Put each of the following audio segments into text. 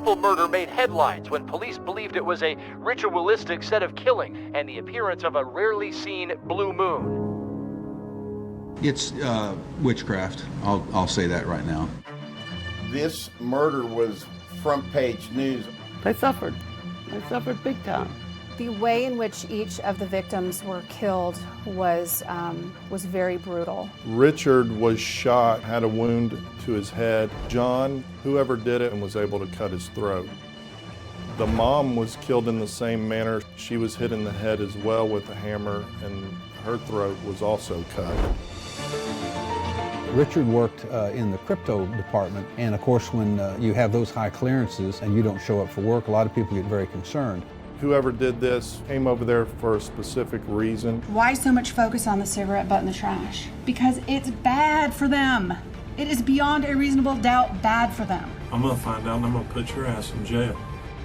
triple murder made headlines when police believed it was a ritualistic set of killing and the appearance of a rarely seen blue moon. It's witchcraft. I'll say that right now. This murder was front page news. They suffered big time. The way in which each of the victims were killed was very brutal. Richard was shot, had a wound to his head. John, whoever did it, was able to cut his throat. The mom was killed in the same manner. She was hit in the head as well with a hammer, and her throat was also cut. Richard worked in the crypto department, and of course when you have those high clearances and you don't show up for work, a lot of people get very concerned. Whoever did this came over there for a specific reason. Why so much focus on the cigarette butt in the trash? Because it's bad for them. It is beyond a reasonable doubt bad for them. I'm gonna find out and I'm gonna put your ass in jail.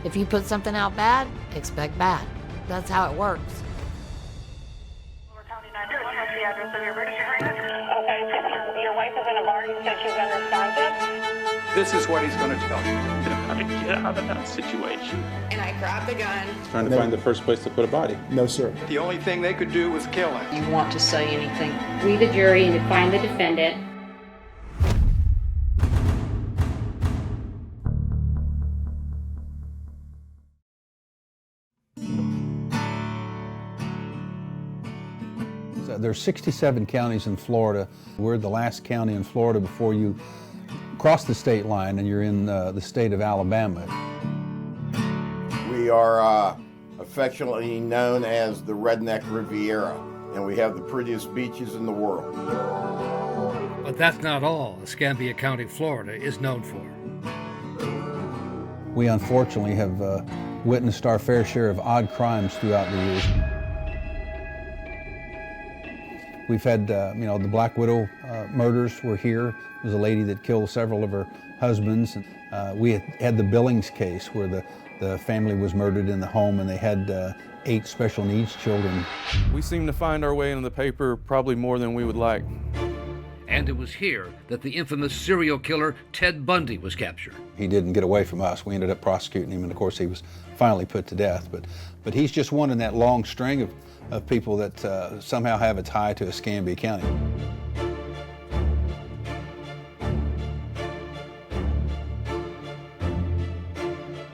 If you put something out bad, expect bad. That's how it works. What's the address of your emergency agreement? Okay, your wife is in a bar. You said she's unresponsive. This is what he's going to tell you. How to get out of that situation. And I grabbed the gun. Trying to find the first place to put a body. No, sir. The only thing they could do was kill him. You want to say anything? We, the jury, and to find the defendant. There's 67 counties in Florida. We're the last county in Florida before you cross the state line and you're in the state of Alabama. We are affectionately known as the Redneck Riviera, and we have the prettiest beaches in the world. But that's not all Escambia County, Florida is known for. We unfortunately have witnessed our fair share of odd crimes throughout the years. We've had, the Black Widow murders were here. There was a lady that killed several of her husbands. We had the Billings case where the family was murdered in the home and they had 8 special needs children. We seem to find our way into the paper probably more than we would like. And it was here that the infamous serial killer Ted Bundy was captured. He didn't get away from us. We ended up prosecuting him, and of course he was finally put to death. But he's just one in that long string of people that somehow have a tie to Escambia County.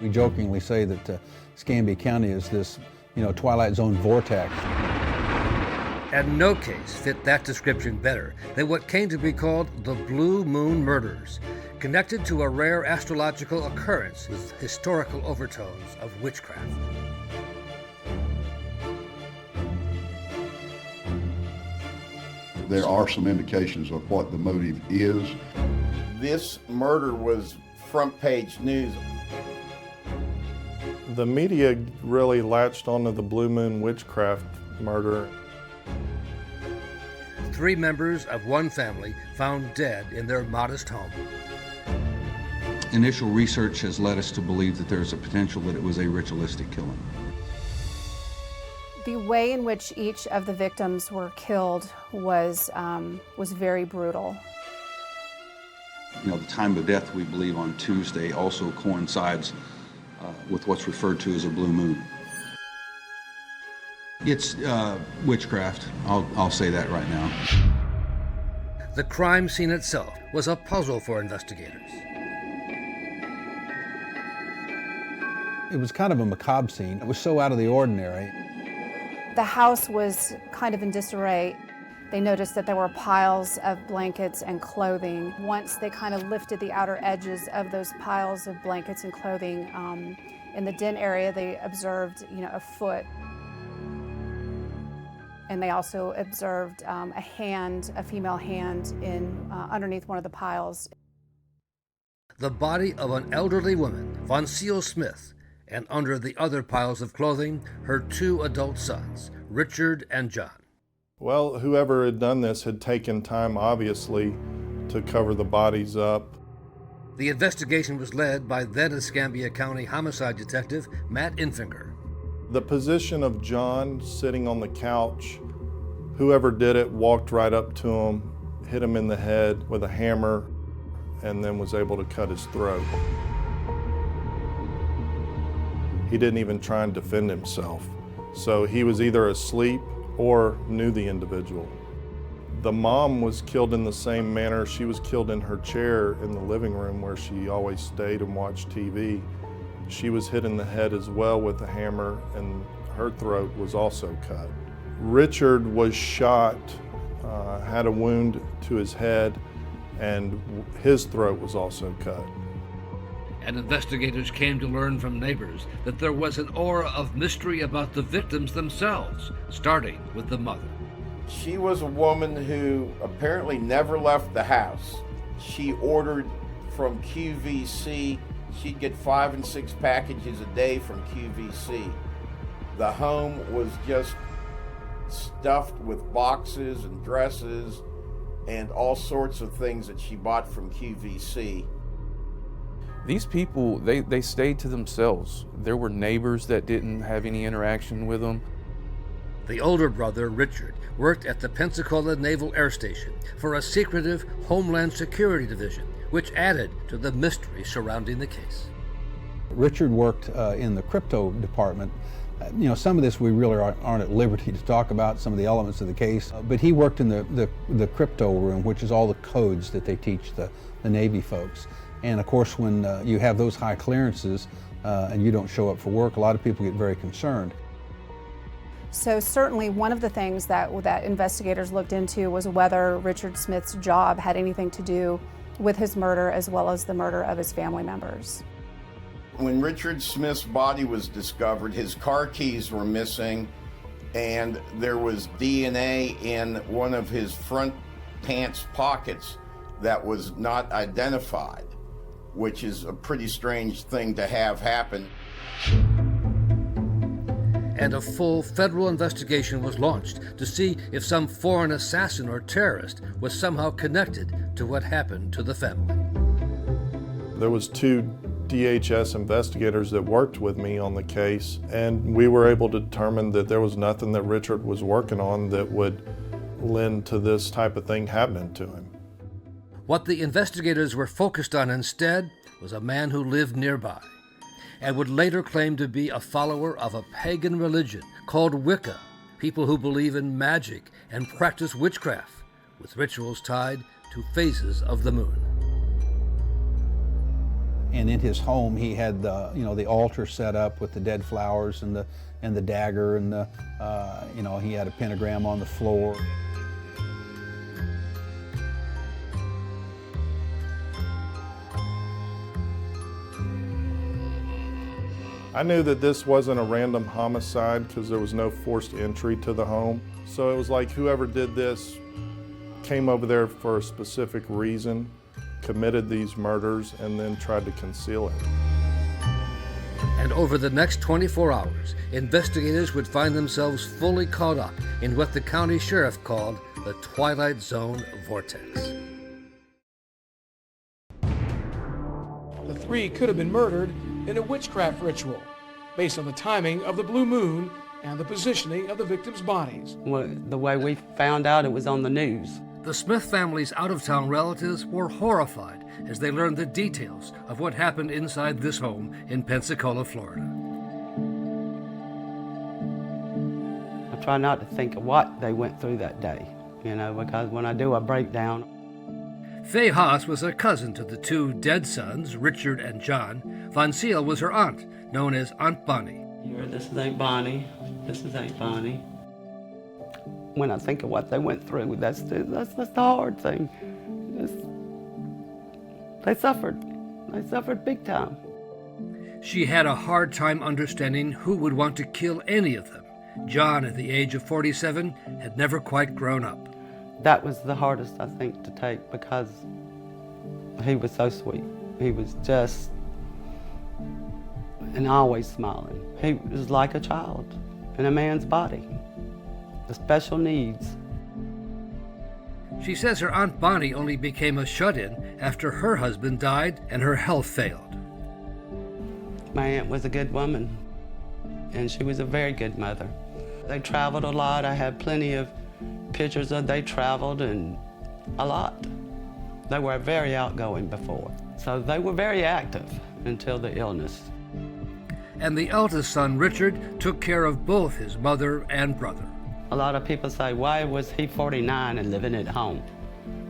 We jokingly say that Escambia County is this, Twilight Zone vortex. And no case fit that description better than what came to be called the Blue Moon Murders, connected to a rare astrological occurrence with historical overtones of witchcraft. There are some indications of what the motive is. This murder was front page news. The media really latched onto the Blue Moon witchcraft murder. 3 members of one family found dead in their modest home. Initial research has led us to believe that there's a potential that it was a ritualistic killing. The way in which each of the victims were killed was very brutal. The time of death, we believe, on Tuesday also coincides with what's referred to as a blue moon. It's witchcraft. I'll say that right now. The crime scene itself was a puzzle for investigators. It was kind of a macabre scene. It was so out of the ordinary. The house was kind of in disarray. They noticed that there were piles of blankets and clothing. Once they kind of lifted the outer edges of those piles of blankets and clothing, in the den area, they observed, a foot. And they also observed a female hand underneath one of the piles. The body of an elderly woman, Von Seal Smith, and under the other piles of clothing, her 2 adult sons, Richard and John. Well, whoever had done this had taken time, obviously, to cover the bodies up. The investigation was led by then Escambia County homicide detective Matt Infinger. The position of John sitting on the couch, whoever did it walked right up to him, hit him in the head with a hammer, and then was able to cut his throat. He didn't even try and defend himself. So he was either asleep or knew the individual. The mom was killed in the same manner. She was killed in her chair in the living room where she always stayed and watched TV. She was hit in the head as well with a hammer, and her throat was also cut. Richard was shot, had a wound to his head, and his throat was also cut. And investigators came to learn from neighbors that there was an aura of mystery about the victims themselves, starting with the mother. She was a woman who apparently never left the house. She ordered from QVC. She'd get 5 and 6 packages a day from QVC. The home was just stuffed with boxes and dresses and all sorts of things that she bought from QVC. These people, they stayed to themselves. There were neighbors that didn't have any interaction with them. The older brother, Richard, worked at the Pensacola Naval Air Station for a secretive Homeland Security division, which added to the mystery surrounding the case. Richard worked in the crypto department. You know, some of this we really aren't at liberty to talk about, some of the elements of the case, but he worked in the crypto room, which is all the codes that they teach the Navy folks. And of course, when you have those high clearances and you don't show up for work, a lot of people get very concerned. So certainly one of the things that investigators looked into was whether Richard Smith's job had anything to do with his murder as well as the murder of his family members. When Richard Smith's body was discovered, his car keys were missing, and there was DNA in one of his front pants pockets that was not identified, which is a pretty strange thing to have happen. And a full federal investigation was launched to see if some foreign assassin or terrorist was somehow connected to what happened to the family. There was 2 DHS investigators that worked with me on the case, and we were able to determine that there was nothing that Richard was working on that would lend to this type of thing happening to him. What the investigators were focused on instead was a man who lived nearby and would later claim to be a follower of a pagan religion called Wicca, people who believe in magic and practice witchcraft, with rituals tied to phases of the moon. And in his home, he had the altar set up with the dead flowers and the dagger, and he had a pentagram on the floor. I knew that this wasn't a random homicide because there was no forced entry to the home. So it was like whoever did this came over there for a specific reason, committed these murders, and then tried to conceal it. And over the next 24 hours, investigators would find themselves fully caught up in what the county sheriff called the Twilight Zone vortex. The 3 could have been murdered in a witchcraft ritual, based on the timing of the blue moon and the positioning of the victims' bodies. Well, the way we found out, it was on the news. The Smith family's out-of-town relatives were horrified as they learned the details of what happened inside this home in Pensacola, Florida. I try not to think of what they went through that day, because when I do, I break down. Faye Haas was a cousin to the 2 dead sons, Richard and John. Von Seal was her aunt, known as Aunt Bonnie. This is Aunt Bonnie. This is Aunt Bonnie. When I think of what they went through, that's the hard thing. They suffered. They suffered big time. She had a hard time understanding who would want to kill any of them. John, at the age of 47, had never quite grown up. That was the hardest, I think, to take because he was so sweet. He was just, and always smiling. He was like a child in a man's body, the special needs. She says her Aunt Bonnie only became a shut-in after her husband died and her health failed. My aunt was a good woman, and she was a very good mother. They traveled a lot. I had plenty of pictures of they traveled, and a lot. They were very outgoing before, so they were very active until the illness. and the eldest son, Richard, took care of both his mother and brother. A lot of people say, why was he 49 and living at home?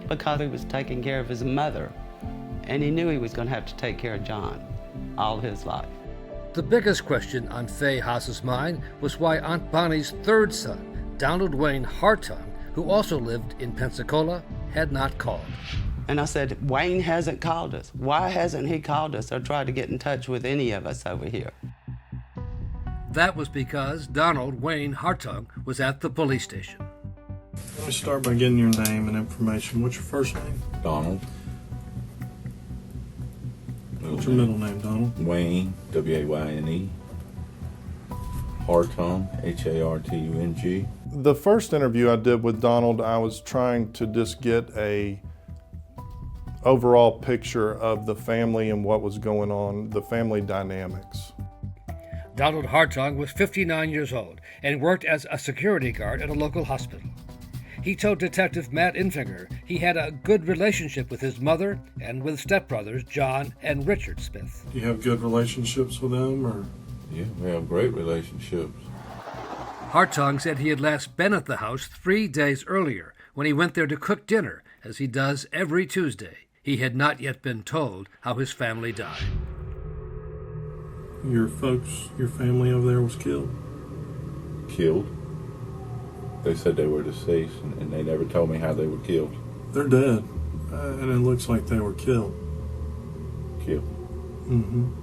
Because he was taking care of his mother, and he knew he was going to have to take care of John all his life. The biggest question on Fay Haas's mind was why Aunt Bonnie's third son, Donald Wayne Hartung, who also lived in Pensacola, had not called. And I said, Wayne hasn't called us. Why hasn't he called us or tried to get in touch with any of us over here? That was because Donald Wayne Hartung was at the police station. Let me start by getting your name and information. What's your first name? Donald. What's your middle name, Donald? Wayne, W-A-Y-N-E. Hartung, H-A-R-T-U-N-G. The first interview I did with Donald, I was trying to just get a overall picture of the family and what was going on, the family dynamics. Donald Hartung was 59 years old and worked as a security guard at a local hospital. He told Detective Matt Infinger he had a good relationship with his mother and with stepbrothers John and Richard Smith. Do you have good relationships with them, or? Yeah, we have great relationships. Hartung said he had last been at the house 3 days earlier when he went there to cook dinner, as he does every Tuesday. He had not yet been told how his family died. Your folks, your family over there was killed? Killed? They said they were deceased, and they never told me how they were killed. They're dead, and it looks like they were killed. Killed? Mm-hmm.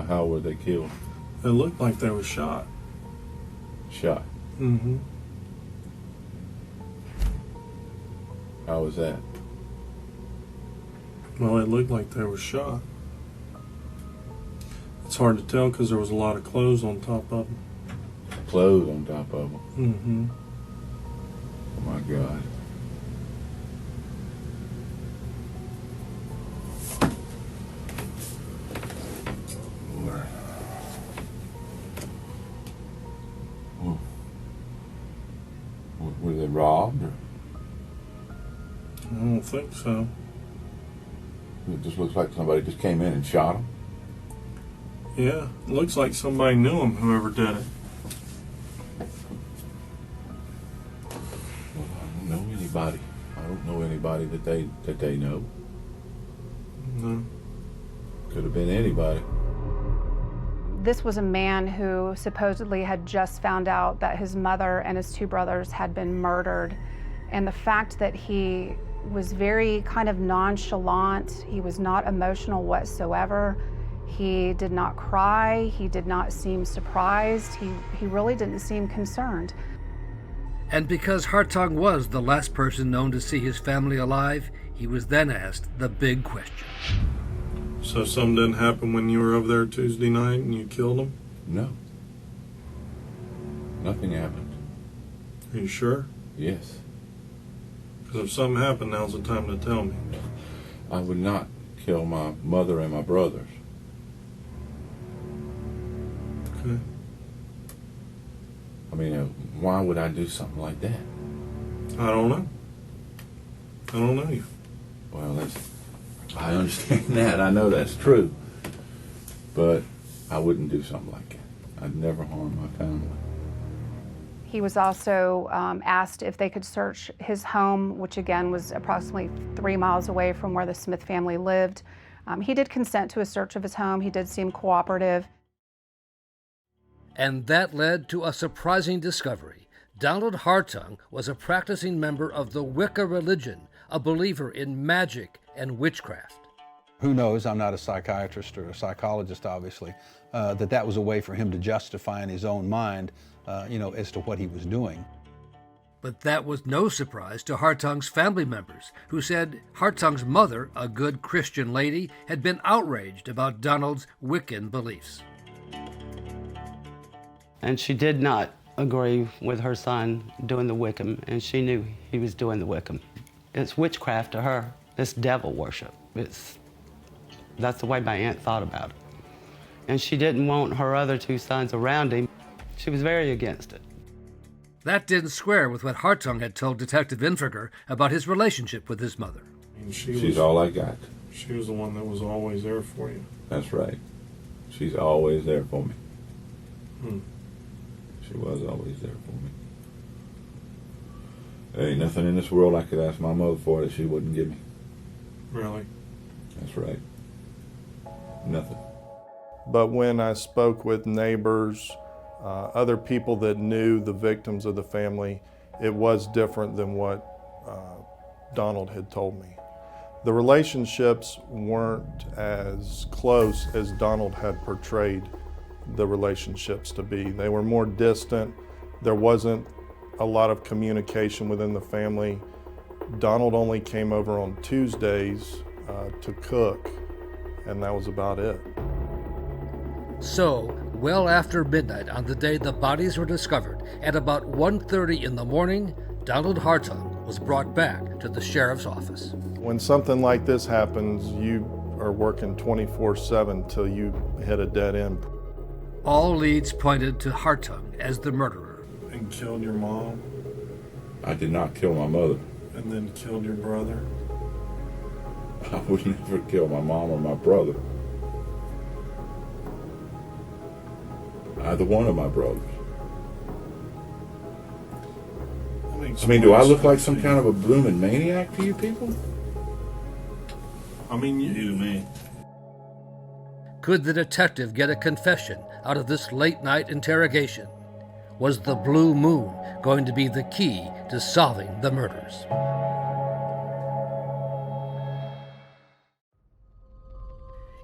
How were they killed? It looked like they were shot. Shot? Mm-hmm. How was that? Well, it looked like they were shot. It's hard to tell because there was a lot of clothes on top of them. Clothes on top of them? Mm-hmm. Oh my God. Were they robbed? Or? I don't think so. It just looks like somebody just came in and shot them. Yeah, it looks like somebody knew him, whoever did it. Well, I don't know anybody. I don't know anybody that they know. No. Could have been anybody. This was a man who supposedly had just found out that his mother and his two brothers had been murdered. And the fact that he was very kind of nonchalant, he was not emotional whatsoever. He did not cry, he did not seem surprised, he really didn't seem concerned. And because Hartung was the last person known to see his family alive, he was then asked the big question. So something didn't happen when you were over there Tuesday night and you killed him? No. Nothing happened. Are you sure? Yes. Because if something happened, now's the time to tell me. I would not kill my mother and my brothers. Okay. I mean, why would I do something like that? I don't know. I don't know you. Well, I understand that. I know that's true. But I wouldn't do something like that. I'd never harm my family. He was also asked if they could search his home, which again was approximately 3 miles away from where the Smith family lived. He did consent to a search of his home. He did seem cooperative. And that led to a surprising discovery. Donald Hartung was a practicing member of the Wicca religion, a believer in magic and witchcraft. Who knows, I'm not a psychiatrist or a psychologist, obviously, that was a way for him to justify in his own mind, as to what he was doing. But that was no surprise to Hartung's family members, who said Hartung's mother, a good Christian lady, had been outraged about Donald's Wiccan beliefs. And she did not agree with her son doing the Wiccan, and she knew he was doing the Wiccan. It's witchcraft to her. It's devil worship. That's the way my aunt thought about it. And she didn't want her other two sons around him. She was very against it. That didn't square with what Hartung had told Detective Infiger about his relationship with his mother. She's all I got. She was the one that was always there for you. That's right. She's always there for me. She was always there for me. There ain't nothing in this world I could ask my mother for that she wouldn't give me. Really? That's right. Nothing. But when I spoke with neighbors, other people that knew the victims of the family, it was different than what Donald had told me. The relationships weren't as close as Donald had portrayed the relationships to be. They were more distant. There wasn't a lot of communication within the family. Donald only came over on Tuesdays to cook, and that was about it. So, well after midnight on the day the bodies were discovered, at about 1:30 in the morning, Donald Hartung was brought back to the sheriff's office. When something like this happens, you are working 24/7 till you hit a dead end. All leads pointed to Hartung as the murderer. And killed your mom? I did not kill my mother. And then killed your brother? I would never kill my mom or my brother. Either one of my brothers. I mean, do I look like some kind of a blooming maniac to you people? I mean, you me. Could the detective get a confession out of this late-night interrogation? Was the blue moon going to be the key to solving the murders?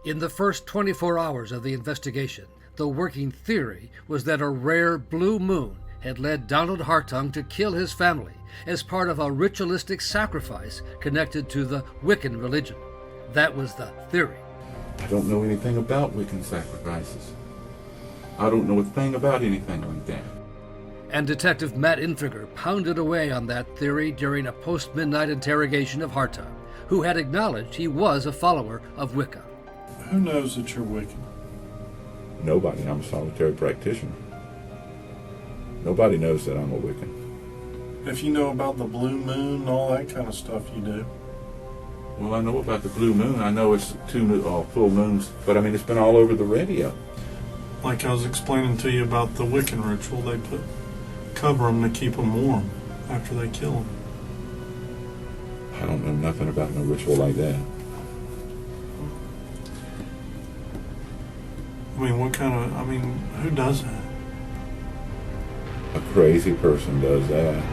In the first 24 hours of the investigation, the working theory was that a rare blue moon had led Donald Hartung to kill his family as part of a ritualistic sacrifice connected to the Wiccan religion. That was the theory. I don't know anything about Wiccan sacrifices. I don't know a thing about anything like that. And Detective Matt Infiger pounded away on that theory during a post-midnight interrogation of Hartung, who had acknowledged he was a follower of Wicca. Who knows that you're Wiccan? Nobody. I'm a solitary practitioner. Nobody knows that I'm a Wiccan. If you know about the blue moon and all that kind of stuff, you do. Well, I know about the blue moon. I know it's two full moons, but I mean, it's been all over the radio. Like I was explaining to you about the Wiccan ritual, they cover them to keep them warm after they kill them. I don't know nothing about no ritual like that. I mean, who does that? A crazy person does that.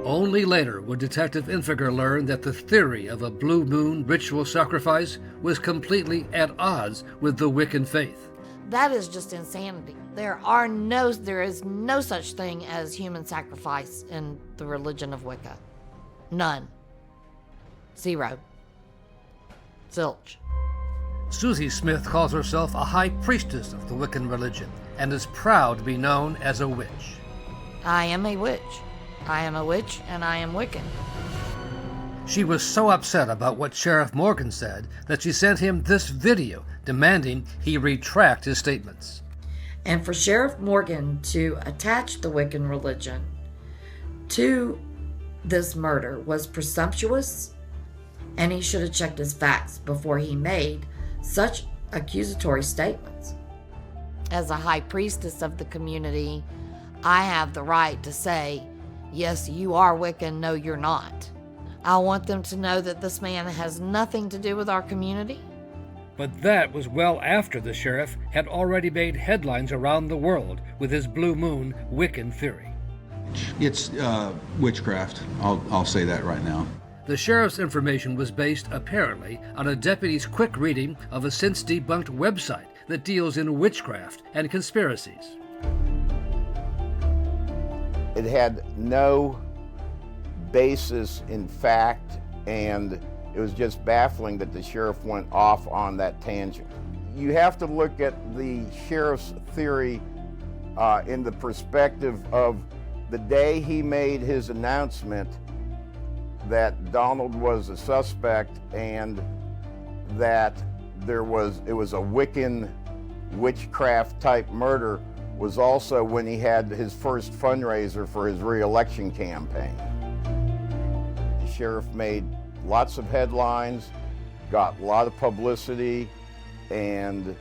Only later would Detective Infiger learn that the theory of a blue moon ritual sacrifice was completely at odds with the Wiccan faith. That is just insanity. There is no such thing as human sacrifice in the religion of Wicca. None. Zero. Zilch. Susie Smith calls herself a high priestess of the Wiccan religion and is proud to be known as a witch. I am a witch. I am a witch and I am Wiccan. She was so upset about what Sheriff Morgan said that she sent him this video demanding he retract his statements. And for Sheriff Morgan to attach the Wiccan religion to this murder was presumptuous, and he should have checked his facts before he made such accusatory statements. As a high priestess of the community, I have the right to say, yes, you are Wiccan, no, you're not. I want them to know that this man has nothing to do with our community. But that was well after the sheriff had already made headlines around the world with his blue moon Wiccan theory. It's witchcraft. I'll say that right now. The sheriff's information was based, apparently, on a deputy's quick reading of a since-debunked website that deals in witchcraft and conspiracies. It had no basis in fact, and it was just baffling that the sheriff went off on that tangent. You have to look at the sheriff's theory in the perspective of the day he made his announcement that Donald was a suspect and that it was a Wiccan witchcraft type murder was also when he had his first fundraiser for his re-election campaign. The sheriff made lots of headlines, got a lot of publicity, and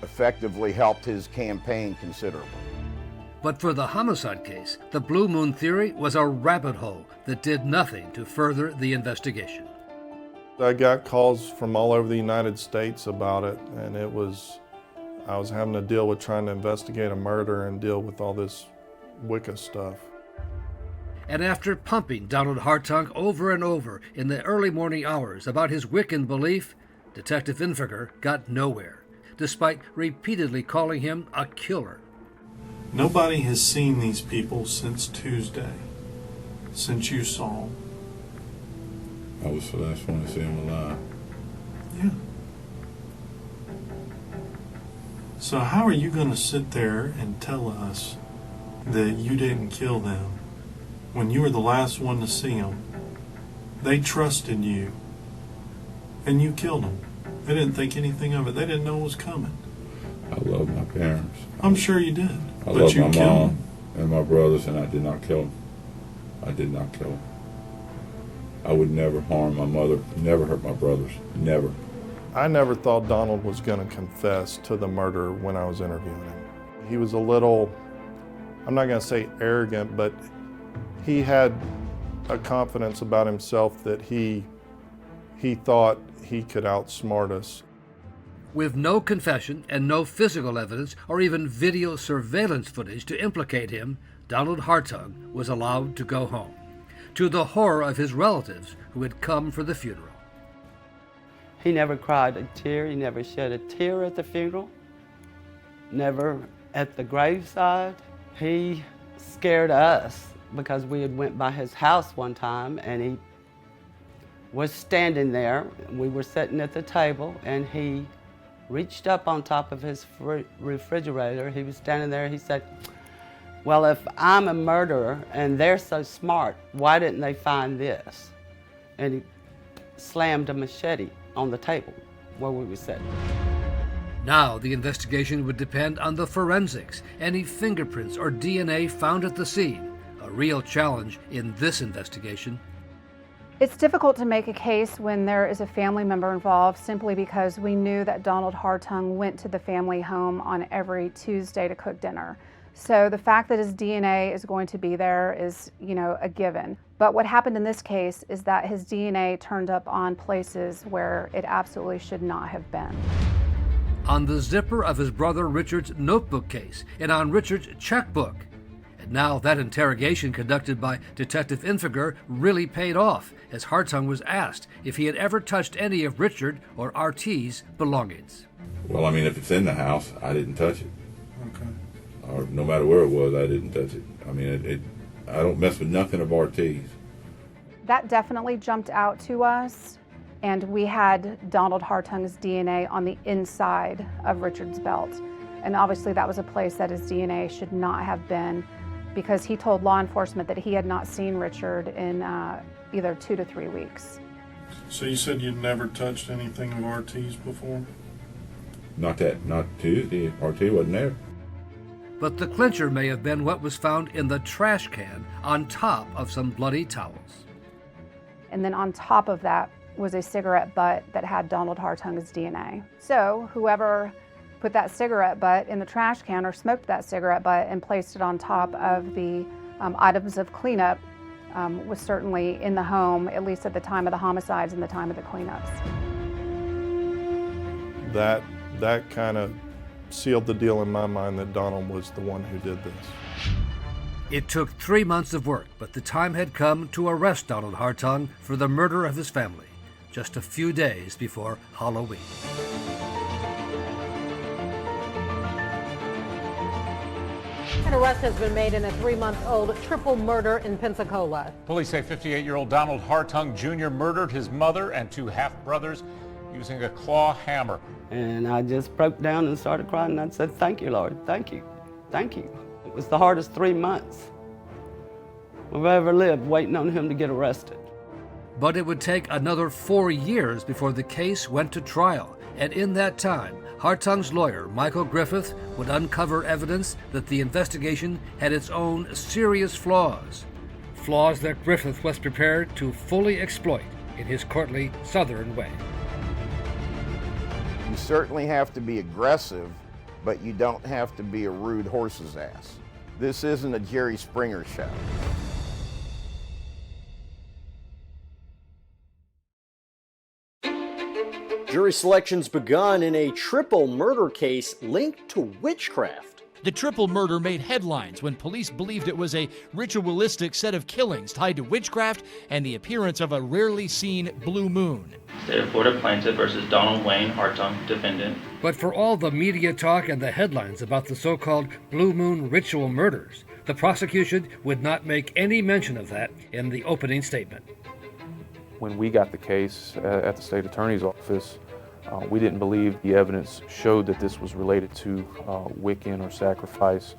effectively helped his campaign considerably. But for the homicide case, the Blue Moon theory was a rabbit hole that did nothing to further the investigation. I got calls from all over the United States about it, and I was having to deal with trying to investigate a murder and deal with all this Wicca stuff. And after pumping Donald Hartung over and over in the early morning hours about his Wiccan belief, Detective Infiger got nowhere, despite repeatedly calling him a killer. Nobody has seen these people since Tuesday, since you saw them. I was the last one to see him alive. Yeah. So how are you going to sit there and tell us that you didn't kill them when you were the last one to see them? They trusted you, and you killed them. They didn't think anything of it. They didn't know it was coming. I love my parents. I'm sure you did. I but love you my killed mom them. and my brothers, and I did not kill them. I did not kill them. I would never harm my mother, never hurt my brothers, never. I never thought Donald was going to confess to the murder when I was interviewing him. He was a little, I'm not going to say arrogant, but he had a confidence about himself that he thought he could outsmart us. With no confession and no physical evidence or even video surveillance footage to implicate him, Donald Hartung was allowed to go home, to the horror of his relatives who had come for the funeral. He never cried a tear. He never shed a tear at the funeral, never at the graveside. He scared us because we had went by his house one time and he was standing there. We were sitting at the table and he reached up on top of his refrigerator. He was standing there. He said, "Well, if I'm a murderer and they're so smart, why didn't they find this?" And he slammed a machete on the table where we were sitting. Now the investigation would depend on the forensics, any fingerprints or DNA found at the scene, a real challenge in this investigation. It's difficult to make a case when there is a family member involved simply because we knew that Donald Hartung went to the family home on every Tuesday to cook dinner. So the fact that his DNA is going to be there is, a given. But what happened in this case is that his DNA turned up on places where it absolutely should not have been. On the zipper of his brother Richard's notebook case and on Richard's checkbook. And now that interrogation conducted by Detective Infiger really paid off, as Hartung was asked if he had ever touched any of Richard or RT's belongings. Well, I mean, if it's in the house, I didn't touch it. Okay. Or no matter where it was, I didn't touch it. I mean, I don't mess with nothing of RT's. That definitely jumped out to us, and we had Donald Hartung's DNA on the inside of Richard's belt. And obviously that was a place that his DNA should not have been, because he told law enforcement that he had not seen Richard in either 2 to 3 weeks. So you said you'd never touched anything of RT's before? Not Tuesday. RT wasn't there. But the clincher may have been what was found in the trash can on top of some bloody towels. And then on top of that was a cigarette butt that had Donald Hartung's DNA. So whoever put that cigarette butt in the trash can or smoked that cigarette butt and placed it on top of the items of cleanup was certainly in the home, at least at the time of the homicides and the time of the cleanups. That kind of sealed the deal in my mind that Donald was the one who did this. It took 3 months of work, but the time had come to arrest Donald Hartung for the murder of his family, just a few days before Halloween. An arrest has been made in a 3-month-old triple murder in Pensacola. Police say 58-year-old Donald Hartung Jr. murdered his mother and 2 half-brothers using a claw hammer. And I just broke down and started crying, and I said, "Thank you, Lord, thank you, thank you." It was the hardest 3 months I've ever lived, waiting on him to get arrested. But it would take another 4 years before the case went to trial, and in that time, Hartung's lawyer, Michael Griffith, would uncover evidence that the investigation had its own serious flaws. flaws that Griffith was prepared to fully exploit in his courtly Southern way. You certainly have to be aggressive, but you don't have to be a rude horse's ass. This isn't a Jerry Springer show. Jury selection's begun in a triple murder case linked to witchcraft. The triple murder made headlines when police believed it was a ritualistic set of killings tied to witchcraft and the appearance of a rarely seen blue moon. State of Florida plaintiff versus Donald Wayne Hartung, defendant. But for all the media talk and the headlines about the so-called Blue Moon ritual murders, the prosecution would not make any mention of that in the opening statement. When we got the case at the state attorney's office, we didn't believe the evidence showed that this was related to Wiccan or sacrifice.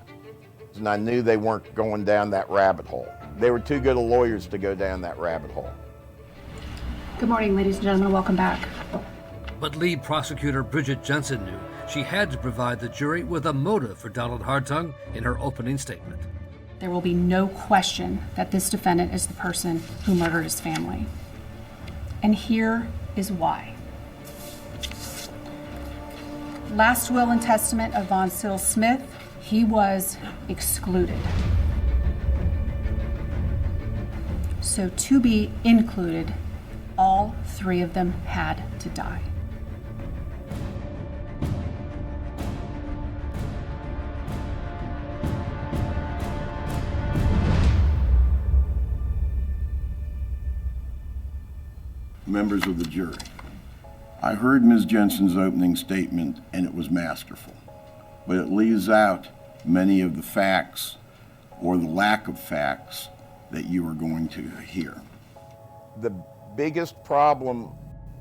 And I knew they weren't going down that rabbit hole. They were too good of lawyers to go down that rabbit hole. Good morning, ladies and gentlemen. Welcome back. But lead prosecutor Bridget Jensen knew she had to provide the jury with a motive for Donald Hartung in her opening statement. There will be no question that this defendant is the person who murdered his family. And here is why. Last will and testament of Von Sill Smith, he was excluded. So to be included, all three of them had to die. Members of the jury, I heard Ms. Jensen's opening statement and it was masterful, but it leaves out many of the facts or the lack of facts that you are going to hear. The biggest problem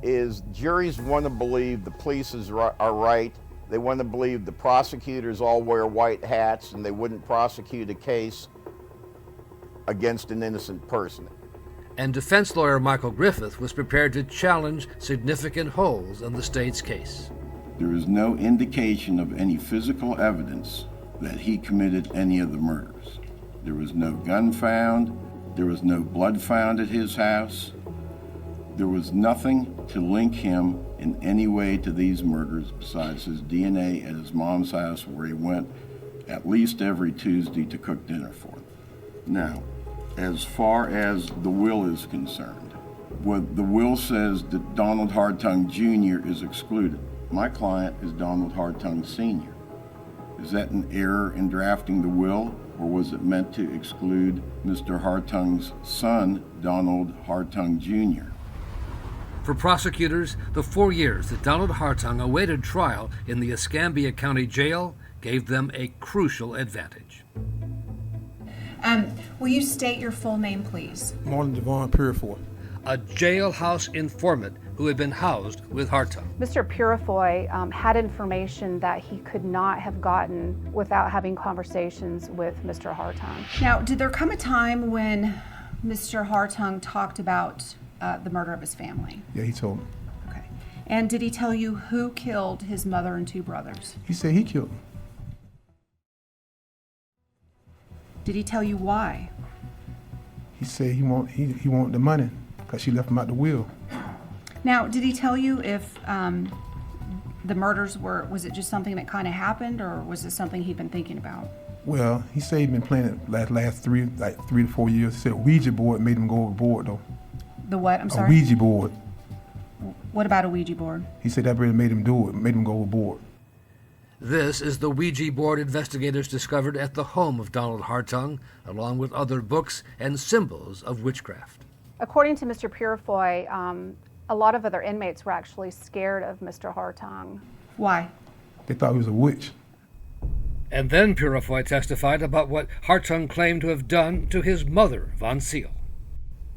is juries want to believe the police are right. They want to believe the prosecutors all wear white hats and they wouldn't prosecute a case against an innocent person. And defense lawyer Michael Griffith was prepared to challenge significant holes in the state's case. There is no indication of any physical evidence that he committed any of the murders. There was no gun found. There was no blood found at his house. There was nothing to link him in any way to these murders besides his DNA at his mom's house, where he went at least every Tuesday to cook dinner for them. Now, as far as the will is concerned, what the will says that Donald Hartung Jr. is excluded. My client is Donald Hartung Sr. Is that an error in drafting the will, or was it meant to exclude Mr. Hartung's son, Donald Hartung Jr.? For prosecutors, the 4 years that Donald Hartung awaited trial in the Escambia County Jail gave them a crucial advantage. Will you state your full name, please? Marlon Devon Purifoy. A jailhouse informant who had been housed with Hartung. Mr. Purifoy had information that he could not have gotten without having conversations with Mr. Hartung. Now, did there come a time when Mr. Hartung talked about the murder of his family? Yeah, he told me. Okay. And did he tell you who killed his mother and two brothers? He said he killed them. Did he tell you why? He said he wanted the money because she left him out the will. Now, did he tell you if the murders was it just something that kind of happened, or was it something he'd been thinking about? Well, he said he'd been playing it last 3 to 4 years. He said a Ouija board made him go overboard, though. The what? I'm sorry? A Ouija board. What about a Ouija board? He said that really made him do it, made him go overboard. This is the Ouija board investigators discovered at the home of Donald Hartung, along with other books and symbols of witchcraft. According to Mr. Purifoy, a lot of other inmates were actually scared of Mr. Hartung. Why? They thought he was a witch. And then Purifoy testified about what Hartung claimed to have done to his mother, Von Sill.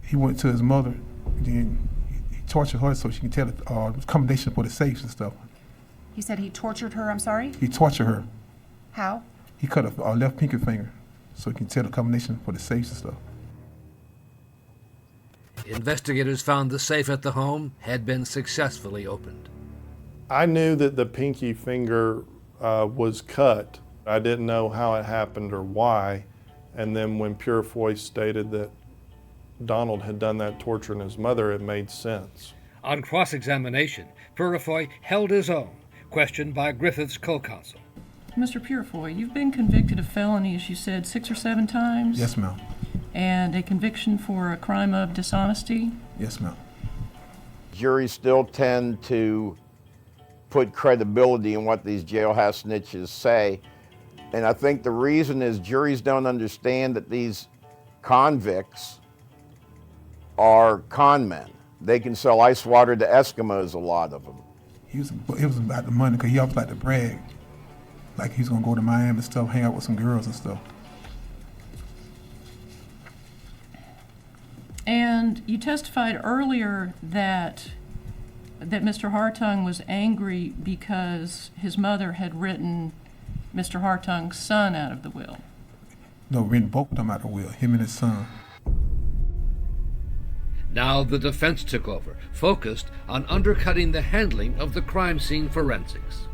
He went to his mother, and then he tortured her so she can tell the combination for the safes and stuff. He said he tortured her, I'm sorry? He tortured her. How? He cut her left pinky finger so he can tell the combination for the safes and stuff. Investigators found the safe at the home had been successfully opened. I knew that the pinky finger was cut. I didn't know how it happened or why. And then when Purifoy stated that Donald had done that torturing his mother, it made sense. On cross-examination, Purifoy held his own, questioned by Griffith's co-counsel. Mr. Purifoy, you've been convicted of felony, as you said, 6 or 7 times? Yes, ma'am. And a conviction for a crime of dishonesty? Yes, ma'am. Juries still tend to put credibility in what these jailhouse snitches say. And I think the reason is juries don't understand that these convicts are con men. They can sell ice water to Eskimos, a lot of them. It was about the money, because he always liked to brag. Like he's gonna go to Miami and stuff, hang out with some girls and stuff. And you testified earlier that Mr. Hartung was angry because his mother had written Mr. Hartung's son out of the will. No, written both of them out of the will, him and his son. Now the defense took over, focused on undercutting the handling of the crime scene forensics.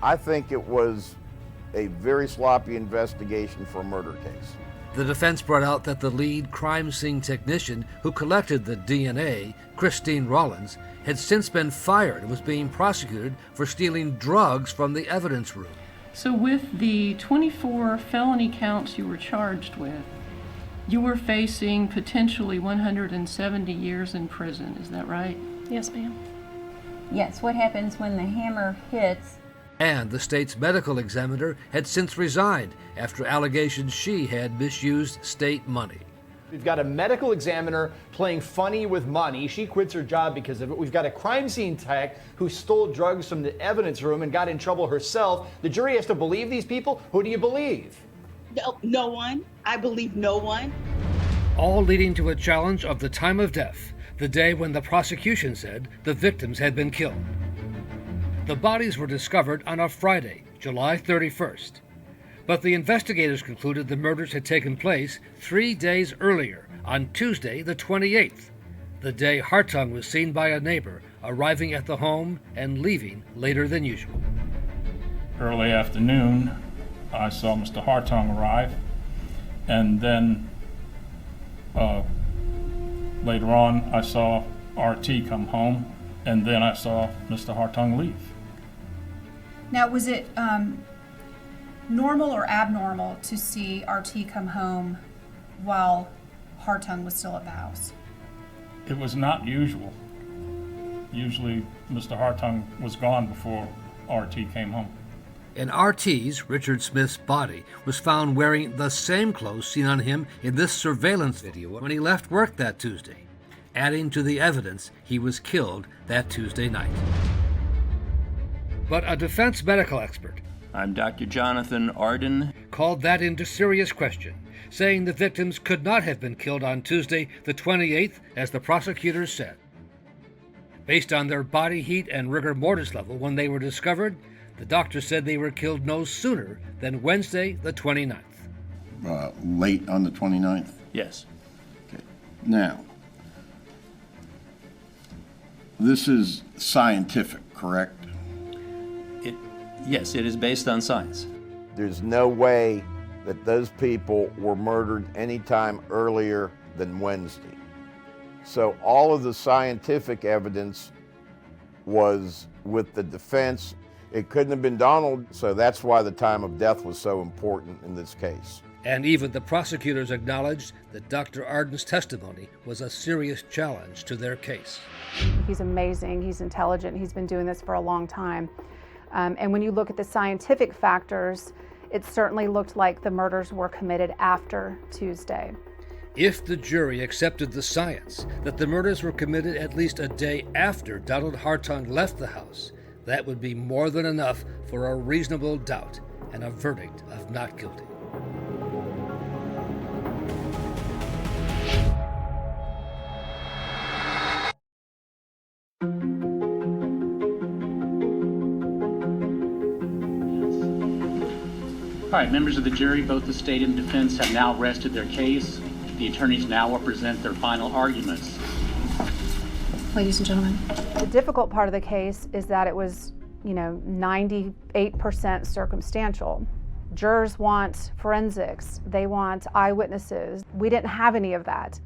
I think it was a very sloppy investigation for a murder case. The defense brought out that the lead crime scene technician who collected the DNA, Christine Rollins, had since been fired and was being prosecuted for stealing drugs from the evidence room. So with the 24 felony counts you were charged with, you were facing potentially 170 years in prison, is that right? Yes, ma'am. Yes, what happens when the hammer hits? And the state's medical examiner had since resigned after allegations she had misused state money. We've got a medical examiner playing funny with money. She quits her job because of it. We've got a crime scene tech who stole drugs from the evidence room and got in trouble herself. The jury has to believe these people. Who do you believe? No one. I believe no one. All leading to a challenge of the time of death, the day when the prosecution said the victims had been killed. The bodies were discovered on a Friday, July 31st. But the investigators concluded the murders had taken place 3 days earlier, on Tuesday the 28th, the day Hartung was seen by a neighbor arriving at the home and leaving later than usual. Early afternoon, I saw Mr. Hartung arrive, and then later on I saw RT come home, and then I saw Mr. Hartung leave. Now, was it normal or abnormal to see RT come home while Hartung was still at the house? It was not usual. Usually Mr. Hartung was gone before RT came home. And RT's, Richard Smith's, body was found wearing the same clothes seen on him in this surveillance video when he left work that Tuesday, adding to the evidence he was killed that Tuesday night. But a defense medical expert, I'm Dr. Jonathan Arden, called that into serious question, saying the victims could not have been killed on Tuesday the 28th, as the prosecutors said. Based on their body heat and rigor mortis level when they were discovered, the doctor said they were killed no sooner than Wednesday the 29th. Late on the 29th? Yes. Okay. Now, this is scientific, correct? Yes, it is based on science. There's no way that those people were murdered any time earlier than Wednesday. So all of the scientific evidence was with the defense. It couldn't have been Donald, so that's why the time of death was so important in this case. And even the prosecutors acknowledged that Dr. Arden's testimony was a serious challenge to their case. He's amazing, he's intelligent, he's been doing this for a long time. And when you look at the scientific factors, it certainly looked like the murders were committed after Tuesday. If the jury accepted the science that the murders were committed at least a day after Donald Hartung left the house, that would be more than enough for a reasonable doubt and a verdict of not guilty. All right, members of the jury, both the state and defense have now rested their case. The attorneys now will present their final arguments. Ladies and gentlemen. The difficult part of the case is that it was, 98% circumstantial. Jurors want forensics. They want eyewitnesses. We didn't have any of that.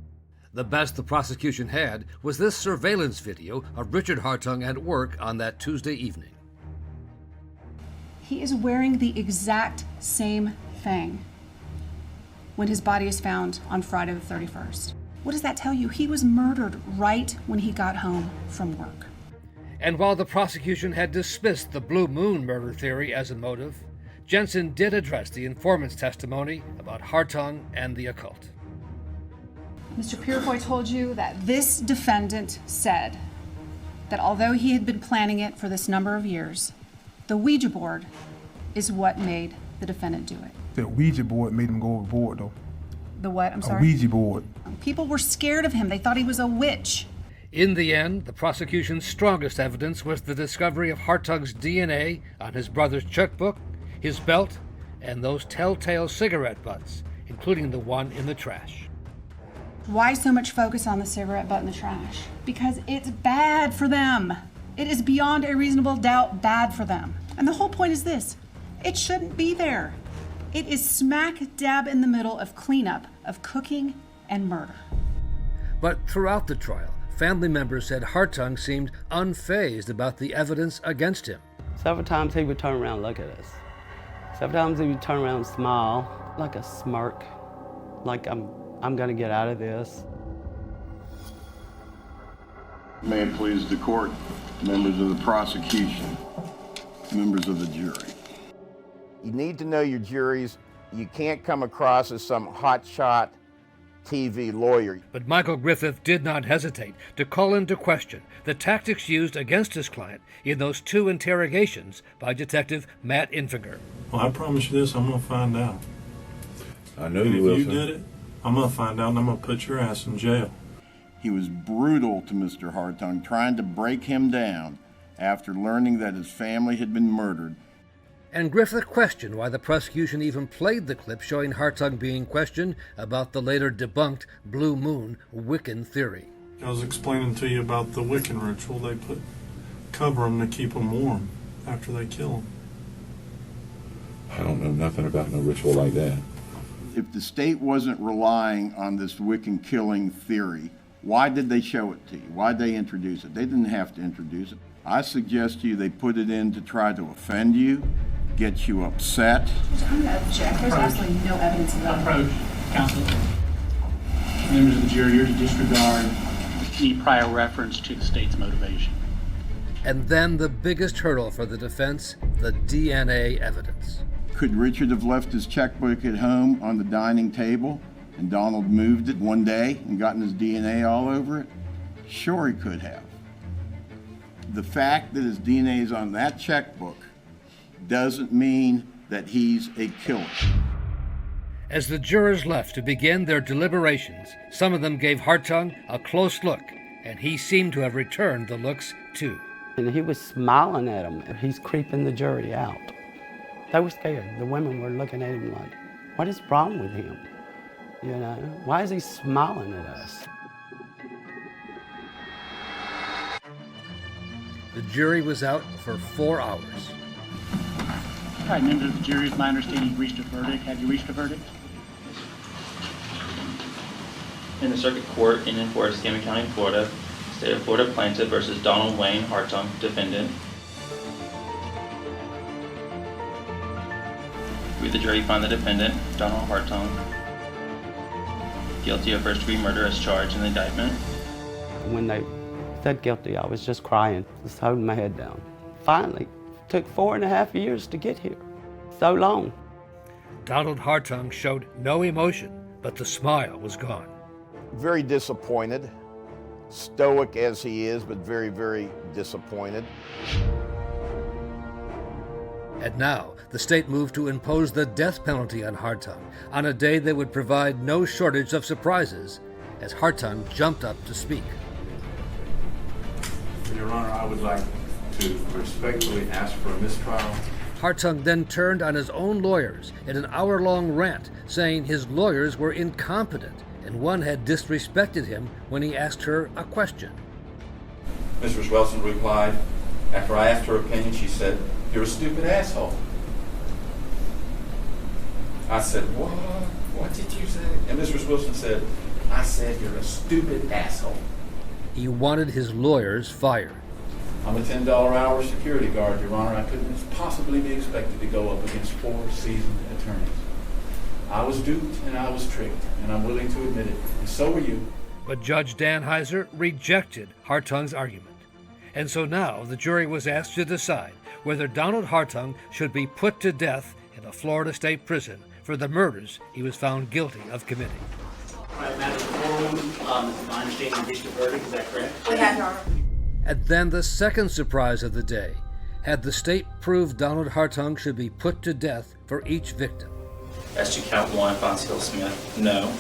The best the prosecution had was this surveillance video of Richard Hartung at work on that Tuesday evening. He is wearing the exact same thing when his body is found on Friday the 31st. What does that tell you? He was murdered right when he got home from work. And while the prosecution had dismissed the Blue Moon murder theory as a motive, Jensen did address the informant's testimony about Hartung and the occult. Mr. Purefoy told you that this defendant said that although he had been planning it for this number of years, the Ouija board is what made the defendant do it. The Ouija board made him go overboard, though. The what? I'm sorry? A Ouija board. People were scared of him. They thought he was a witch. In the end, the prosecution's strongest evidence was the discovery of Hartung's DNA on his brother's checkbook, his belt, and those telltale cigarette butts, including the one in the trash. Why so much focus on the cigarette butt in the trash? Because it's bad for them. It is beyond a reasonable doubt bad for them. And the whole point is this: it shouldn't be there. It is smack dab in the middle of cleanup, of cooking and murder. But throughout the trial, family members said Hartung seemed unfazed about the evidence against him. Several times he would turn around and look at us. Several times he would turn around and smile, like a smirk, like I'm gonna get out of this. May it please the court, members of the prosecution, members of the jury. You need to know your juries. You can't come across as some hotshot TV lawyer. But Michael Griffith did not hesitate to call into question the tactics used against his client in those two interrogations by Detective Matt Infinger. Well, I promise you this, I'm going to find out. I know you will, If you sir. did it, I'm going to find out and I'm going to put your ass in jail. He was brutal to Mr. Hartung, trying to break him down after learning that his family had been murdered. And Griffith questioned why the prosecution even played the clip showing Hartung being questioned about the later debunked Blue Moon Wiccan theory. I was explaining to you about the Wiccan ritual. They cover them to keep them warm after they kill them. I don't know nothing about no ritual like that. If the state wasn't relying on this Wiccan killing theory, why did they show it to you? Why did they introduce it? They didn't have to introduce it. I suggest to you they put it in to try to offend you, get you upset. I'm going to object. There's absolutely no evidence of that. Approach, counsel. Members of the jury, you're to disregard any prior reference to the state's motivation. And then the biggest hurdle for the defense, the DNA evidence. Could Richard have left his checkbook at home on the dining table and Donald moved it one day and gotten his DNA all over it? Sure he could have. The fact that his DNA is on that checkbook doesn't mean that he's a killer. As the jurors left to begin their deliberations, some of them gave Hartung a close look, and he seemed to have returned the looks too. And he was smiling at them. He's creeping the jury out. They were scared. The women were looking at him like, what is wrong with him? You know, why is he smiling at us? The jury was out for 4 hours. All right, members of the jury, it's my understanding you've reached a verdict. Have you reached a verdict? In the Circuit Court in and for Escambia County, Florida, State of Florida plaintiff versus Donald Wayne Hartung, defendant. We, the jury, find the defendant, Donald Hartung, guilty of first-degree murder as charged in the indictment. When they said guilty, I was just crying, just holding my head down. Finally, took 4.5 years to get here. So long. Donald Hartung showed no emotion, but the smile was gone. Very disappointed. Stoic as he is, but very, very disappointed. And now, the state moved to impose the death penalty on Hartung on a day that would provide no shortage of surprises as Hartung jumped up to speak. Your Honor, I would like to respectfully ask for a mistrial. Hartung then turned on his own lawyers in an hour-long rant, saying his lawyers were incompetent and one had disrespected him when he asked her a question. Mrs. Wilson replied, after I asked her opinion, she said, "You're a stupid asshole." I said, what? What did you say? And Mrs. Wilson said, I said you're a stupid asshole. He wanted his lawyers fired. I'm a $10 an hour security guard, Your Honor. I couldn't possibly be expected to go up against 4 seasoned attorneys. I was duped and I was tricked, and I'm willing to admit it, and so were you. But Judge Dan Heiser rejected Hartung's argument. And so now the jury was asked to decide whether Donald Hartung should be put to death in a Florida state prison for the murders he was found guilty of committing. All right, Madam Courtroom, my understanding you reached a verdict, is that correct? We have, Your Honor. And then the second surprise of the day. Had the state proved Donald Hartung should be put to death for each victim? As to count 1, Fonseal Smith, no.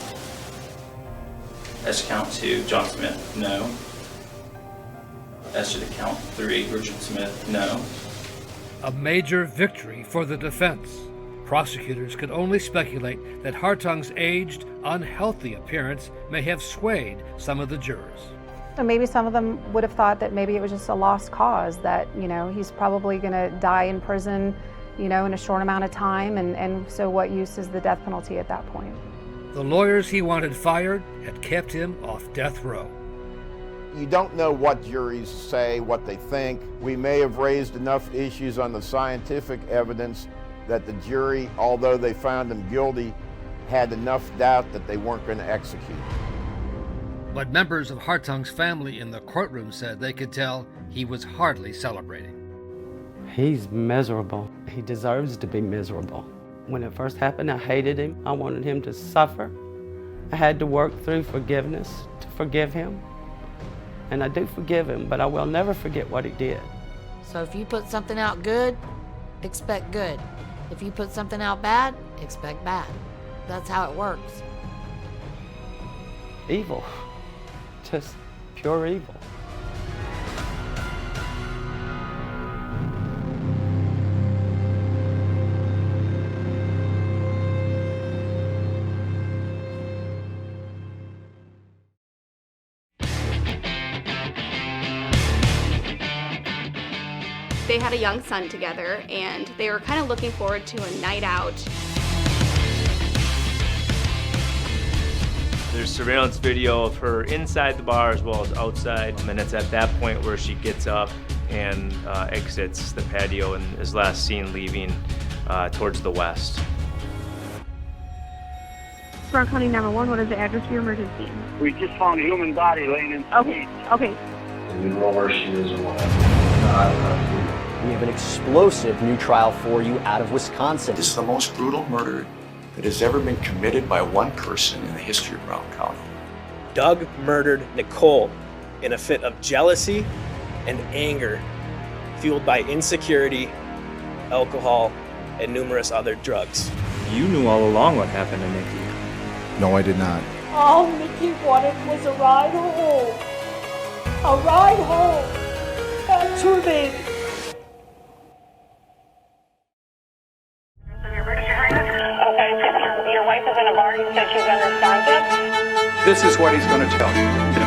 As to count 2, John Smith, no. As to the count 3, Richard Smith, no. A major victory for the defense. Prosecutors could only speculate that Hartung's aged, unhealthy appearance may have swayed some of the jurors. So maybe some of them would have thought that maybe it was just a lost cause, that, he's probably going to die in prison, in a short amount of time, and so what use is the death penalty at that point? The lawyers he wanted fired had kept him off death row. You don't know what juries say, what they think. We may have raised enough issues on the scientific evidence that the jury, although they found him guilty, had enough doubt that they weren't going to execute. But members of Hartung's family in the courtroom said they could tell he was hardly celebrating. He's miserable. He deserves to be miserable. When it first happened, I hated him. I wanted him to suffer. I had to work through forgiveness to forgive him. And I do forgive him, but I will never forget what he did. So if you put something out good, expect good. If you put something out bad, expect bad. That's how it works. Evil. Just pure evil. They had a young son together, and they were kind of looking forward to a night out. There's surveillance video of her inside the bar as well as outside, and it's at that point where she gets up and exits the patio and is last seen leaving towards the west. Brown County 911, what is the address for your emergency? We just found a human body laying in the Okay, okay. We don't know where she is or whatever. We have an explosive new trial for you out of Wisconsin. This is the most brutal murder that has ever been committed by one person in the history of Brown County. Doug murdered Nicole in a fit of jealousy and anger, fueled by insecurity, alcohol, and numerous other drugs. You knew all along what happened to Nikki. No, I did not. All Nikki wanted was a ride home. A ride home. That's her baby. Your wife is in a bar. You said she's unresponsive. This is what he's going to tell you.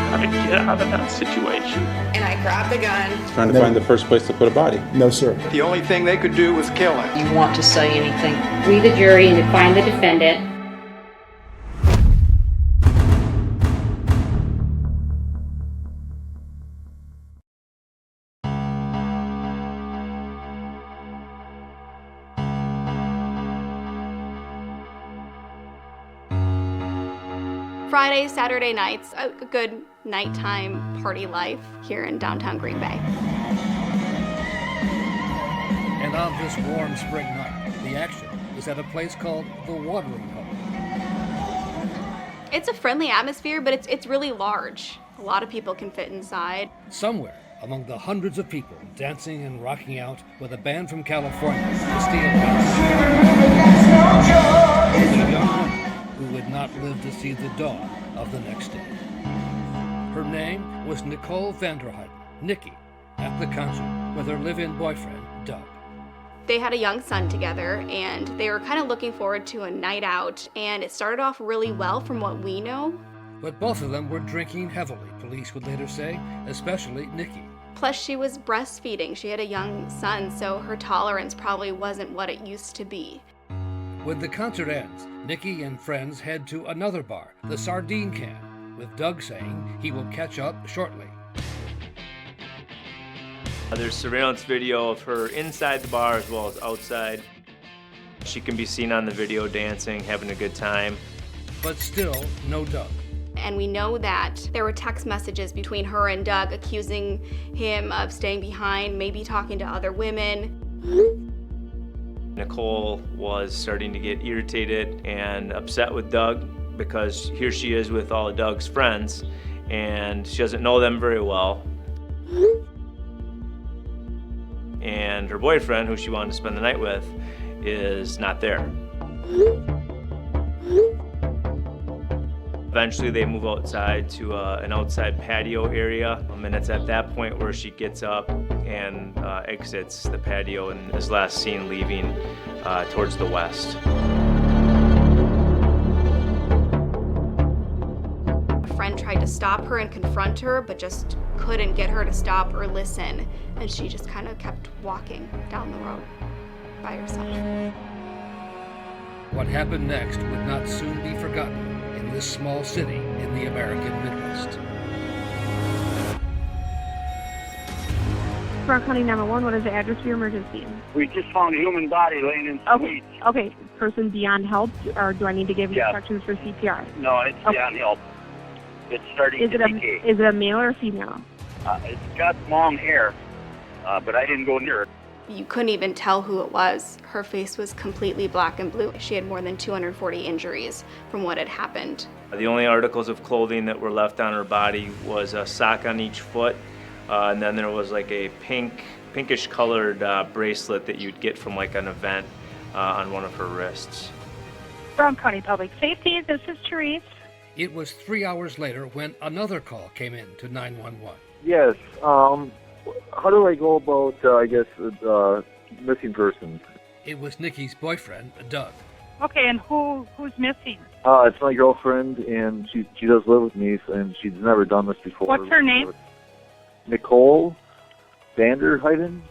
How to get out of that situation. And I grabbed the gun. Trying to find the first place to put a body. No, sir. The only thing they could do was kill him. You want to say anything? We, the jury, and to find the defendant. Friday, Saturday nights, a good nighttime party life here in downtown Green Bay. And on this warm spring night, the action is at a place called the Watering Hole. It's a friendly atmosphere, but it's really large. A lot of people can fit inside. Somewhere among the hundreds of people dancing and rocking out with a band from California, the Steel Pants, a young woman who would not live to see the dawn of the next day. Her name was Nicole VanderHeyden, Nikki, at the concert with her live-in boyfriend, Doug. They had a young son together, and they were kind of looking forward to a night out, and it started off really well from what we know. But both of them were drinking heavily, police would later say, especially Nikki. Plus, she was breastfeeding. She had a young son, so her tolerance probably wasn't what it used to be. When the concert ends, Nikki and friends head to another bar, the Sardine Can, with Doug saying he will catch up shortly. There's surveillance video of her inside the bar as well as outside. She can be seen on the video dancing, having a good time. But still, no Doug. And we know that there were text messages between her and Doug accusing him of staying behind, maybe talking to other women. Nicole was starting to get irritated and upset with Doug because here she is with all of Doug's friends and she doesn't know them very well. And her boyfriend, who she wanted to spend the night with, is not there. Eventually they move outside to an outside patio area, and it's at that point where she gets up and exits the patio and is last seen leaving towards the west. A friend tried to stop her and confront her, but just couldn't get her to stop or listen, and she just kind of kept walking down the road by herself. What happened next would not soon be forgotten in this small city in the American Midwest. Brown County 911, what is the address for your emergency? We just found a human body laying in some weeds. Okay, person beyond help, or do I need to give Yeah. instructions for CPR? No, it's beyond help. It's starting Is to it decay. is it a male or a female? It's got long hair, but I didn't go near it. You couldn't even tell who it was. Her face was completely black and blue. She had more than 240 injuries from what had happened. The only articles of clothing that were left on her body was a sock on each foot, and then there was like a pinkish colored bracelet that you'd get from like an event on one of her wrists. Brown County Public Safety, this is Therese. It was 3 hours later when another call came in to 911. Yes. How do I go about, missing persons? It was Nikki's boyfriend, Doug. Okay, and who's missing? It's my girlfriend, and she does live with me, and she's never done this before. What's her name? Nicole VanderHeyden.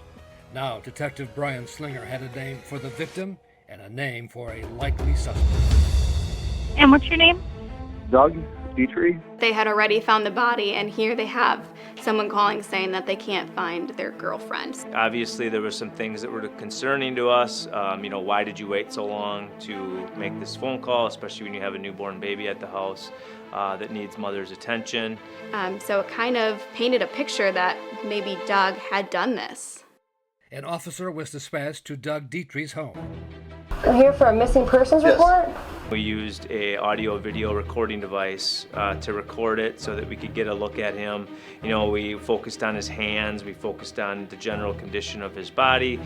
Now, Detective Brian Slinger had a name for the victim and a name for a likely suspect. And what's your name? Doug Dietrich. They had already found the body, and here they have someone calling saying that they can't find their girlfriend. Obviously, there were some things that were concerning to us. Why did you wait so long to make this phone call, especially when you have a newborn baby at the house that needs mother's attention? So it kind of painted a picture that maybe Doug had done this. An officer was dispatched to Doug Dietrich's home. I'm here for a missing persons report. We used a audio-video recording device to record it so that we could get a look at him. We focused on his hands, we focused on the general condition of his body,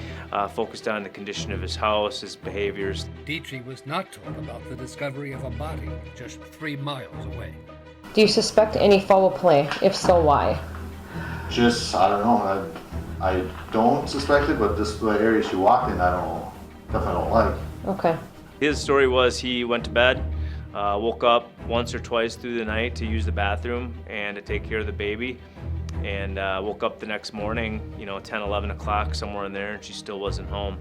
focused on the condition of his house, his behaviors. Dietrich was not told about the discovery of a body just 3 miles away. Do you suspect any foul play? If so, why? I don't know. I don't suspect it, but just the area she walked in, definitely don't like. Okay. His story was he went to bed, woke up once or twice through the night to use the bathroom and to take care of the baby, and woke up the next morning, 10, 11 o'clock, somewhere in there, and she still wasn't home.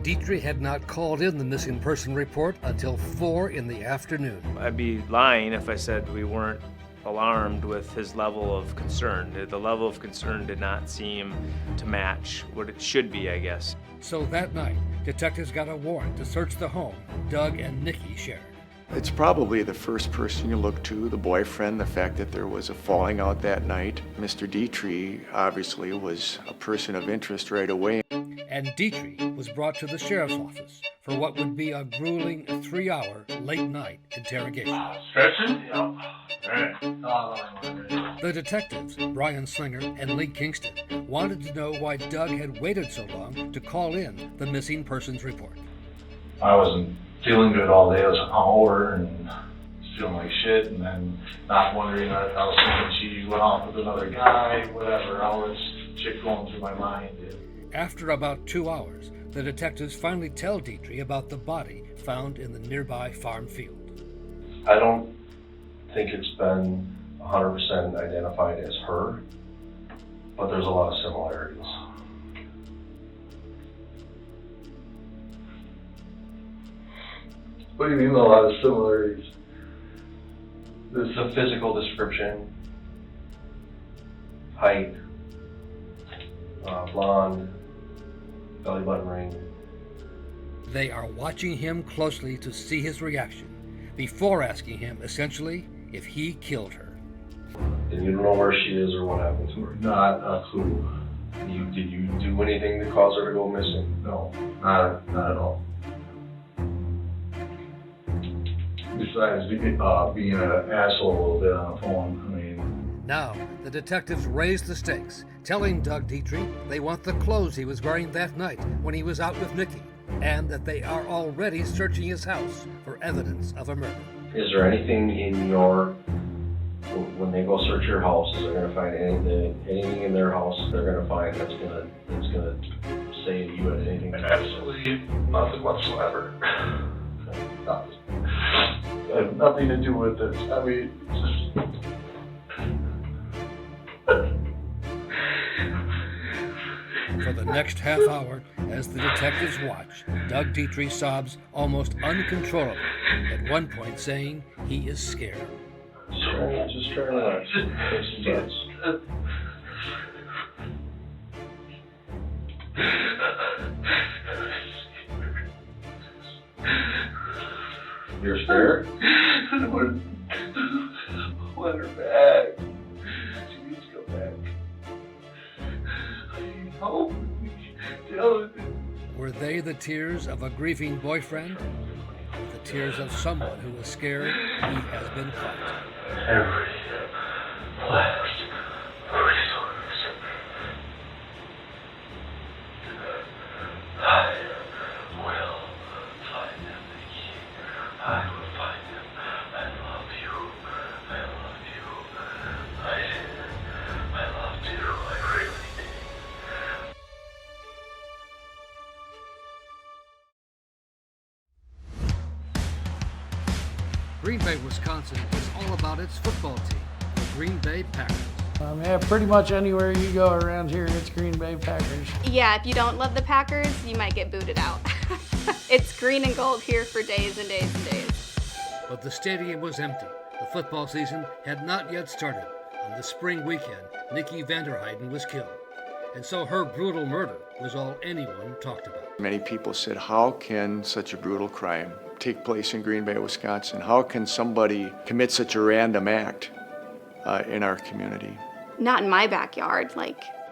Dietrich had not called in the missing person report until 4 in the afternoon. I'd be lying if I said we weren't alarmed with his level of concern. The level of concern did not seem to match what it should be, I guess. So that night, detectives got a warrant to search the home Doug and Nikki shared. It's probably the first person you look to, the boyfriend, the fact that there was a falling out that night. Mr. Dietrich obviously was a person of interest right away. And Dietrich was brought to the sheriff's office for what would be a grueling 3-hour late-night interrogation. Stretching? Yeah. The detectives, Brian Slinger and Lee Kingston, wanted to know why Doug had waited so long to call in the missing persons report. I wasn't feeling good all day. I was hungover and feeling like shit, and then not wondering. I was thinking she went off with another guy, whatever. All this shit going through my mind. After about 2 hours, the detectives finally tell Dietrich about the body found in the nearby farm field. I don't think it's been 100% identified as her, but there's a lot of similarities. What do you mean a lot of similarities? It's a physical description. Height, blonde, belly button ring. They are watching him closely to see his reaction before asking him, essentially, if he killed her. And you don't know where she is or what happened to her? Not a clue. Did you do anything to cause her to go missing? No, not at all. Besides being an asshole a little bit on the phone, I mean. Now, the detectives raise the stakes, telling Doug Dietrich they want the clothes he was wearing that night when he was out with Nikki, and that they are already searching his house for evidence of a murder. Is there anything in your, when they go search your house, is they're going to find anything in their house they're going to find that's going to say you had anything to do with it? Absolutely nothing whatsoever. Nothing. I have nothing to do with this. I mean, For the next half hour, as the detectives watch, Doug Dietrich sobs almost uncontrollably, at one point saying he is scared. Just try to relax. You're scared? I want her back. She needs to go back. I need help. Were they the tears of a grieving boyfriend? Or the tears of someone who is scared he has been caught? Every last resource. I will find them, Nikki. I will find them. I love you. I love you. I loved you. I really did. Green Bay, Wisconsin is all about its football team, the Green Bay Packers. Yeah, pretty much anywhere you go around here, it's Green Bay Packers. Yeah, if you don't love the Packers, you might get booted out. It's green and gold here for days and days and days. But the stadium was empty. The football season had not yet started. On the spring weekend, Nicole VanderHeyden was killed. And so her brutal murder was all anyone talked about. Many people said, how can such a brutal crime take place in Green Bay, Wisconsin? How can somebody commit such a random act in our community? Not in my backyard,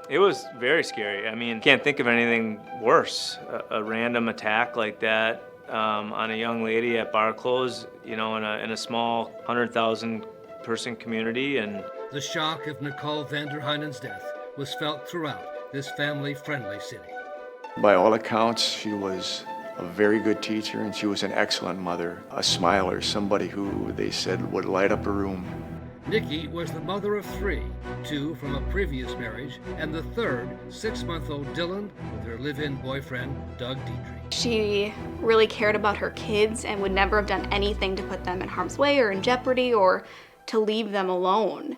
It was very scary. I mean, can't think of anything worse. A random attack like that on a young lady at bar close, in a small 100,000 person community. And the shock of Nicole VanderHeyden's death was felt throughout this family-friendly city. By all accounts, she was a very good teacher, and she was an excellent mother, a smiler, somebody who they said would light up a room. Nikki was the mother of 3, 2 from a previous marriage, and the third, 6-month-old Dylan, with her live-in boyfriend, Doug Dietrich. She really cared about her kids and would never have done anything to put them in harm's way or in jeopardy or to leave them alone.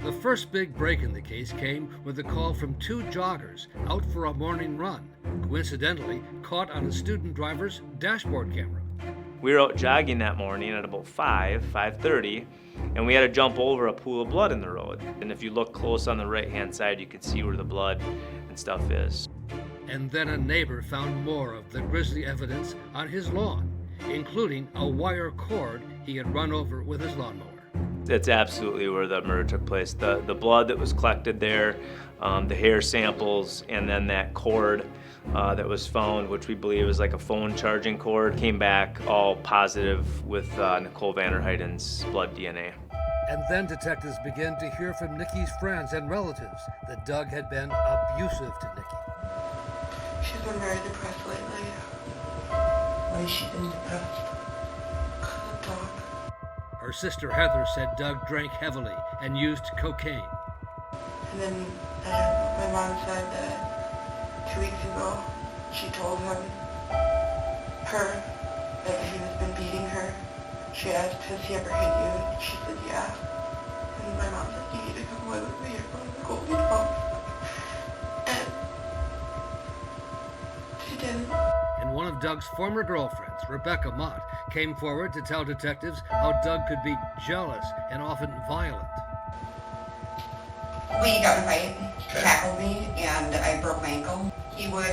The first big break in the case came with a call from 2 joggers out for a morning run, coincidentally caught on a student driver's dashboard camera. We were out jogging that morning at about 5:30, and we had to jump over a pool of blood in the road. And if you look close on the right-hand side, you can see where the blood and stuff is. And then a neighbor found more of the grisly evidence on his lawn, including a wire cord he had run over with his lawnmower. That's absolutely where the murder took place. The blood that was collected there, the hair samples, and then that cord that was found, which we believe is like a phone charging cord, came back all positive with Nicole VanderHeyden's blood DNA. And then detectives began to hear from Nikki's friends and relatives that Doug had been abusive to Nikki. She's been very depressed lately. Why has she been depressed? Her sister Heather said Doug drank heavily and used cocaine. And then my mom said that 2 weeks ago she told her that he has been beating her. She asked, has he ever hit you? And she said, yeah. And my mom said, you need to come away with me, you're going to go to the house. And she didn't. In one of of Doug's former girlfriends, Rebecca Mott, came forward to tell detectives how Doug could be jealous and often violent. We got in a fight, tackled me, and I broke my ankle. He would,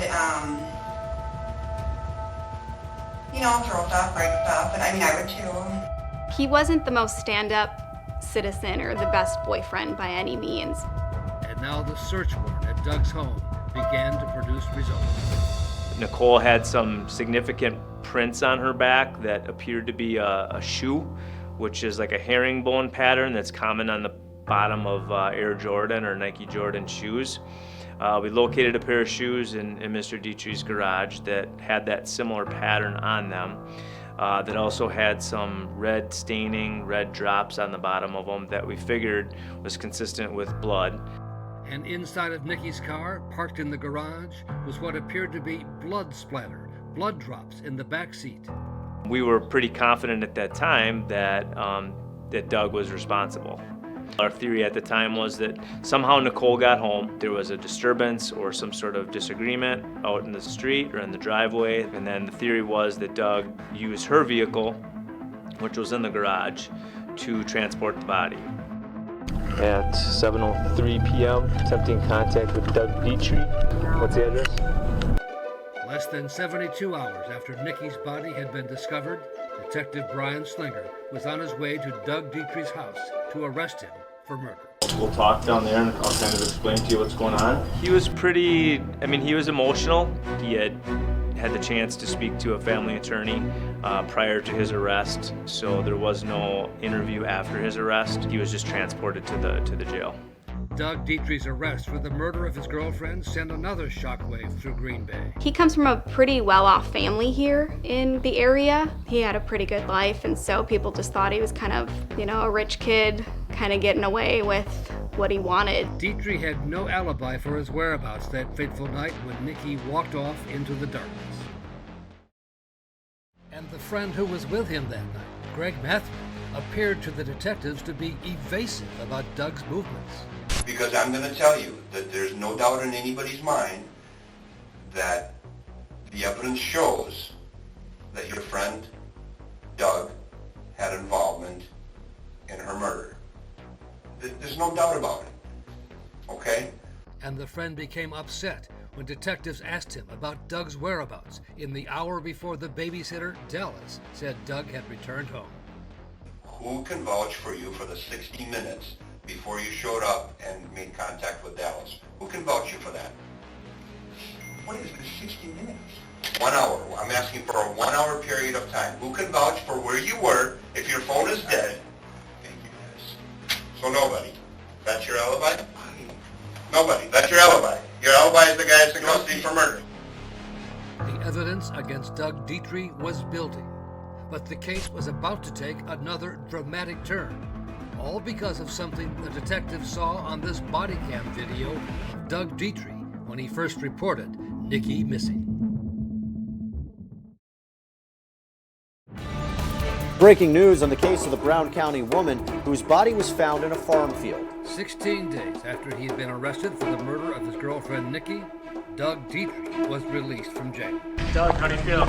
throw stuff, break stuff, but I mean, I would too. He wasn't the most stand-up citizen or the best boyfriend by any means. And now the search warrant at Doug's home began to produce results. Nicole had some significant prints on her back that appeared to be a shoe, which is like a herringbone pattern that's common on the bottom of Air Jordan or Nike Jordan shoes. We located a pair of shoes in Mr. Dietrich's garage that had that similar pattern on them, that also had some red staining, red drops on the bottom of them that we figured was consistent with blood. And inside of Nikki's car, parked in the garage, was what appeared to be blood splatter, blood drops in the back seat. We were pretty confident at that time that Doug was responsible. Our theory at the time was that somehow Nicole got home, there was a disturbance or some sort of disagreement out in the street or in the driveway, and then the theory was that Doug used her vehicle, which was in the garage, to transport the body. At 7:03 p.m., attempting contact with Doug Dietrich. What's the address? Less than 72 hours after Nikki's body had been discovered, Detective Brian Slinger was on his way to Doug Dietrich's house to arrest him for murder. We'll talk down there and I'll kind of explain to you what's going on. He was he was emotional. He had the chance to speak to a family attorney prior to his arrest, so there was no interview after his arrest. He was just transported to the jail. Doug Dietrich's arrest for the murder of his girlfriend sent another shockwave through Green Bay. He comes from a pretty well-off family here in the area. He had a pretty good life, and so people just thought he was kind of, a rich kid, kind of getting away with what he wanted. Dietrich had no alibi for his whereabouts that fateful night when Nikki walked off into the darkness. And the friend who was with him that night, Greg Matthew, appeared to the detectives to be evasive about Doug's movements. Because I'm going to tell you that there's no doubt in anybody's mind that the evidence shows that your friend, Doug, had involvement in her murder. There's no doubt about it, okay? And the friend became upset when detectives asked him about Doug's whereabouts in the hour before the babysitter, Dallas, said Doug had returned home. Who can vouch for you for the 60 minutes before you showed up and made contact with Dallas? Who can vouch you for that? What is this 60 minutes? 1 hour. I'm asking for a 1 hour period of time. Who can vouch for where you were if your phone is dead? Thank you, guys. So nobody. That's your alibi? Nobody. That's your alibi. Your alibi is the guy that's in custody for murder. The evidence against Doug Dietrich was building, but the case was about to take another dramatic turn. All because of something the detective saw on this body cam video of Doug Dietrich when he first reported Nikki missing. Breaking news on the case of the Brown County woman whose body was found in a farm field. 16 days after he had been arrested for the murder of his girlfriend Nikki, Doug Dietrich was released from jail. Doug, how do you feel?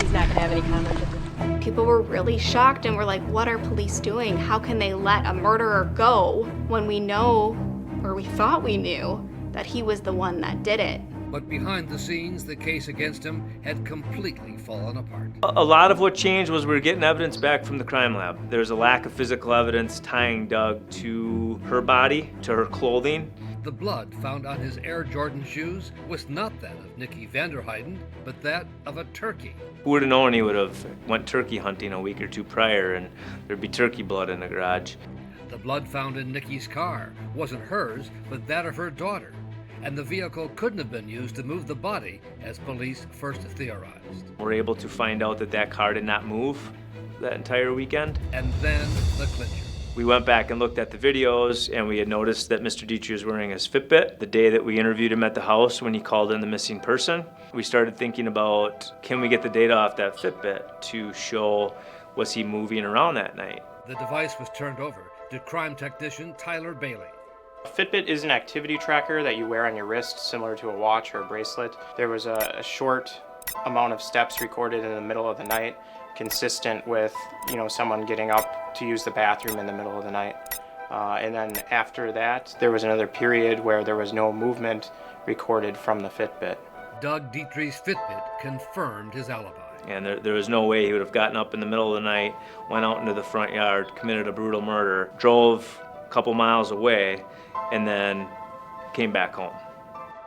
He's not going to have any comment at this. People were really shocked and were like, what are police doing? How can they let a murderer go when we know, or we thought we knew, that he was the one that did it? But behind the scenes, the case against him had completely fallen apart. A lot of what changed was we were getting evidence back from the crime lab. There's a lack of physical evidence tying Doug to her body, to her clothing. The blood found on his Air Jordan shoes was not that of Nicole VanderHeyden, but that of a turkey. Who would have known he would have went turkey hunting a week or two prior and there'd be turkey blood in the garage. The blood found in Nikki's car wasn't hers, but that of her daughter. And the vehicle couldn't have been used to move the body, as police first theorized. We're able to find out that that car did not move that entire weekend. And then the clincher. We went back and looked at the videos, and we had noticed that Mr. Dietrich was wearing his Fitbit the day that we interviewed him at the house when he called in the missing person. We started thinking about, can we get the data off that Fitbit to show was he moving around that night? The device was turned over to crime technician Tyler Bailey. Fitbit is an activity tracker that you wear on your wrist, similar to a watch or a bracelet. There was a short amount of steps recorded in the middle of the night, consistent with, someone getting up to use the bathroom in the middle of the night. And then after that, there was another period where there was no movement recorded from the Fitbit. Doug Dietrich's Fitbit confirmed his alibi. And there was no way he would have gotten up in the middle of the night, went out into the front yard, committed a brutal murder, drove a couple miles away, and then came back home.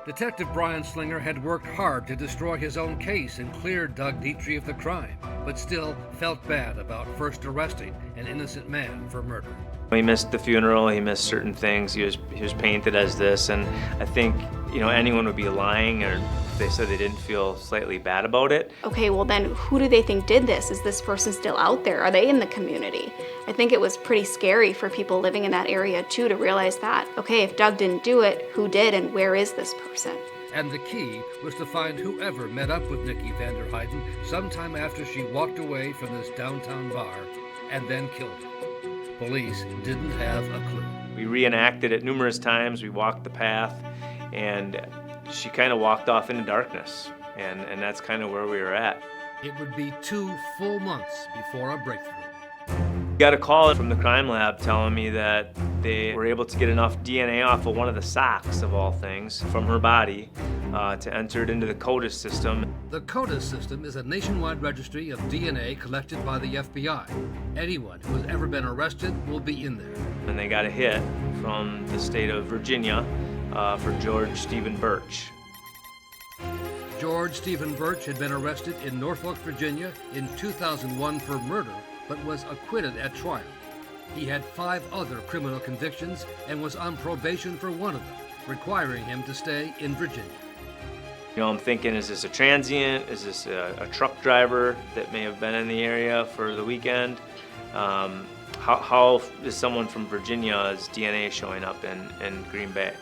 Detective Brian Slinger had worked hard to destroy his own case and clear Doug Dietrich of the crime, but still felt bad about first arresting an innocent man for murder. He missed the funeral, he missed certain things, he was painted as this, and I think, anyone would be lying or if they said they didn't feel slightly bad about it. Okay, well then who do they think did this? Is this person still out there? Are they in the community? I think it was pretty scary for people living in that area too to realize that, okay, if Doug didn't do it, who did and where is this person? And the key was to find whoever met up with Nicole VanderHeyden sometime after she walked away from this downtown bar and then killed her. Police didn't have a clue. We reenacted it numerous times, we walked the path, and she kind of walked off into darkness, and that's kind of where we were at. It would be 2 full months before a breakthrough. Got a call from the crime lab telling me that they were able to get enough DNA off of one of the socks, of all things, from her body to enter it into the CODIS system. The CODIS system is a nationwide registry of DNA collected by the FBI. Anyone who has ever been arrested will be in there. And they got a hit from the state of Virginia for George Stephen Birch. George Stephen Birch had been arrested in Norfolk, Virginia in 2001 for murder, but was acquitted at trial. He had 5 other criminal convictions and was on probation for one of them, requiring him to stay in Virginia. I'm thinking, is this a transient? Is this a truck driver that may have been in the area for the weekend? How is someone from Virginia's DNA showing up in Green Bay?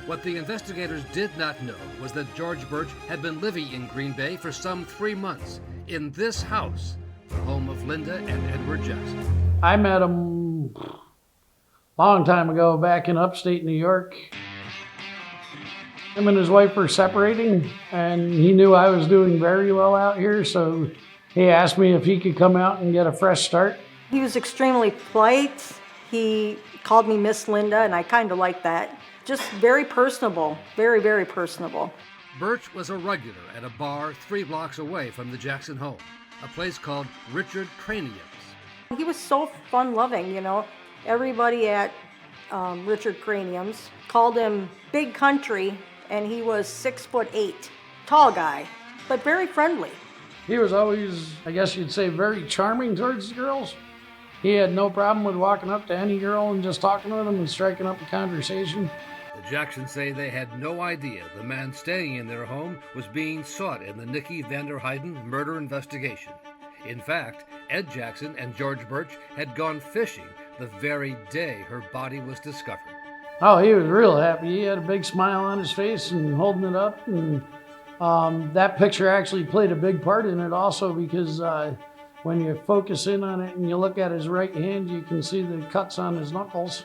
What the investigators did not know was that George Birch had been living in Green Bay for some 3 months, in this house, the home of Linda and Edward Jackson. I met him a long time ago back in upstate New York. Him and his wife were separating, and he knew I was doing very well out here, so he asked me if he could come out and get a fresh start. He was extremely polite. He called me Miss Linda, and I kind of liked that. Just very personable, very, very personable. Birch was a regular at a bar 3 blocks away from the Jackson home, a place called Richard Cranium's. He was so fun-loving, Everybody at Richard Cranium's called him Big Country, and he was 6'8", tall guy, but very friendly. He was always, I guess you'd say, very charming towards the girls. He had no problem with walking up to any girl and just talking with them and striking up a conversation. The Jacksons say they had no idea the man staying in their home was being sought in the Nicole VanderHeyden murder investigation. In fact, Ed Jackson and George Birch had gone fishing the very day her body was discovered. Oh, he was real happy. He had a big smile on his face and holding it up. And that picture actually played a big part in it also because when you focus in on it and you look at his right hand, you can see the cuts on his knuckles.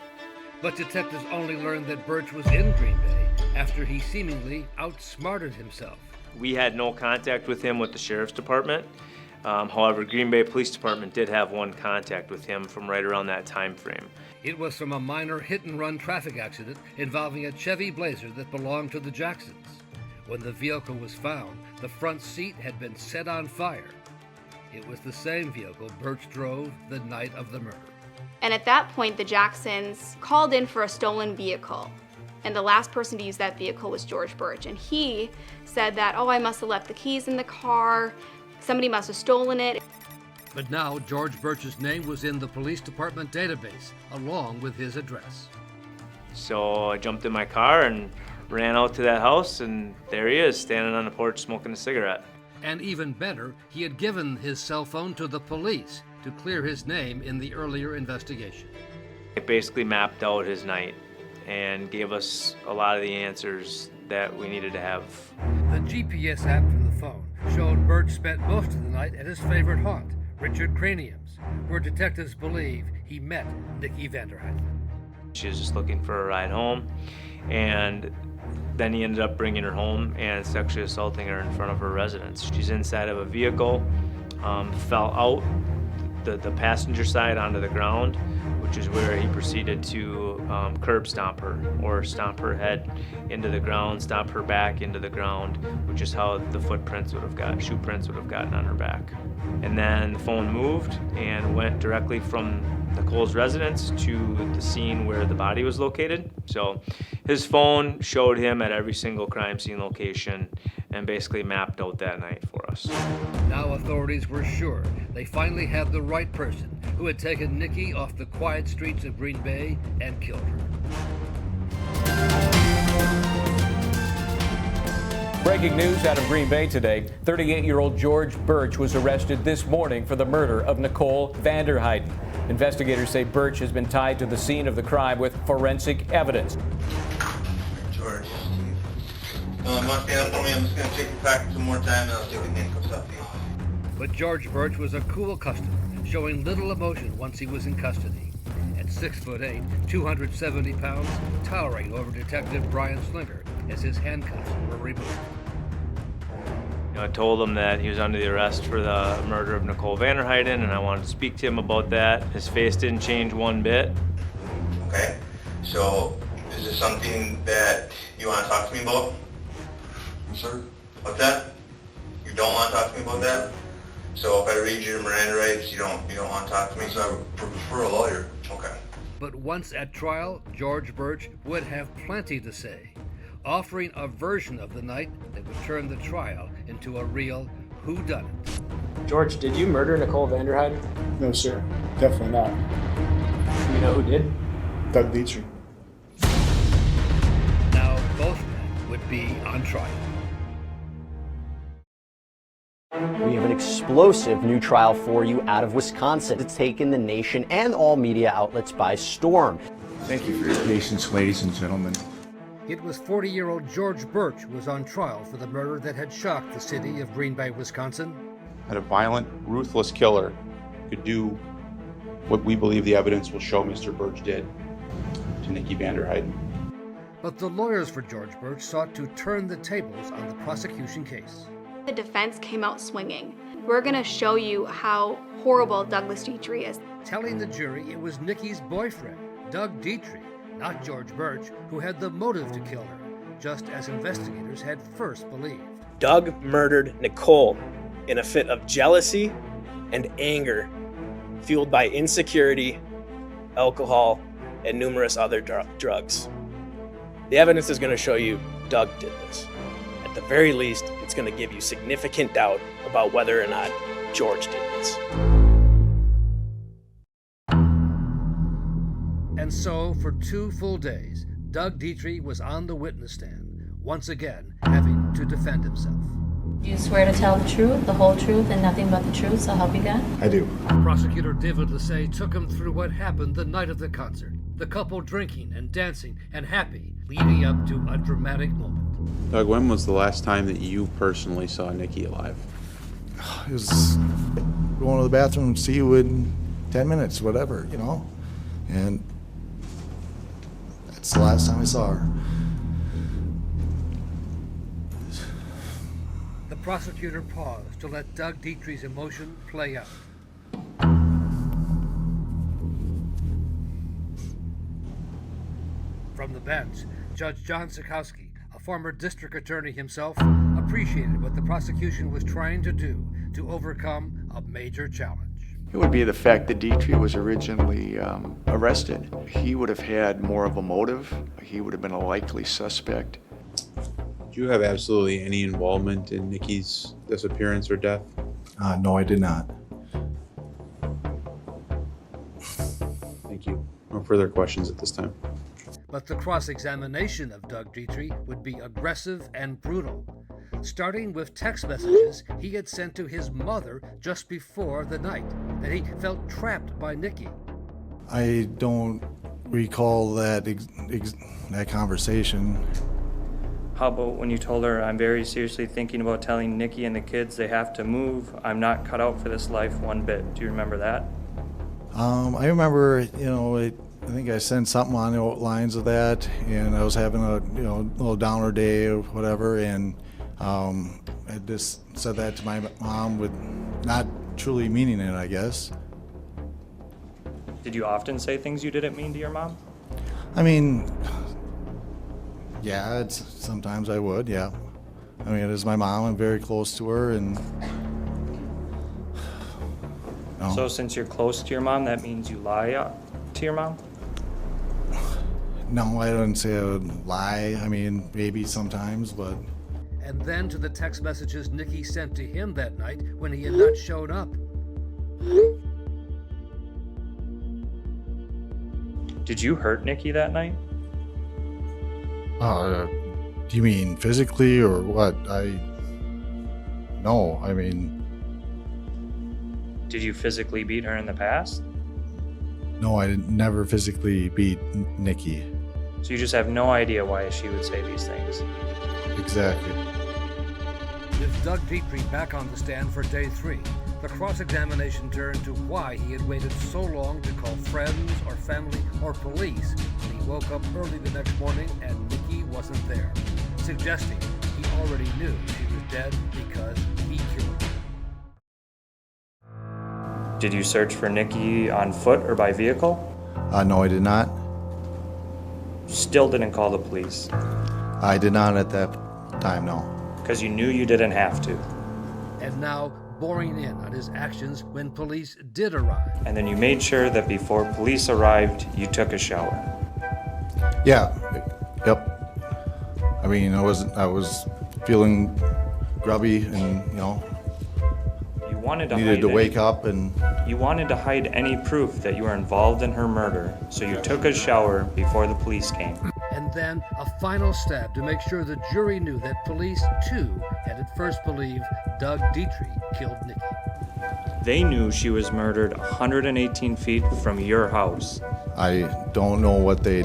But detectives only learned that Birch was in Green Bay after he seemingly outsmarted himself. We had no contact with him with the sheriff's department. However, Green Bay Police Department did have one contact with him from right around that time frame. It was from a minor hit-and-run traffic accident involving a Chevy Blazer that belonged to the Jacksons. When the vehicle was found, the front seat had been set on fire. It was the same vehicle Birch drove the night of the murder. And at that point, the Jacksons called in for a stolen vehicle. And the last person to use that vehicle was George Birch. And he said that, I must have left the keys in the car. Somebody must have stolen it. But now George Birch's name was in the police department database, along with his address. So I jumped in my car and ran out to that house, and there he is, standing on the porch smoking a cigarette. And even better, he had given his cell phone to the police to clear his name in the earlier investigation. It basically mapped out his night and gave us a lot of the answers that we needed to have. The GPS app from the phone showed Birch spent most of the night at his favorite haunt, Richard Cranium's, where detectives believe he met Nicole VanderHeyden. She was just looking for a ride home, and Then he ended up bringing her home and sexually assaulting her in front of her residence. She's inside of a vehicle, fell out the passenger side onto the ground, which is where he proceeded to curb stomp her, or stomp her head into the ground, stomp her back into the ground, which is how the footprints would have gotten, shoe prints would have gotten on her back. And then the phone moved and went directly from Nicole's residence to the scene where the body was located. So his phone showed him at every single crime scene location and basically mapped out that night for us. Now authorities were sure they finally had the right person who had taken Nikki off the quiet streets of Green Bay and killed her. Breaking news out of Green Bay today. 38-year-old George Birch was arrested this morning for the murder of Nicole VanderHeyden. Investigators say Birch has been tied to the scene of the crime with forensic evidence. George, must be enough for me. I'm just going to take you back some more time and I'll take the handcuffs off you. But George Birch was a cool customer, showing little emotion once he was in custody. At 6'8", 270 pounds, towering over Detective Brian Slinger as his handcuffs were removed. I told him that he was under the arrest for the murder of Nicole VanderHeyden, and I wanted to speak to him about that. His face didn't change one bit. Okay, so is this something that you want to talk to me about? Sir? What's that? You don't want to talk to me about that? So if I read you the Miranda rights, you don't want to talk to me? So I would prefer a lawyer. Okay. But once at trial, George Birch would have plenty to say, offering a version of the night that would turn the trial into a real whodunit. George, did you murder Nicole VanderHeyden? No, sir. Definitely not. Do you know who did? Doug Dietrich. Now both men would be on trial. We have an explosive new trial for you out of Wisconsin. It's taken the nation and all media outlets by storm. Thank you for your patience, ladies and gentlemen. It was 40-year-old George Birch who was on trial for the murder that had shocked the city of Green Bay, Wisconsin. That a violent, ruthless killer could do what we believe the evidence will show Mr. Birch did to Nikki VanderHeyden. But the lawyers for George Birch sought to turn the tables on the prosecution case. The defense came out swinging. We're gonna show you how horrible Douglas Dietrich is. Telling the jury it was Nikki's boyfriend, Doug Dietrich, not George Birch, who had the motive to kill her, just as investigators had first believed. Doug murdered Nicole in a fit of jealousy and anger, fueled by insecurity, alcohol, and numerous other drugs. The evidence is going to show you Doug did this. At the very least, it's going to give you significant doubt about whether or not George did this. And so, for 2 full days, Doug Dietrich was on the witness stand, once again having to defend himself. Do you swear to tell the truth, the whole truth, and nothing but the truth, so help you God? I do. Prosecutor David Lassay took him through what happened the night of the concert, the couple drinking and dancing and happy, leading up to a dramatic moment. Doug, when was the last time that you personally saw Nikki alive? It was going to the bathroom, see you in 10 minutes, whatever, you know? And that's the last time I saw her. The prosecutor paused to let Doug Dietrich's emotion play out. From the bench, Judge John Sikowski, a former district attorney himself, appreciated what the prosecution was trying to do to overcome a major challenge. It would be the fact that Dietrich was originally arrested. He would have had more of a motive. He would have been a likely suspect. Did you have absolutely any involvement in Nikki's disappearance or death? No, I did not. Thank you. No further questions at this time. But the cross-examination of Doug Dietrich would be aggressive and brutal, starting with text messages he had sent to his mother just before the night, that he felt trapped by Nikki. I don't recall that that conversation. How about when you told her, I'm very seriously thinking about telling Nikki and the kids they have to move. I'm not cut out for this life one bit. Do you remember that? I remember, I think I sent something on the lines of that, and I was having a little downer day or whatever, and I just said that to my mom with not truly meaning it, I guess. Did you often say things you didn't mean to your mom? I mean, yeah, sometimes I would, yeah. I mean, it is my mom. I'm very close to her, and So since you're close to your mom, that means you lie to your mom? No, I don't say I would lie. I mean, maybe sometimes, but... And then to the text messages Nikki sent to him that night when he had not shown up. Did you hurt Nikki that night? Do you mean physically or what? No, I mean... Did you physically beat her in the past? No, I never physically beat Nikki. So you just have no idea why she would say these things? Exactly. With Doug Dietrich back on the stand for day 3, the cross-examination turned to why he had waited so long to call friends or family or police when he woke up early the next morning and Nikki wasn't there, suggesting he already knew she was dead because he killed her. Did you search for Nikki on foot or by vehicle? No, I did not. Still didn't call the police? I did not at that time, no. Because you knew you didn't have to. And now boring in on his actions when police did arrive. And then you made sure that before police arrived, you took a shower. Yeah, yep. I mean, I was feeling grubby and, You wanted to needed hide to wake up and... You wanted to hide any proof that you were involved in her murder, so you took a shower before the police came. And then a final stab to make sure the jury knew that police, too, had at first believed Doug Dietrich killed Nikki. They knew she was murdered 118 feet from your house. I don't know what they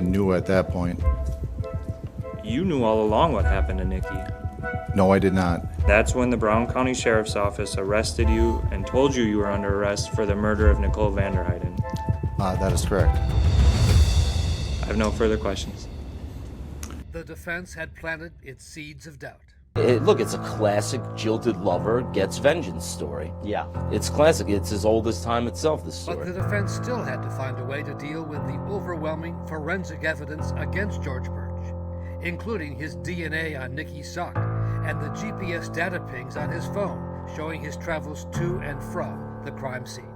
knew at that point. You knew all along what happened to Nikki. No, I did not. That's when the Brown County Sheriff's Office arrested you and told you were under arrest for the murder of Nicole VanderHeyden. That is correct. I have no further questions. The defense had planted its seeds of doubt. Look, it's a classic jilted lover gets vengeance story. Yeah, it's classic. It's as old as time itself, this story. But the defense still had to find a way to deal with the overwhelming forensic evidence against George Birch, including his DNA on Nikki's sock and the GPS data pings on his phone showing his travels to and from the crime scene.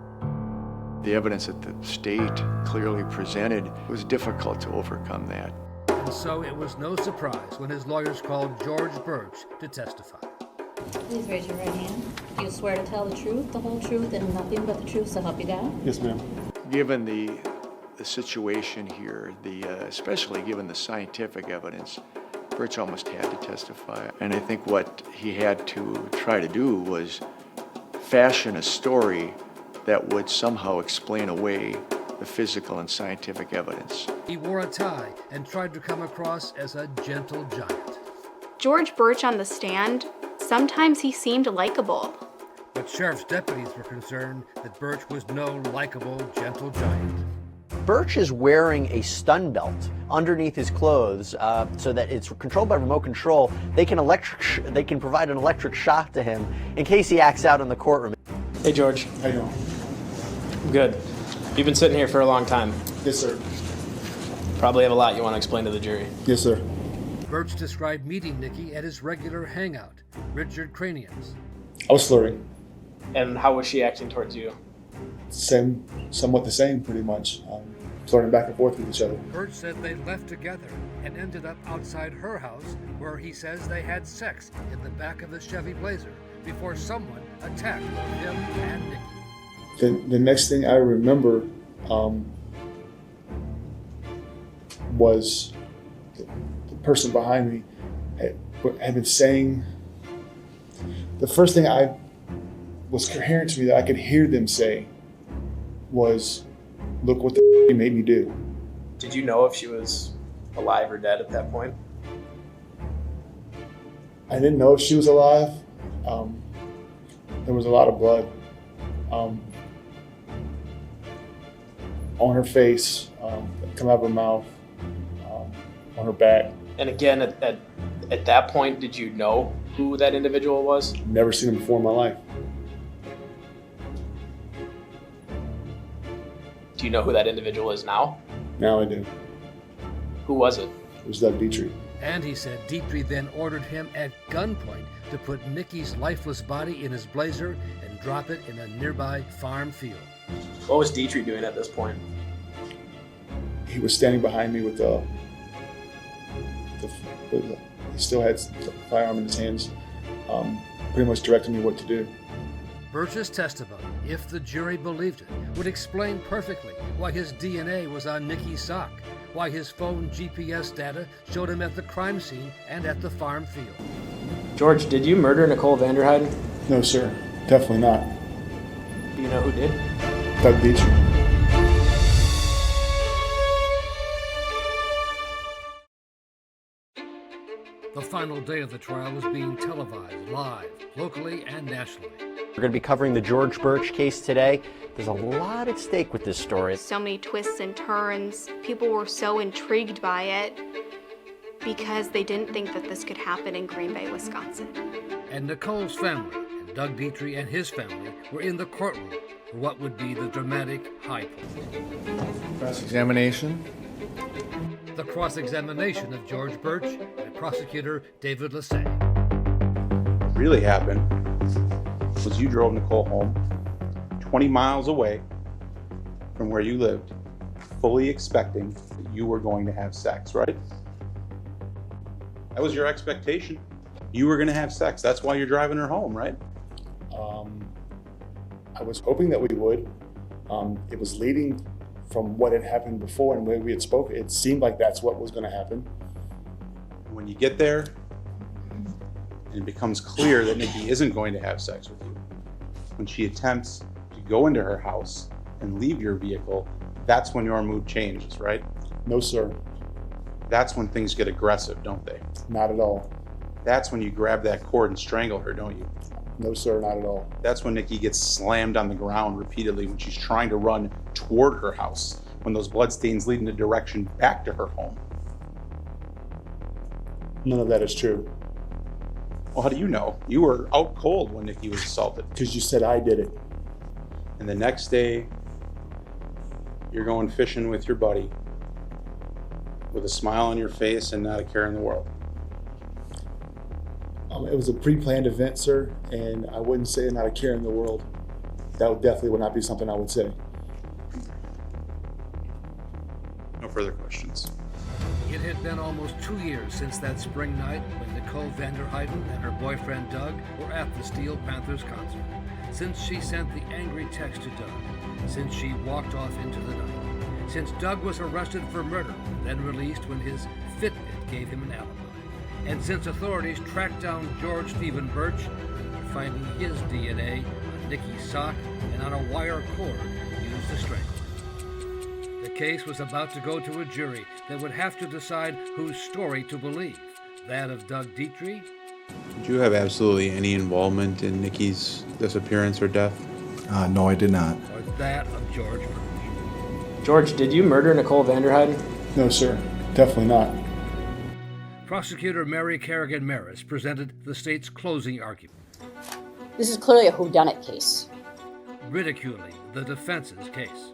The evidence that the state clearly presented was difficult to overcome that. And so it was no surprise when his lawyers called George Birch to testify. Please raise your right hand. Do you swear to tell the truth, the whole truth, and nothing but the truth, so help you God? Yes, ma'am. Given the situation here, especially given the scientific evidence, Birch almost had to testify. And I think what he had to try to do was fashion a story that would somehow explain away the physical and scientific evidence. He wore a tie and tried to come across as a gentle giant. George Birch on the stand, sometimes he seemed likable. But sheriff's deputies were concerned that Birch was no likable, gentle giant. Birch is wearing a stun belt underneath his clothes so that it's controlled by remote control. They can provide an electric shock to him in case he acts out in the courtroom. Hey, George. How you doing? Good. You've been sitting here for a long time. Yes, sir. Probably have a lot you want to explain to the jury. Yes, sir. Birch described meeting Nikki at his regular hangout, Richard Cranium's. I was flirting. And how was she acting towards you? Somewhat the same, pretty much. Flirting back and forth with each other. Birch said they left together and ended up outside her house, where he says they had sex in the back of his Chevy Blazer before someone attacked both him and Nikki. The next thing I remember was the person behind me had been saying, the first thing I was coherent to me that I could hear them say was, "Look what the you made me do." Did you know if she was alive or dead at that point? I didn't know if she was alive. There was a lot of blood. on her face, come out of her mouth, on her back. And again, at that point, did you know who that individual was? Never seen him before in my life. Do you know who that individual is now? Now I do. Who was it? It was Doug Dietrich. And he said Dietrich then ordered him at gunpoint to put Nikki's lifeless body in his blazer and drop it in a nearby farm field. What was Dietrich doing at this point? He was standing behind me with he still had the firearm in his hands, pretty much directing me what to do. Birch's testimony, if the jury believed it, would explain perfectly why his DNA was on Nikki's sock, why his phone GPS data showed him at the crime scene and at the farm field. George, did you murder Nicole VanderHeyden? No, sir. Definitely not. Do you know who did? Doug Dietrich. The final day of the trial was being televised live, locally and nationally. We're going to be covering the George Birch case today. There's a lot at stake with this story. So many twists and turns. People were so intrigued by it because they didn't think that this could happen in Green Bay, Wisconsin. And Nicole's family and Doug Dietrich and his family were in the courtroom for what would be the dramatic high point. Cross-examination. The cross-examination of George Birch by prosecutor David Lassay. What really happened was you drove Nicole home 20 miles away from where you lived, fully expecting that you were going to have sex, right? That was your expectation. You were going to have sex. That's why you're driving her home, right? I was hoping that we would. It was leading from what had happened before and where we had spoken. It seemed like that's what was going to happen. When you get there, and it becomes clear that Nikki isn't going to have sex with you, when she attempts to go into her house and leave your vehicle, that's when your mood changes, right? No, sir. That's when things get aggressive, don't they? Not at all. That's when you grab that cord and strangle her, don't you? No, sir, not at all. That's when Nikki gets slammed on the ground repeatedly when she's trying to run toward her house, when those bloodstains lead in a direction back to her home. None of that is true. Well, how do you know? You were out cold when Nikki was assaulted. Because you said I did it. And the next day, you're going fishing with your buddy with a smile on your face and not a care in the world. It was a pre-planned event, sir, and I wouldn't say not a care in the world. That definitely would not be something I would say. No further questions. It had been almost 2 years since that spring night when Nicole VanderHeyden and her boyfriend Doug were at the Steel Panthers concert. Since she sent the angry text to Doug. Since she walked off into the night. Since Doug was arrested for murder, then released when his Fitbit gave him an alibi. And since authorities tracked down George Stephen Birch, finding his DNA on Nikki's sock and on a wire cord used to strangle her. The case was about to go to a jury that would have to decide whose story to believe, that of Doug Dietrich. Did you have absolutely any involvement in Nikki's disappearance or death? No, I did not. Or that of George Birch. George, did you murder Nicole VanderHeyden? No, sir. Definitely not. Prosecutor Mary Kerrigan Maris presented the state's closing argument. This is clearly a whodunit case. Ridiculing the defense's case.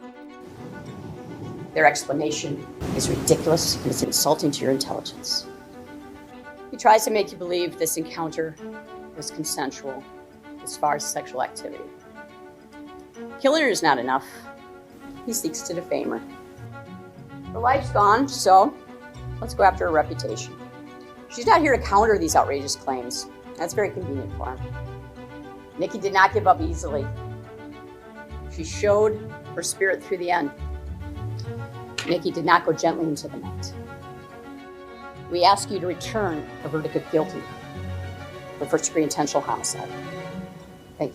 Their explanation is ridiculous and it's insulting to your intelligence. He tries to make you believe this encounter was consensual as far as sexual activity. Killing her is not enough. He seeks to defame her. Her life's gone, so let's go after her reputation. She's not here to counter these outrageous claims. That's very convenient for him. Nikki did not give up easily. She showed her spirit through the end. Nikki did not go gently into the night. We ask you to return a verdict of guilty for first-degree intentional homicide. Thank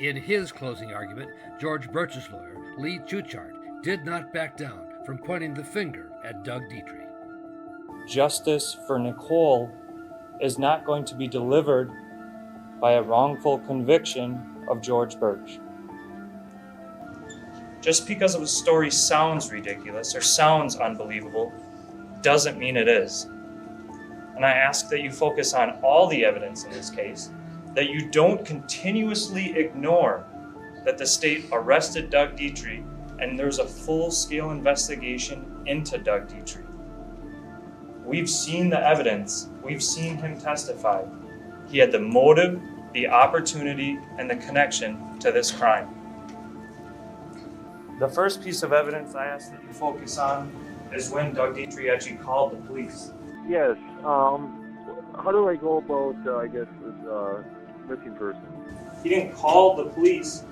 you. In his closing argument, George Birch's lawyer, Lee Chuchart, did not back down from pointing the finger at Doug Dietrich. Justice for Nicole is not going to be delivered by a wrongful conviction of George Birch. Just because a story sounds ridiculous or sounds unbelievable doesn't mean it is. And I ask that you focus on all the evidence in this case, that you don't continuously ignore that the state arrested Doug Dietrich and there's a full-scale investigation into Doug Dietrich. We've seen the evidence, we've seen him testify. He had the motive, the opportunity, and the connection to this crime. The first piece of evidence I ask that you focus on is when Doug Dietrich actually called the police. Yes. How do I go about, this missing person? He didn't call the police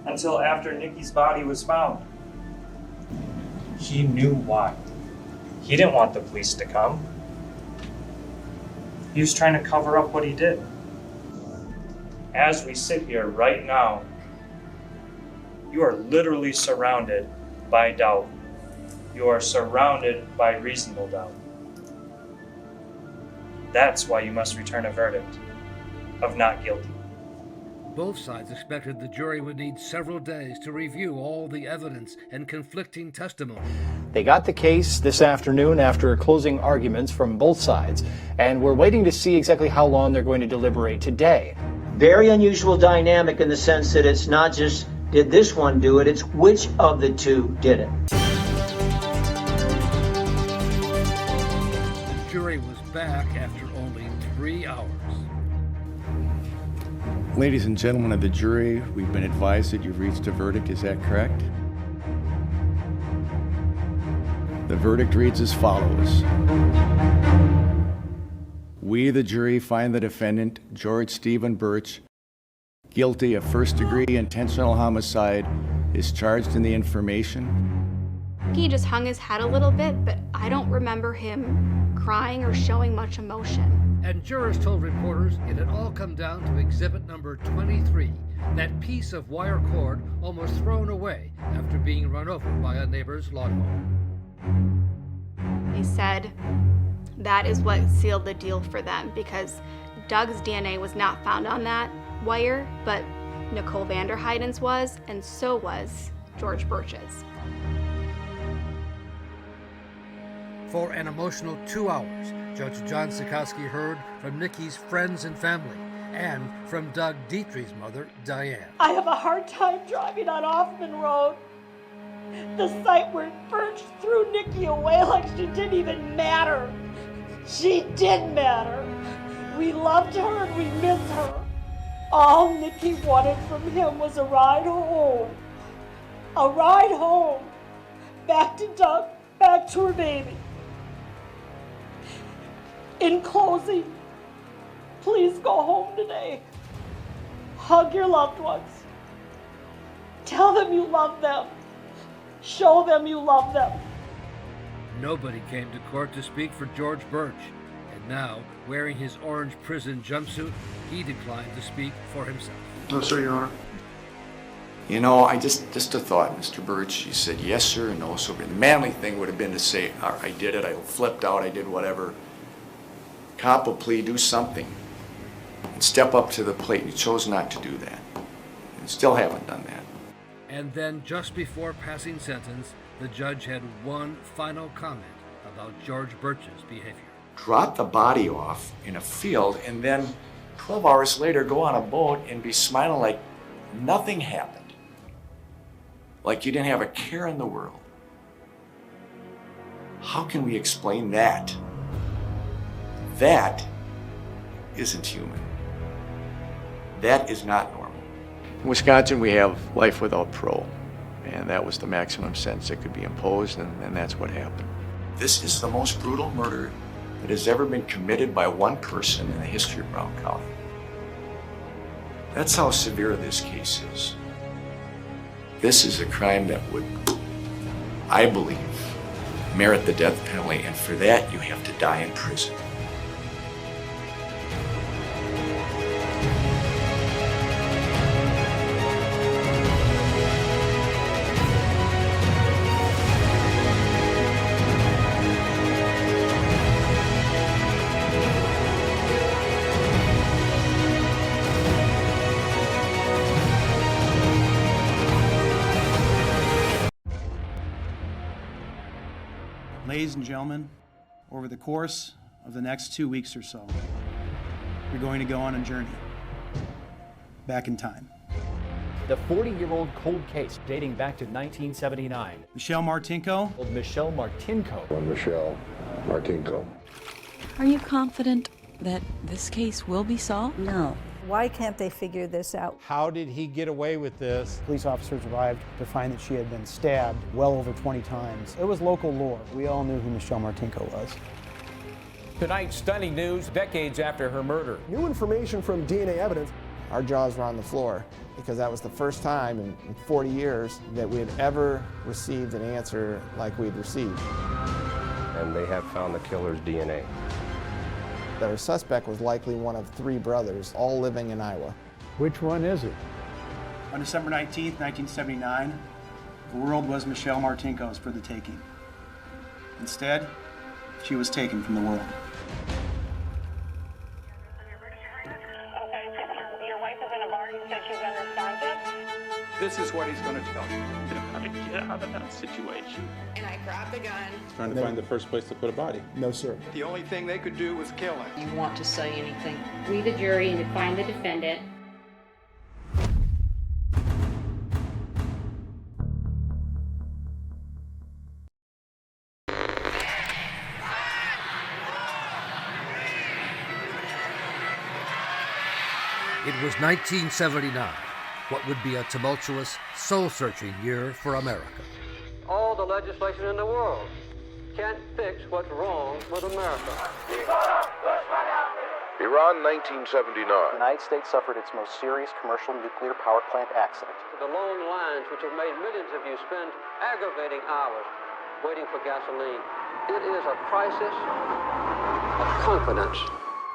until after Nikki's body was found. He knew why. He didn't want the police to come. He was trying to cover up what he did. As we sit here right now, you are literally surrounded by doubt. You are surrounded by reasonable doubt. That's why you must return a verdict of not guilty. Both sides expected the jury would need several days to review all the evidence and conflicting testimony. They got the case this afternoon after closing arguments from both sides, and we're waiting to see exactly how long they're going to deliberate today. Very unusual dynamic in the sense that it's not just did this one do it, it's which of the two did it. The jury was back after only 3 hours. Ladies and gentlemen of the jury, we've been advised that you've reached a verdict. Is that correct? The verdict reads as follows. We, the jury, find the defendant, George Stephen Birch, guilty of first-degree intentional homicide, is charged in the information. He just hung his head a little bit, but I don't remember him crying or showing much emotion. And jurors told reporters it had all come down to exhibit number 23, that piece of wire cord almost thrown away after being run over by a neighbor's lawnmower. They said that is what sealed the deal for them because Doug's DNA was not found on that wire, but Nicole VanderHeyden's was, and so was George Birch's. For an emotional 2 hours, Judge John Sikowski heard from Nikki's friends and family and from Doug Dietrich's mother, Diane. I have a hard time driving on Hoffman Road. The site where Birch threw Nikki away like she didn't even matter. She did matter. We loved her and we miss her. All Nikki wanted from him was a ride home. A ride home. Back to Doug, back to her baby. In closing, please go home today. Hug your loved ones. Tell them you love them. Show them you love them. Nobody came to court to speak for George Birch, and now, wearing his orange prison jumpsuit, he declined to speak for himself. No, sir, Your Honor. You know, I just a thought, Mr. Birch. You said yes, sir, and no, sir. The manly thing would have been to say, I did it, I flipped out, I did whatever. Cop will plea, do something, and step up to the plate. You chose not to do that, and still haven't done that. And then, just before passing sentence, the judge had one final comment about George Birch's behavior. Drop the body off in a field, and then 12 hours later go on a boat and be smiling like nothing happened. Like you didn't have a care in the world. How can we explain that? That isn't human. That is not normal. In Wisconsin, we have life without parole, and that was the maximum sentence that could be imposed, and that's what happened. This is the most brutal murder that has ever been committed by one person in the history of Brown County. That's how severe this case is. This is a crime that would, I believe, merit the death penalty, and for that you have to die in prison. Ladies and gentlemen, over the course of the next 2 weeks or so, we're going to go on a journey back in time. The 40-year-old cold case dating back to 1979. Michelle Martinko. Michelle Martinko. Michelle Martinko. Are you confident that this case will be solved? No. Why can't they figure this out? How did he get away with this? Police officers arrived to find that she had been stabbed well over 20 times. It was local lore. We all knew who Michelle Martinko was. Tonight, stunning news decades after her murder. New information from DNA evidence. Our jaws were on the floor because that was the first time in 40 years that we had ever received an answer like we'd received. And they have found the killer's DNA. Our suspect was likely one of 3 brothers, all living in Iowa. Which one is it? On December 19th, 1979, the world was Michelle Martinko's for the taking. Instead, she was taken from the world. This is what he's going to tell you. How to get out of that situation. And I grabbed the gun. Trying to find the first place to put a body. No, sir. The only thing they could do was kill him. You want to say anything? We, the jury, and to find the defendant. It was 1979, what would be a tumultuous, soul-searching year for America. All the legislation in the world can't fix what's wrong with America. Iran, 1979. The United States suffered its most serious commercial nuclear power plant accident. The long lines which have made millions of you spend aggravating hours waiting for gasoline. It is a crisis of confidence.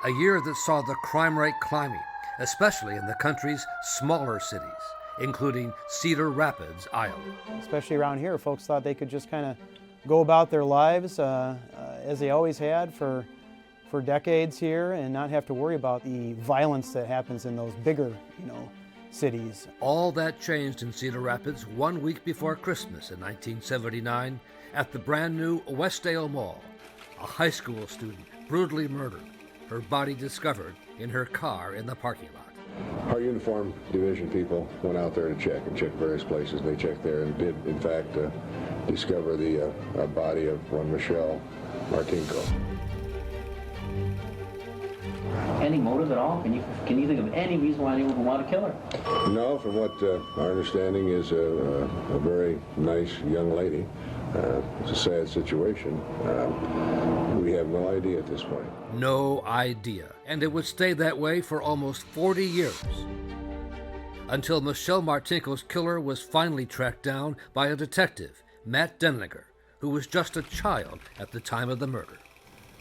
A year that saw the crime rate climbing, especially in the country's smaller cities, including Cedar Rapids, Iowa. Especially around here, folks thought they could just kind of go about their lives as they always had for decades here and not have to worry about the violence that happens in those bigger, cities. All that changed in Cedar Rapids 1 week before Christmas in 1979 at the brand new Westdale Mall. A high school student brutally murdered, her body discovered in her car in the parking lot. Our uniform division people went out there to check various places. They checked there and did, in fact, discover the body of one Michelle Martinko. Any motive at all? Can you think of any reason why anyone would want to kill her? No, from what our understanding is a very nice young lady. It's a sad situation. We have no idea at this point. No idea. And it would stay that way for almost 40 years. Until Michelle Martinko's killer was finally tracked down by a detective, Matt Denlinger, who was just a child at the time of the murder.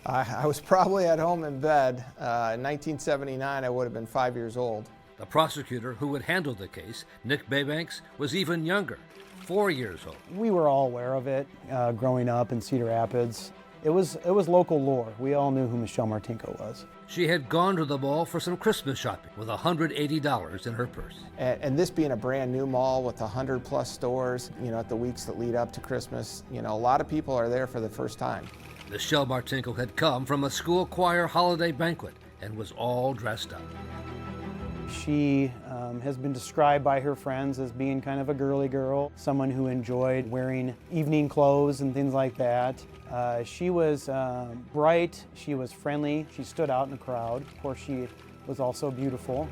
I was probably at home in bed. In 1979, I would have been 5 years old. The prosecutor who had handled the case, Nick Baybanks, was even younger, 4 years old. We were all aware of it growing up in Cedar Rapids. It was local lore. We all knew who Michelle Martinko was. She had gone to the mall for some Christmas shopping with $180 in her purse. And this being a brand new mall with 100 plus stores, at the weeks that lead up to Christmas, a lot of people are there for the first time. Michelle Martinko had come from a school choir holiday banquet and was all dressed up. She has been described by her friends as being kind of a girly girl, someone who enjoyed wearing evening clothes and things like that. She was bright, she was friendly, she stood out in the crowd. Of course, she was also beautiful.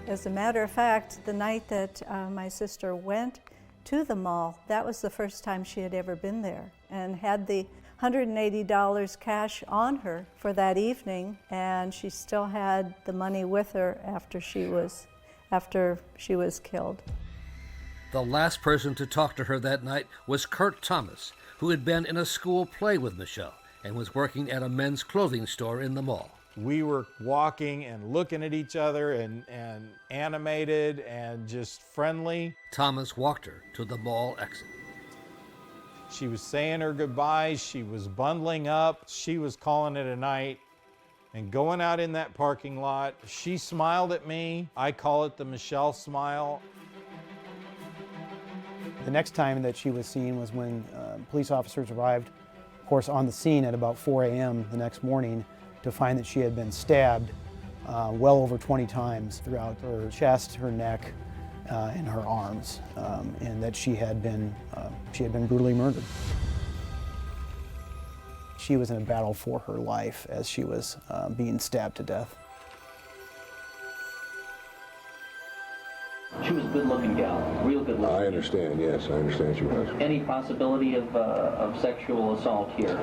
As a matter of fact, the night that my sister went to the mall, that was the first time she had ever been there and had the $180 cash on her for that evening, and she still had the money with her after she was killed. The last person to talk to her that night was Kurt Thomas, who had been in a school play with Michelle and was working at a men's clothing store in the mall. We were walking and looking at each other and animated and just friendly. Thomas walked her to the mall exit. She was saying her goodbyes, she was bundling up, she was calling it a night and going out in that parking lot. She smiled at me. I call it the Michelle smile. The next time that she was seen was when Police officers arrived, of course, on the scene at about 4 a.m. the next morning to find that she had been stabbed well over 20 times throughout her chest, her neck, and her arms, and that she had been brutally murdered. She was in a battle for her life as she was being stabbed to death. She was a good-looking gal, real good-looking. I understand, yes, I understand she was. Any possibility of sexual assault here?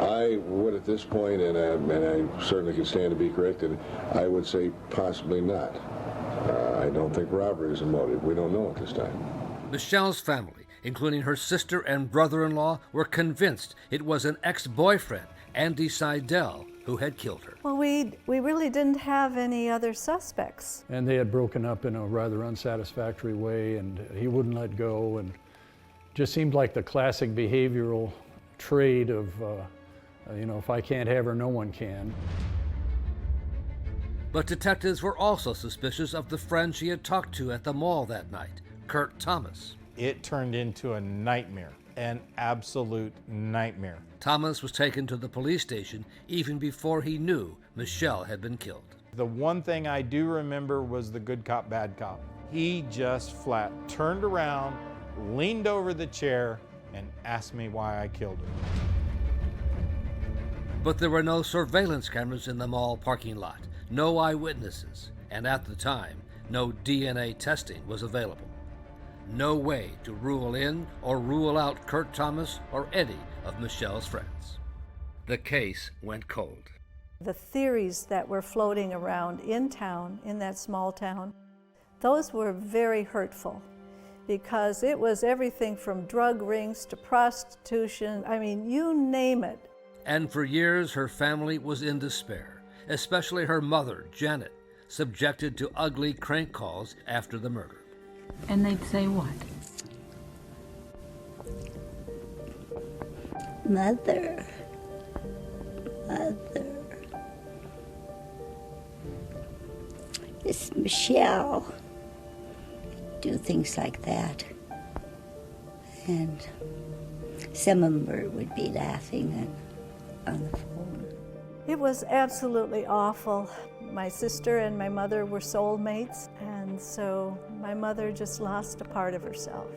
I would at this point, and I certainly can stand to be corrected, I would say possibly not. I don't think robbery is a motive. We don't know at this time. Michelle's family, including her sister and brother-in-law, were convinced it was an ex-boyfriend, Andy Seidel, who had killed her. Well, we really didn't have any other suspects. And they had broken up in a rather unsatisfactory way, and he wouldn't let go, and just seemed like the classic behavioral trait of, if I can't have her, no one can. But detectives were also suspicious of the friend she had talked to at the mall that night, Kurt Thomas. It turned into a nightmare, an absolute nightmare. Thomas was taken to the police station even before he knew Michelle had been killed. The one thing I do remember was the good cop, bad cop. He just flat turned around, leaned over the chair, and asked me why I killed her. But there were no surveillance cameras in the mall parking lot, no eyewitnesses, and at the time, no DNA testing was available. No way to rule in or rule out Kurt Thomas or any of Michelle's friends. The case went cold. The theories that were floating around in town, in that small town, those were very hurtful because it was everything from drug rings to prostitution. I mean, you name it. And for years, her family was in despair, especially her mother, Janet, subjected to ugly crank calls after the murder. And they'd say what? Mother. It's Michelle. Do things like that. And some of them would be laughing on the phone. It was absolutely awful. My sister and my mother were soulmates, and so my mother just lost a part of herself.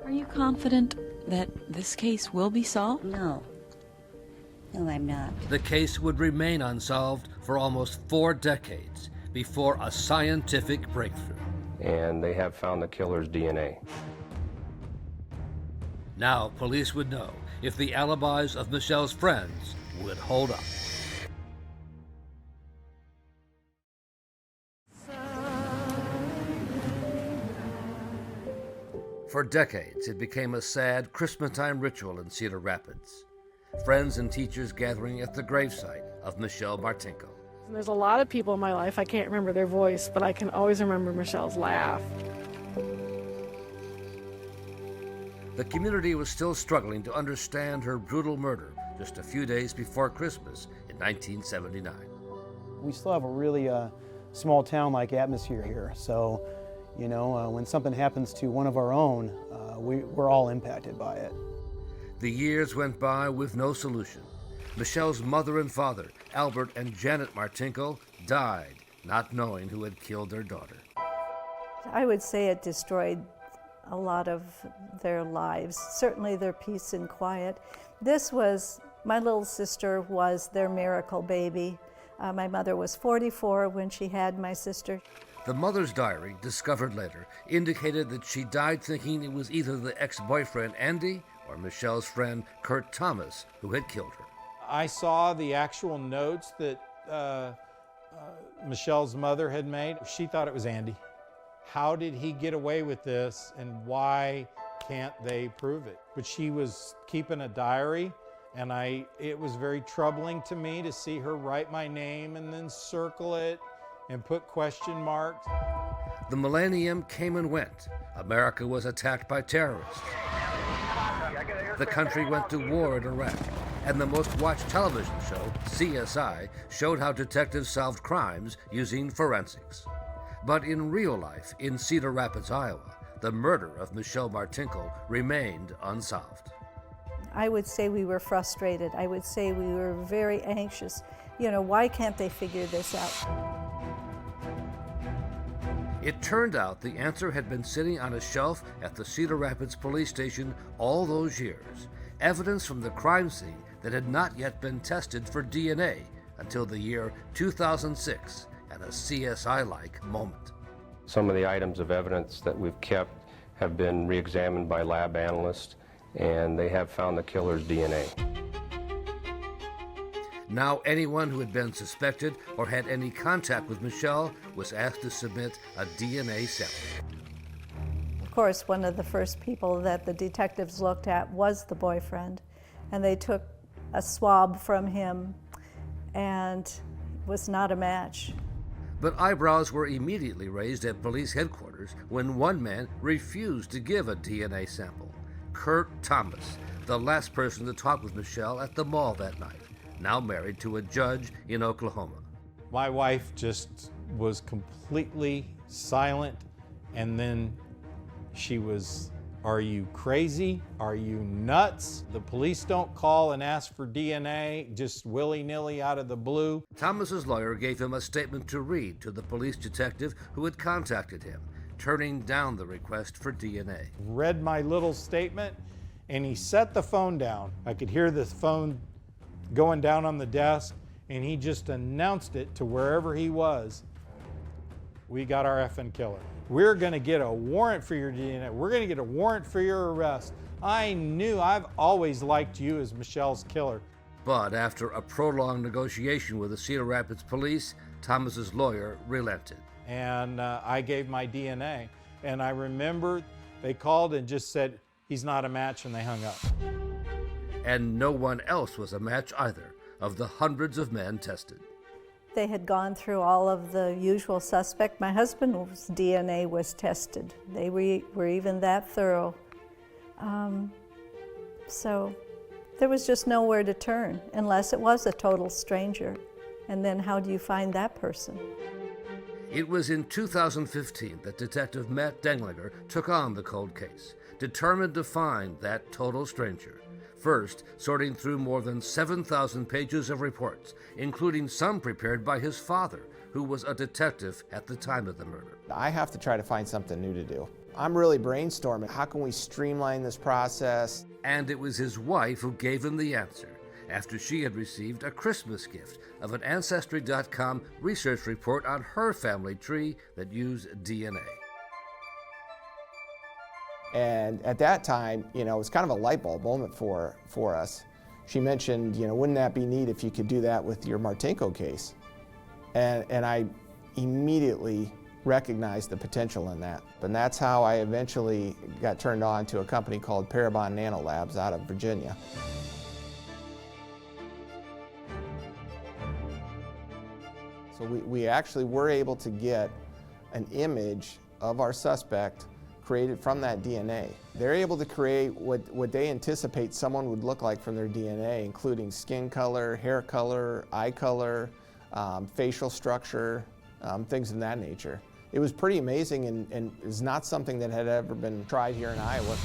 Are you confident that this case will be solved? No. No, I'm not. The case would remain unsolved for almost 4 decades before a scientific breakthrough. And they have found the killer's DNA. Now police would know if the alibis of Michelle's friends would hold up. For decades, it became a sad Christmastime ritual in Cedar Rapids. Friends and teachers gathering at the gravesite of Michelle Martinko. There's a lot of people in my life, I can't remember their voice, but I can always remember Michelle's laugh. The community was still struggling to understand her brutal murder just a few days before Christmas in 1979. We still have a really small town-like atmosphere here, so when something happens to one of our own, we're all impacted by it. The years went by with no solution. Michelle's mother and father, Albert and Janet Martinko, died not knowing who had killed their daughter. I would say it destroyed a lot of their lives, certainly their peace and quiet. My little sister was their miracle baby. My mother was 44 when she had my sister. The mother's diary, discovered later, indicated that she died thinking it was either the ex-boyfriend Andy or Michelle's friend Kurt Thomas who had killed her. I saw the actual notes that Michelle's mother had made. She thought it was Andy. How did he get away with this, and why can't they prove it? But she was keeping a diary, and it was very troubling to me to see her write my name and then circle it and put question marks. The millennium came and went. America was attacked by terrorists. The country went to war in Iraq, and the most watched television show, CSI, showed how detectives solved crimes using forensics. But in real life, in Cedar Rapids, Iowa, the murder of Michelle Martinko remained unsolved. I would say we were frustrated. I would say we were very anxious. You know, why can't they figure this out? It turned out the answer had been sitting on a shelf at the Cedar Rapids police station all those years. Evidence from the crime scene that had not yet been tested for DNA until the year 2006 at a CSI-like moment. Some of the items of evidence that we've kept have been re-examined by lab analysts, and they have found the killer's DNA. Now anyone who had been suspected or had any contact with Michelle was asked to submit a DNA sample. Of course, one of the first people that the detectives looked at was the boyfriend, and they took a swab from him, and it was not a match. But eyebrows were immediately raised at police headquarters when one man refused to give a DNA sample. Kurt Thomas, the last person to talk with Michelle at the mall that night, now married to a judge in Oklahoma. My wife just was completely silent, and then she was, "Are you crazy? Are you nuts? The police don't call and ask for DNA just willy-nilly out of the blue." Thomas's lawyer gave him a statement to read to the police detective who had contacted him, turning down the request for DNA. Read my little statement, and he set the phone down. I could hear the phone going down on the desk, and he just announced it to wherever he was. "We got our effing killer. We're gonna get a warrant for your DNA. We're gonna get a warrant for your arrest." I knew, I've always liked you as Michelle's killer. But after a prolonged negotiation with the Cedar Rapids police, Thomas's lawyer relented. And I gave my DNA. And I remember they called and just said, "He's not a match," and they hung up. And no one else was a match either, of the hundreds of men tested. They had gone through all of the usual suspect. My husband's DNA was tested. They were even that thorough. So there was just nowhere to turn unless it was a total stranger. And then how do you find that person? It was in 2015 that Detective Matt Denglinger took on the cold case, determined to find that total stranger. First, sorting through more than 7,000 pages of reports, including some prepared by his father, who was a detective at the time of the murder. I have to try to find something new to do. I'm really brainstorming. How can we streamline this process? And it was his wife who gave him the answer, after she had received a Christmas gift of an Ancestry.com research report on her family tree that used DNA. And at that time, you know, it was kind of a light bulb moment for us. She mentioned, you know, wouldn't that be neat if you could do that with your Martinko case? And I immediately recognized the potential in that. And that's how I eventually got turned on to a company called Parabon Nanolabs out of Virginia. So we actually were able to get an image of our suspect created from that DNA. They're able to create what they anticipate someone would look like from their DNA, including skin color, hair color, eye color, facial structure, things of that nature. It was pretty amazing and is not something that had ever been tried here in Iowa.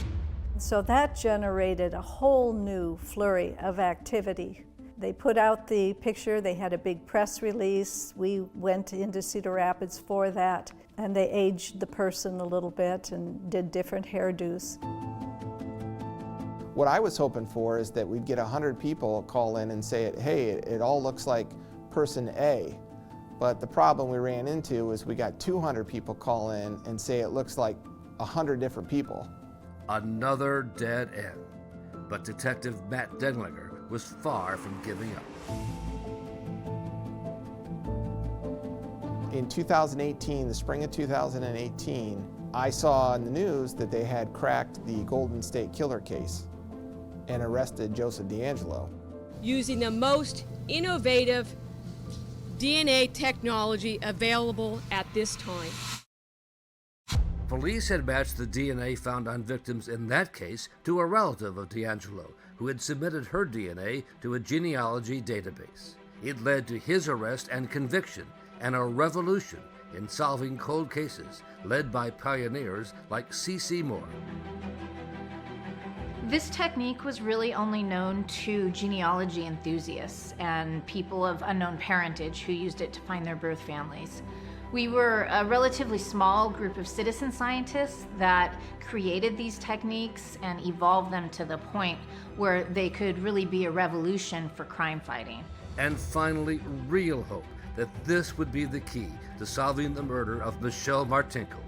So that generated a whole new flurry of activity. They put out the picture, they had a big press release. We went into Cedar Rapids for that, and they aged the person a little bit and did different hairdos. What I was hoping for is that we'd get 100 people call in and say, hey, it all looks like person A. But the problem we ran into is we got 200 people call in and say it looks like 100 different people. Another dead end. But Detective Matt Denglinger was far from giving up. In 2018, the spring of 2018, I saw in the news that they had cracked the Golden State Killer case and arrested Joseph D'Angelo. Using the most innovative DNA technology available at this time. Police had matched the DNA found on victims in that case to a relative of D'Angelo, who had submitted her DNA to a genealogy database. It led to his arrest and conviction, and a revolution in solving cold cases, led by pioneers like C.C. Moore. This technique was really only known to genealogy enthusiasts and people of unknown parentage who used it to find their birth families. We were a relatively small group of citizen scientists that created these techniques and evolved them to the point where they could really be a revolution for crime fighting. And finally, real hope that this would be the key to solving the murder of Michelle Martinko,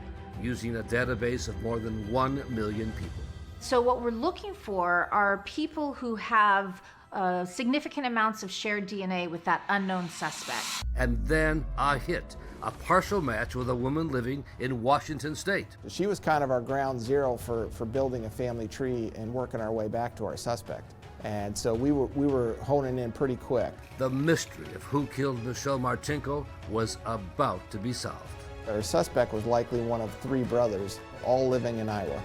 using a database of more than 1 million people. So what we're looking for are people who have significant amounts of shared DNA with that unknown suspect. And then a hit, a partial match with a woman living in Washington State. She was kind of our ground zero for building a family tree and working our way back to our suspect. And so we were honing in pretty quick. The mystery of who killed Michelle Martinko was about to be solved. Our suspect was likely one of 3 brothers, all living in Iowa.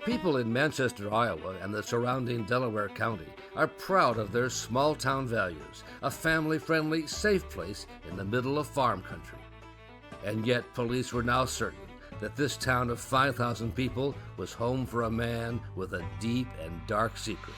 People in Manchester, Iowa, and the surrounding Delaware County are proud of their small-town values, a family-friendly, safe place in the middle of farm country. And yet, police were now certain that this town of 5,000 people was home for a man with a deep and dark secret.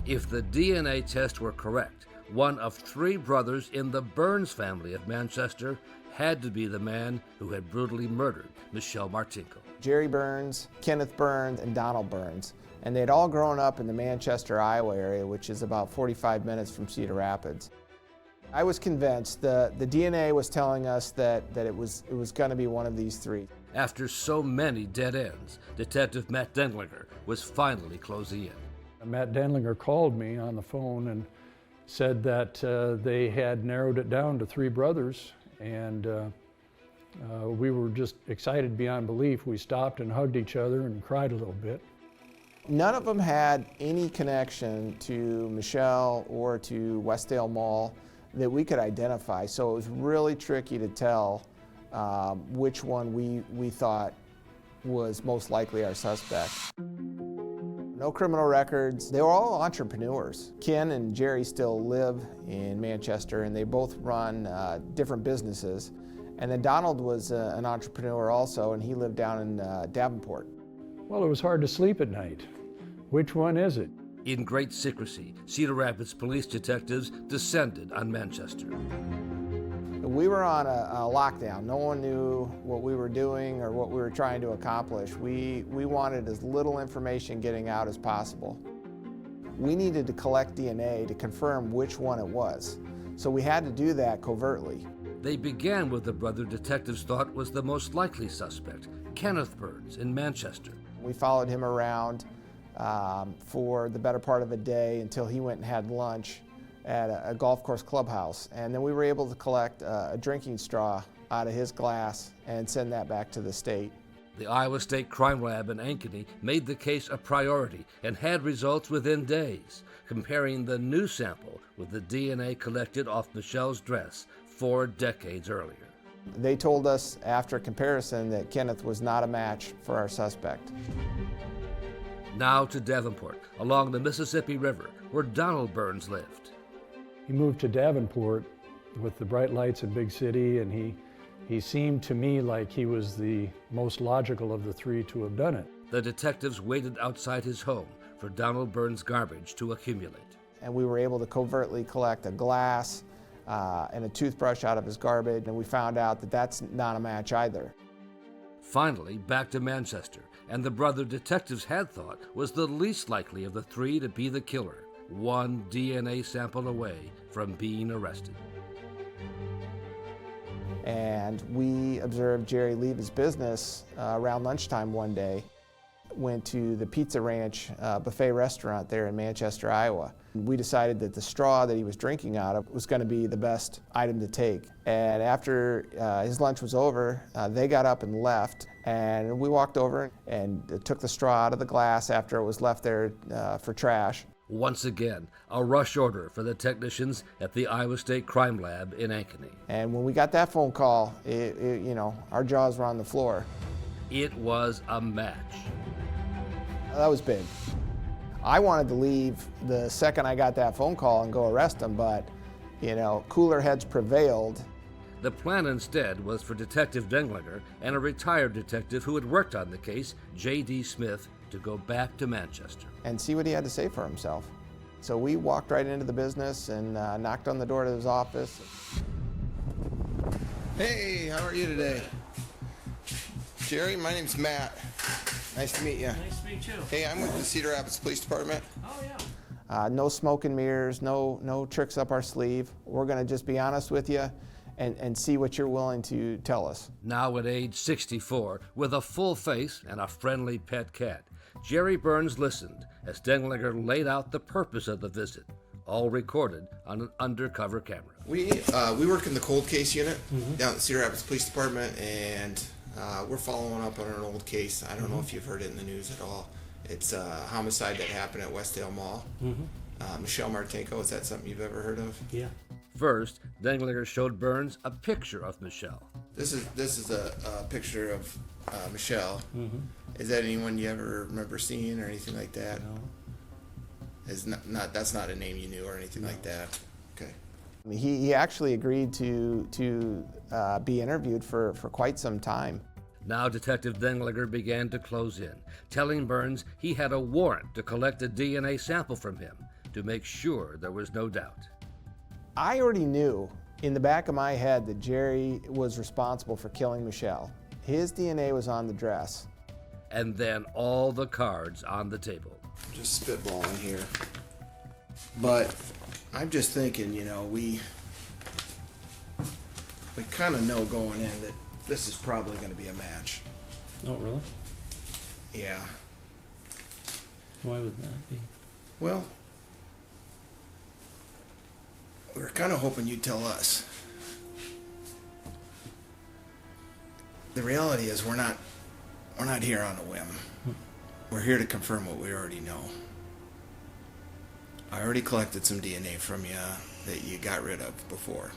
If the DNA test were correct, one of 3 brothers in the Burns family of Manchester had to be the man who had brutally murdered Michelle Martinko. Jerry Burns, Kenneth Burns, and Donald Burns. And they'd all grown up in the Manchester, Iowa area, which is about 45 minutes from Cedar Rapids. I was convinced the DNA was telling us that it was going to be one of these 3. After so many dead ends, Detective Matt Dendlinger was finally closing in. Matt Dendlinger called me on the phone and said that they had narrowed it down to 3 brothers, and we were just excited beyond belief. We stopped and hugged each other and cried a little bit. None of them had any connection to Michelle or to Westdale Mall that we could identify, so it was really tricky to tell which one we thought was most likely our suspect. No criminal records. They were all entrepreneurs. Ken and Jerry still live in Manchester, and they both run different businesses. And then Donald was an entrepreneur also, and he lived down in Davenport. Well, it was hard to sleep at night. Which one is it? In great secrecy, Cedar Rapids police detectives descended on Manchester. We were on a lockdown. No one knew what we were doing or what we were trying to accomplish. We wanted as little information getting out as possible. We needed to collect DNA to confirm which one it was. So we had to do that covertly. They began with the brother detectives thought was the most likely suspect, Kenneth Burns in Manchester. We followed him around for the better part of a day until he went and had lunch at a golf course clubhouse. And then we were able to collect a drinking straw out of his glass and send that back to the state. The Iowa State Crime Lab in Ankeny made the case a priority and had results within days, comparing the new sample with the DNA collected off Michelle's dress 4 decades earlier. They told us after comparison that Kenneth was not a match for our suspect. Now to Davenport, along the Mississippi River, where Donald Burns lived. He moved to Davenport with the bright lights in big city, and he seemed to me like he was the most logical of the 3 to have done it. The detectives waited outside his home for Donald Burns' garbage to accumulate. And we were able to covertly collect a glass and a toothbrush out of his garbage, and we found out that that's not a match either. Finally, back to Manchester, and the brother detectives had thought was the least likely of the 3 to be the killer, 1 DNA sample away from being arrested. And we observed Jerry leave his business around lunchtime one day, went to the Pizza Ranch buffet restaurant there in Manchester, Iowa. We decided that the straw that he was drinking out of was going to be the best item to take. And after his lunch was over, they got up and left, and we walked over and took the straw out of the glass after it was left there for trash. Once again, a rush order for the technicians at the Iowa State Crime Lab in Ankeny. And when we got that phone call, our jaws were on the floor. It was a match. That was big. I wanted to leave the second I got that phone call and go arrest him, but, you know, cooler heads prevailed. The plan instead was for Detective Denglinger and a retired detective who had worked on the case, J.D. Smith, to go back to Manchester. And see what he had to say for himself. So we walked right into the business and knocked on the door to his office. Hey, how are you today? Jerry, my name's Matt. Nice to meet you. Nice to meet you. Hey, I'm with the Cedar Rapids Police Department. Oh, yeah. No smoke and mirrors, no tricks up our sleeve. We're gonna just be honest with you and see what you're willing to tell us. Now at age 64, with a full face and a friendly pet cat, Jerry Burns listened as Denglinger laid out the purpose of the visit, all recorded on an undercover camera. We work in the cold case unit down at the Cedar Rapids Police Department, and we're following up on an old case. I don't know if you've heard it in the news at all. It's a homicide that happened at Westdale Mall. Michelle Martinko, is that something you've ever heard of? Yeah. First, Denglinger showed Burns a picture of Michelle. This is a picture of Michelle. Is that anyone you ever remember seeing or anything like that? No. Is not that's not a name you knew or anything like that. Okay. He actually agreed to be interviewed for quite some time. Now Detective Denglinger began to close in, telling Burns he had a warrant to collect a DNA sample from him to make sure there was no doubt. I already knew in the back of my head that Jerry was responsible for killing Michelle. His DNA was on the dress. And then all the cards on the table. Just spitballing here. But I'm just thinking, you know, we kind of know going in that this is probably going to be a match. Oh, really? Yeah. Why would that be? Well, we were kind of hoping you'd tell us. The reality is we're not here on a whim. We're here to confirm what we already know. I already collected some DNA from you that you got rid of before.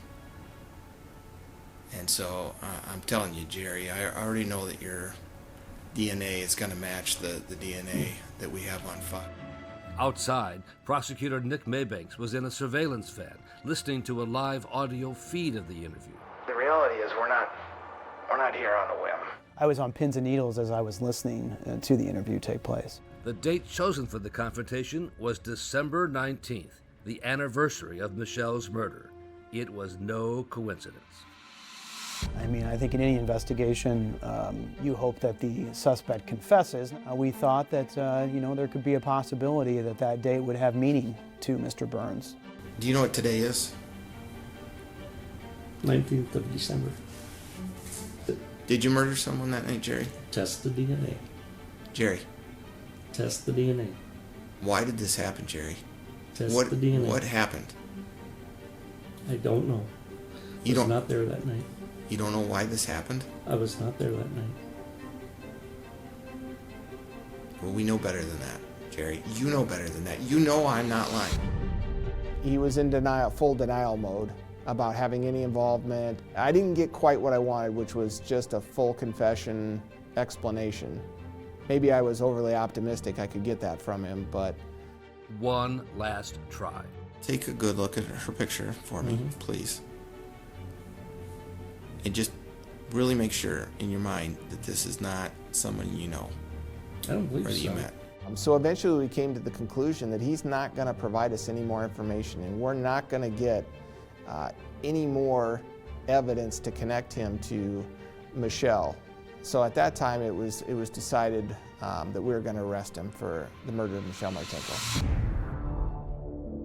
And so I'm telling you, Jerry, I already know that your DNA is going to match the DNA that we have on file. Outside, prosecutor Nick Maybanks was in a surveillance van, listening to a live audio feed of the interview. The reality is we're not here on a whim. I was on pins and needles as I was listening to the interview take place. The date chosen for the confrontation was December 19th, the anniversary of Michelle's murder. It was no coincidence. I mean, I think in any investigation, you hope that the suspect confesses. We thought that, there could be a possibility that that date would have meaning to Mr. Burns. Do you know what today is? 19th of December. Did you murder someone that night, Jerry? Test the DNA. Jerry. Test the DNA. Why did this happen, Jerry? Test the DNA. What happened? I don't know. I was not there that night. You don't know why this happened? I was not there that night. Well, we know better than that, Jerry. You know better than that. You know I'm not lying. He was in full denial mode about having any involvement. I didn't get quite what I wanted, which was just a full confession explanation. Maybe I was overly optimistic I could get that from him, but... One last try. Take a good look at her picture for me, please. And just really make sure in your mind that this is not someone you know. I don't believe or that so. you met. So eventually we came to the conclusion that he's not going to provide us any more information, and we're not going to get any more evidence to connect him to Michelle. So at that time it was decided that we were going to arrest him for the murder of Michelle Martinko.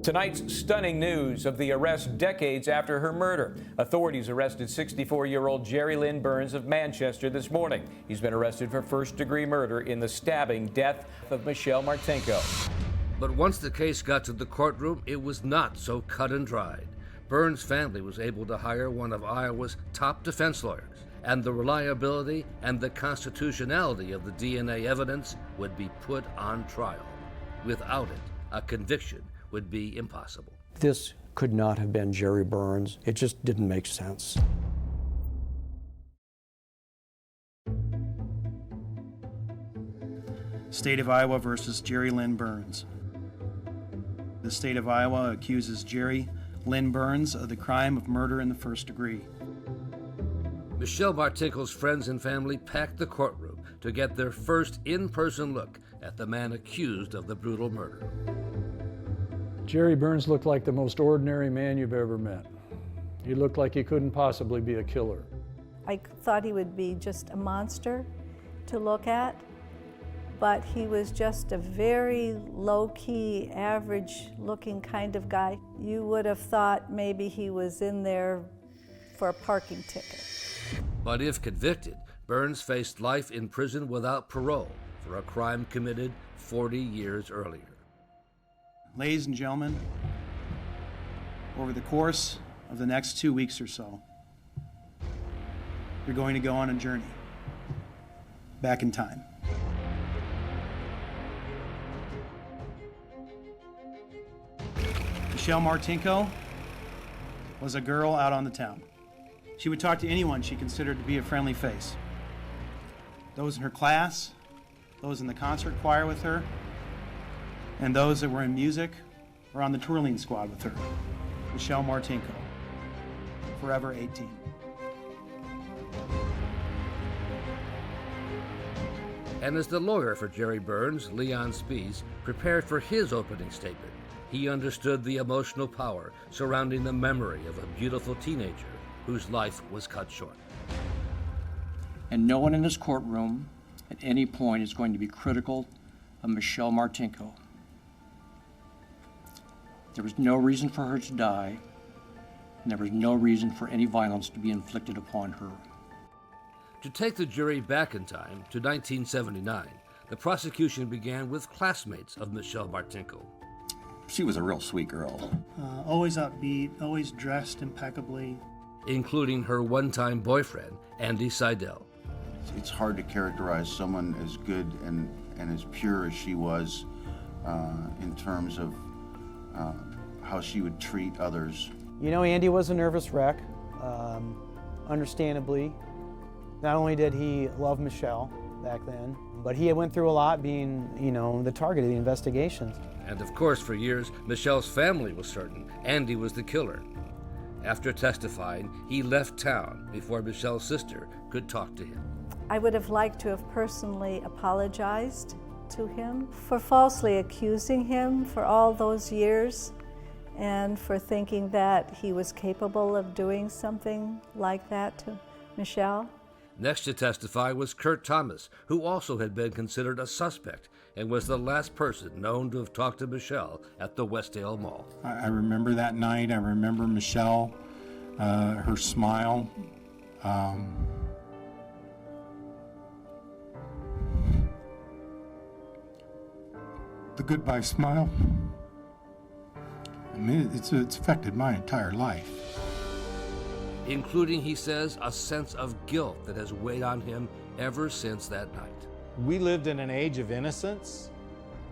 Tonight's stunning news of the arrest decades after her murder. Authorities arrested 64-year-old Jerry Lynn Burns of Manchester this morning. He's been arrested for first-degree murder in the stabbing death of Michelle Martinko. But once the case got to the courtroom, it was not so cut and dried. Burns' family was able to hire one of Iowa's top defense lawyers, and the reliability and the constitutionality of the DNA evidence would be put on trial. Without it, a conviction would be impossible. This could not have been Jerry Burns. It just didn't make sense. State of Iowa versus Jerry Lynn Burns. The state of Iowa accuses Jerry Lynn Burns of the crime of murder in the first degree. Michelle Martinko's friends and family packed the courtroom to get their first in-person look at the man accused of the brutal murder. Jerry Burns looked like the most ordinary man you've ever met. He looked like he couldn't possibly be a killer. I thought he would be just a monster to look at, but he was just a very low-key, average-looking kind of guy. You would have thought maybe he was in there for a parking ticket. But if convicted, Burns faced life in prison without parole for a crime committed 40 years earlier. Ladies and gentlemen, over the course of the next 2 weeks or so, you're going to go on a journey back in time. Michelle Martinko was a girl out on the town. She would talk to anyone she considered to be a friendly face. Those in her class, those in the concert choir with her, and those that were in music or on the twirling squad with her. Michelle Martinko, forever 18. And as the lawyer for Jerry Burns, Leon Spees, prepared for his opening statement, he understood the emotional power surrounding the memory of a beautiful teenager whose life was cut short. And no one in this courtroom at any point is going to be critical of Michelle Martinko. There was no reason for her to die, and there was no reason for any violence to be inflicted upon her. To take the jury back in time to 1979, the prosecution began with classmates of Michelle Martinko. She was a real sweet girl. Always upbeat, always dressed impeccably. Including her one-time boyfriend, Andy Seidel. It's hard to characterize someone as good and as pure as she was in terms of how she would treat others. You know, Andy was a nervous wreck, understandably. Not only did he love Michelle back then, but he had went through a lot being, you know, the target of the investigations. And of course, for years, Michelle's family was certain Andy was the killer. After testifying, he left town before Michelle's sister could talk to him. I would have liked to have personally apologized to him for falsely accusing him for all those years and for thinking that he was capable of doing something like that to Michelle. Next to testify was Kurt Thomas, who also had been considered a suspect and was the last person known to have talked to Michelle at the Westdale Mall. I remember that night. I remember Michelle, her smile. The goodbye smile. I mean, it's affected my entire life. Including, he says, a sense of guilt that has weighed on him ever since that night. We lived in an age of innocence,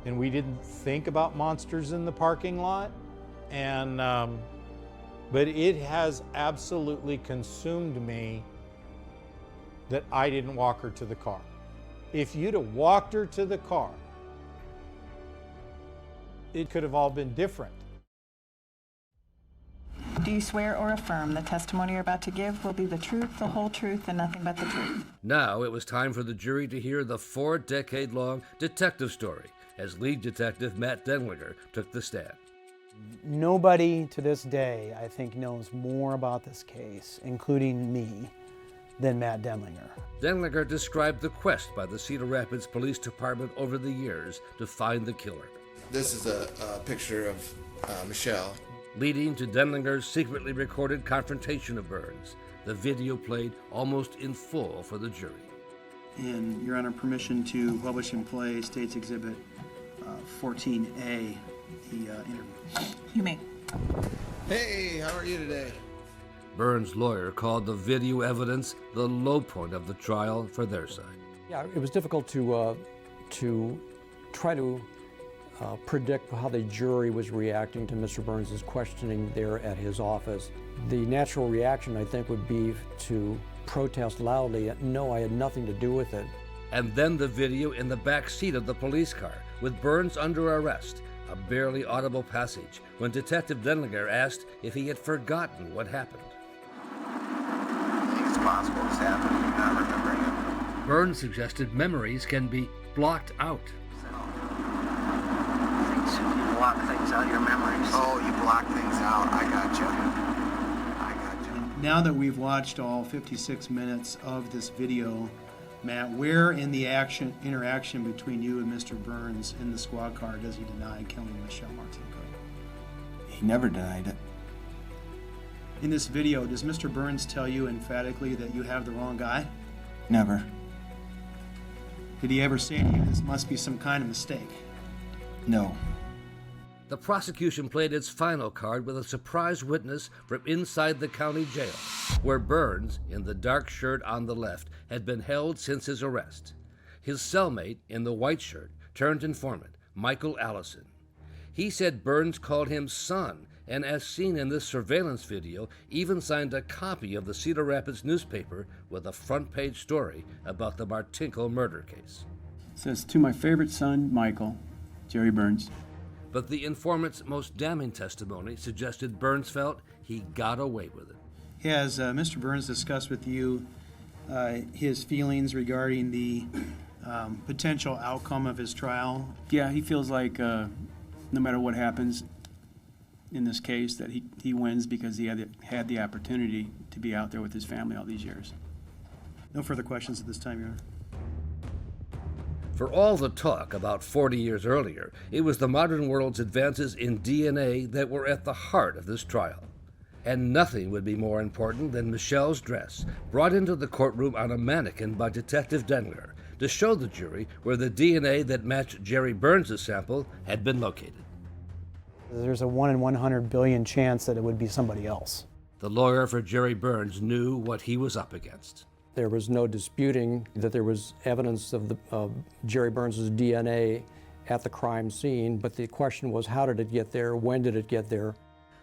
and we didn't think about monsters in the parking lot. And but it has absolutely consumed me that I didn't walk her to the car. If you'd have walked her to the car, it could have all been different. Do you swear or affirm the testimony you're about to give will be the truth, the whole truth, and nothing but the truth? Now it was time for the jury to hear the 4-decade-long detective story as lead detective Matt Denlinger took the stand. Nobody to this day, I think, knows more about this case, including me, than Matt Denlinger. Denlinger described the quest by the Cedar Rapids Police Department over the years to find the killer. This is a picture of Michelle. Leading to Denlinger's secretly recorded confrontation of Burns. The video played almost in full for the jury. And Your Honor, permission to publish and play State's Exhibit 14A, the interview. You may. Hey, how are you today? Burns' lawyer called the video evidence the low point of the trial for their side. Yeah, it was difficult to try to predict how the jury was reacting to Mr. Burns' questioning there at his office. The natural reaction, I think, would be to protest loudly, no, I had nothing to do with it. And then the video in the back seat of the police car with Burns under arrest, a barely audible passage when Detective Denlinger asked if he had forgotten what happened. I think it's possible it's happened. You're not remembering it. Burns suggested memories can be blocked out. You block things out of your memories. Oh, you block things out. I got you. Now that we've watched all 56 minutes of this video, Matt, where in the interaction between you and Mr. Burns in the squad car does he deny killing Michelle Martinko? He never denied it. In this video, does Mr. Burns tell you emphatically that you have the wrong guy? Never. Did he ever say to you, this must be some kind of mistake? No. The prosecution played its final card with a surprise witness from inside the county jail, where Burns, in the dark shirt on the left, had been held since his arrest. His cellmate, in the white shirt, turned informant, Michael Allison. He said Burns called him son, and as seen in this surveillance video, even signed a copy of the Cedar Rapids newspaper with a front-page story about the Martinko murder case. It says, "To my favorite son, Michael, Jerry Burns." But the informant's most damning testimony suggested Burns felt he got away with it. Has Mr. Burns discussed with you his feelings regarding the potential outcome of his trial? Yeah, he feels like no matter what happens in this case, that he wins because he had the opportunity to be out there with his family all these years. No further questions at this time, Your Honor. For all the talk about 40 years earlier, it was the modern world's advances in DNA that were at the heart of this trial. And nothing would be more important than Michelle's dress, brought into the courtroom on a mannequin by Detective Denlinger, to show the jury where the DNA that matched Jerry Burns' sample had been located. There's a 1 in 100 billion chance that it would be somebody else. The lawyer for Jerry Burns knew what he was up against. There was no disputing that there was evidence of Jerry Burns' DNA at the crime scene, but the question was, how did it get there? When did it get there?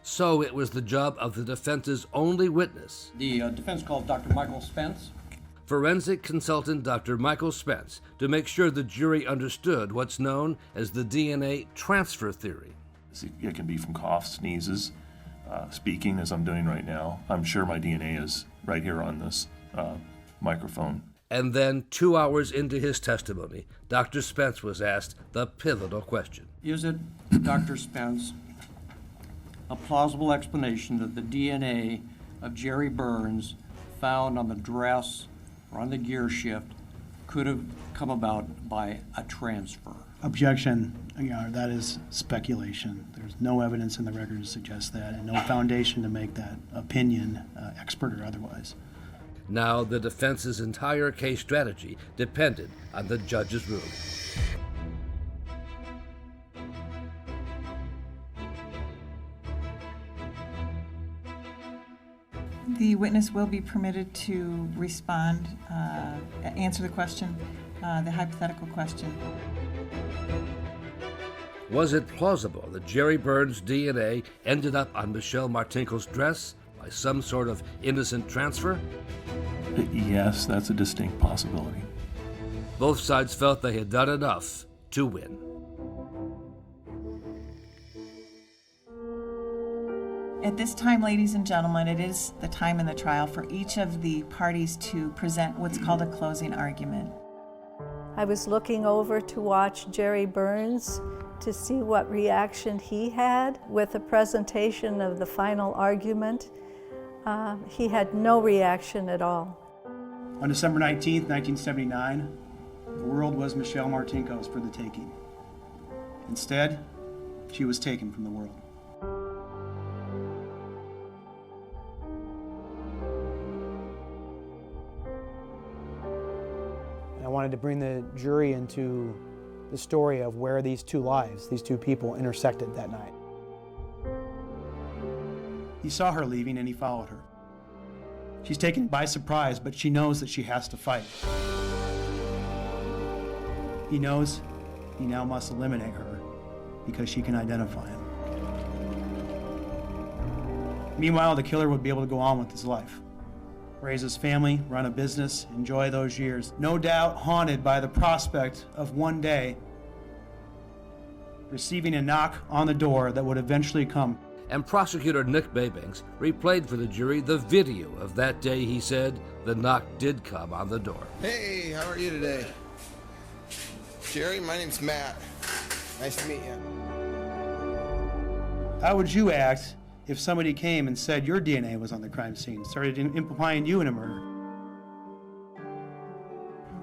So it was the job of the defense's only witness. The defense called Dr. Michael Spence. Forensic consultant Dr. Michael Spence, to make sure the jury understood what's known as the DNA transfer theory. It can be from coughs, sneezes, speaking as I'm doing right now. I'm sure my DNA is right here on this microphone. And then 2 hours into his testimony, Dr. Spence was asked the pivotal question. Is it, Dr. Spence, a plausible explanation that the DNA of Jerry Burns found on the dress or on the gear shift could have come about by a transfer? Objection, Your Honor, that is speculation. There's no evidence in the record to suggest that, and no foundation to make that opinion, expert or otherwise. Now the defense's entire case strategy depended on the judge's ruling. The witness will be permitted to respond, answer the question, the hypothetical question. Was it plausible that Jerry Burns' DNA ended up on Michelle Martinko's dress by some sort of innocent transfer? Yes, that's a distinct possibility. Both sides felt they had done enough to win. At this time, ladies and gentlemen, it is the time in the trial for each of the parties to present what's called a closing argument. I was looking over to watch Jerry Burns to see what reaction he had with the presentation of the final argument. He had no reaction at all. On December 19th, 1979, the world was Michelle Martinko's for the taking. Instead, she was taken from the world. I wanted to bring the jury into the story of where these two lives, these two people, intersected that night. He saw her leaving and he followed her. She's taken by surprise, but she knows that she has to fight. He knows he now must eliminate her because she can identify him. Meanwhile, the killer would be able to go on with his life. Raise his family, run a business, enjoy those years. No doubt haunted by the prospect of one day receiving a knock on the door that would eventually come. And prosecutor Nick Baybanks replayed for the jury the video of that day he said the knock did come on the door. Hey, how are you today? Jerry, my name's Matt. Nice to meet you. How would you act if somebody came and said your DNA was on the crime scene, started implying you in a murder?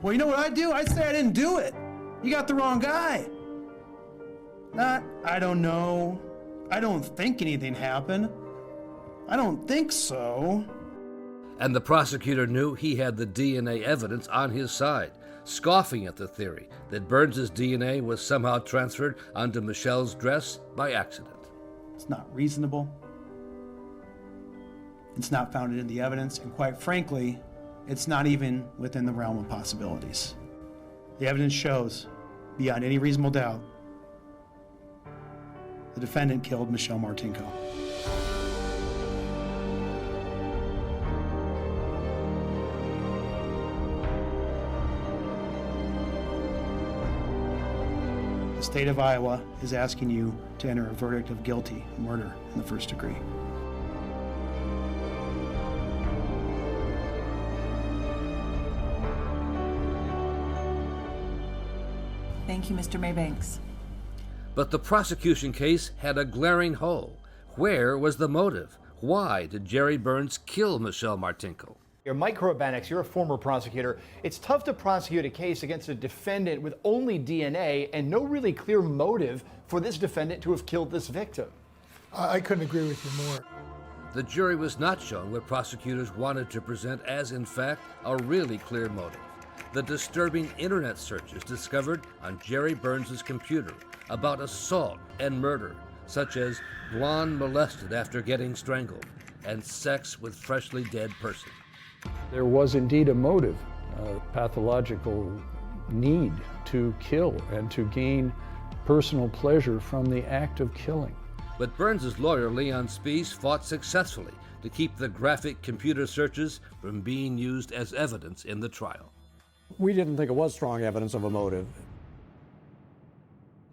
Well, you know what I'd do? I'd say I didn't do it. You got the wrong guy. Not, I don't know. I don't think anything happened. I don't think so. And the prosecutor knew he had the DNA evidence on his side, scoffing at the theory that Burns's DNA was somehow transferred onto Michelle's dress by accident. It's not reasonable. It's not founded in the evidence, and quite frankly, it's not even within the realm of possibilities. The evidence shows, beyond any reasonable doubt, the defendant killed Michelle Martinko. The state of Iowa is asking you to enter a verdict of guilty of murder in the first degree. Thank you, Mr. Maybanks. But the prosecution case had a glaring hole. Where was the motive? Why did Jerry Burns kill Michelle Martinko? Mike Korobanix, you're a former prosecutor. It's tough to prosecute a case against a defendant with only DNA and no really clear motive for this defendant to have killed this victim. I couldn't agree with you more. The jury was not shown what prosecutors wanted to present as, in fact, a really clear motive. The disturbing internet searches discovered on Jerry Burns' computer about assault and murder, such as blonde molested after getting strangled and sex with freshly dead person. There was indeed a motive, a pathological need to kill and to gain personal pleasure from the act of killing. But Burns' lawyer, Leon Spees, fought successfully to keep the graphic computer searches from being used as evidence in the trial. We didn't think it was strong evidence of a motive.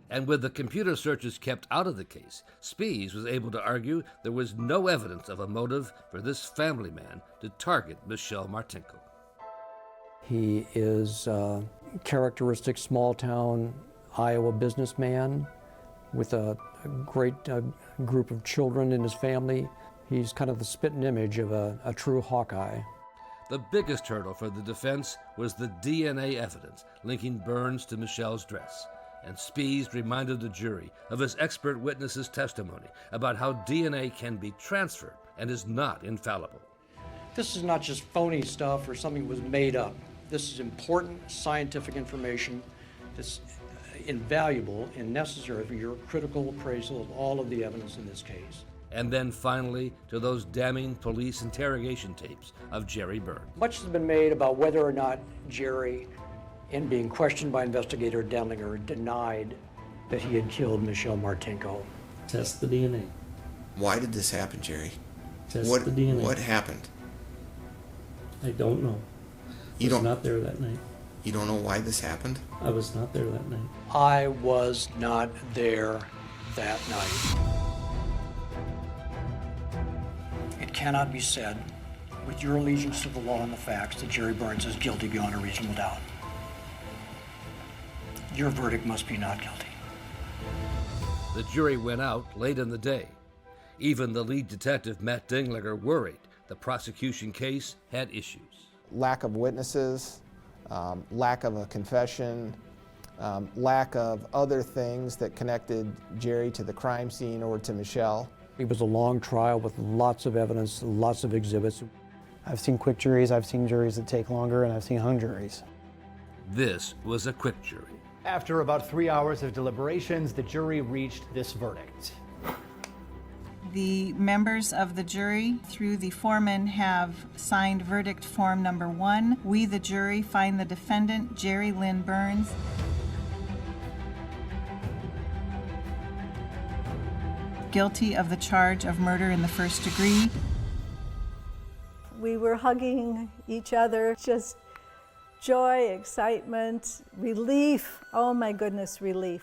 And with the computer searches kept out of the case, Spees was able to argue there was no evidence of a motive for this family man to target Michelle Martinko. He is a characteristic small-town Iowa businessman with a great group of children in his family. He's kind of the spitting image of a true Hawkeye. The biggest hurdle for the defense was the DNA evidence linking Burns to Michelle's dress. And Spees reminded the jury of his expert witness's testimony about how DNA can be transferred and is not infallible. This is not just phony stuff or something that was made up. This is important scientific information that's invaluable and necessary for your critical appraisal of all of the evidence in this case. And then finally to those damning police interrogation tapes of Jerry Burns. Much has been made about whether or not Jerry, in being questioned by investigator Denlinger, denied that he had killed Michelle Martinko. Test the DNA. Why did this happen, Jerry? Test the DNA. What happened? I don't know. I was not there that night. You don't know why this happened? I was not there that night. I was not there that night. It cannot be said, with your allegiance to the law and the facts, that Jerry Burns is guilty beyond a reasonable doubt. Your verdict must be not guilty. The jury went out late in the day. Even the lead detective, Matt Dinglinger, worried the prosecution case had issues. Lack of witnesses, lack of a confession, lack of other things that connected Jerry to the crime scene or to Michelle. It was a long trial with lots of evidence, lots of exhibits. I've seen quick juries, I've seen juries that take longer, and I've seen hung juries. This was a quick jury. After about 3 hours of deliberations, the jury reached this verdict. The members of the jury, through the foreman, have signed verdict form number 1. We, the jury, find the defendant, Jerry Lynn Burns, guilty of the charge of murder in the first degree. We were hugging each other, just joy, excitement, relief. Oh my goodness, relief.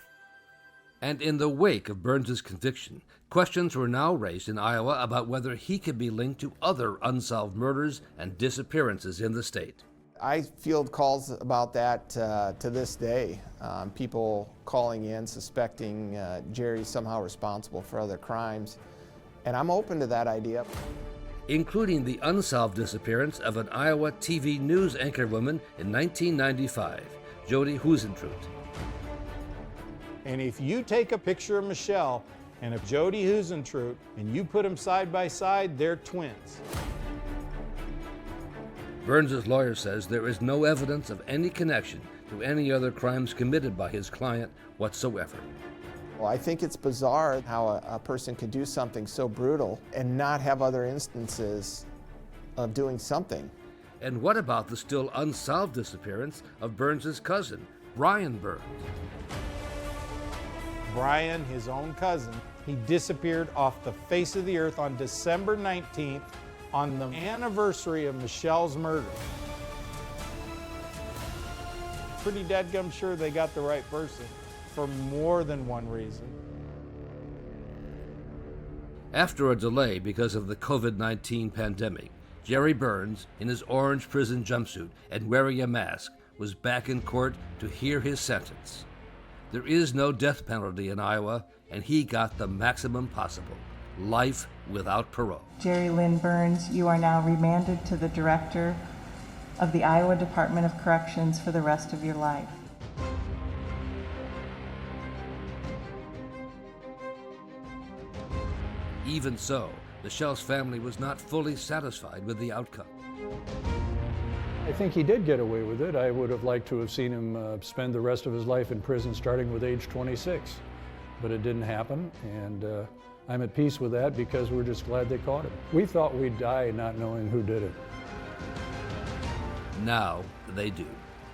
And in the wake of Burns's conviction, questions were now raised in Iowa about whether he could be linked to other unsolved murders and disappearances in the state. I field calls about that to this day. People calling in suspecting Jerry's somehow responsible for other crimes. And I'm open to that idea. Including the unsolved disappearance of an Iowa TV news anchorwoman in 1995, Jody Huisentruit. And if you take a picture of Michelle and of Jody Huisentruit and you put them side by side, they're twins. Burns's lawyer says there is no evidence of any connection to any other crimes committed by his client whatsoever. Well, I think it's bizarre how a person could do something so brutal and not have other instances of doing something. And what about the still unsolved disappearance of Burns's cousin, Brian Burns? Brian, his own cousin, he disappeared off the face of the earth on December 19th on the anniversary of Michelle's murder. Pretty dadgum sure they got the right person for more than one reason. After a delay because of the COVID-19 pandemic, Jerry Burns, in his orange prison jumpsuit and wearing a mask, was back in court to hear his sentence. There is no death penalty in Iowa, and he got the maximum possible, life without parole. Jerry Lynn Burns, you are now remanded to the Director of the Iowa Department of Corrections for the rest of your life. Even so, Michelle's family was not fully satisfied with the outcome. I think he did get away with it. I would have liked to have seen him spend the rest of his life in prison starting with age 26, but it didn't happen, and I'm at peace with that because we're just glad they caught him. We thought we'd die not knowing who did it. Now they do.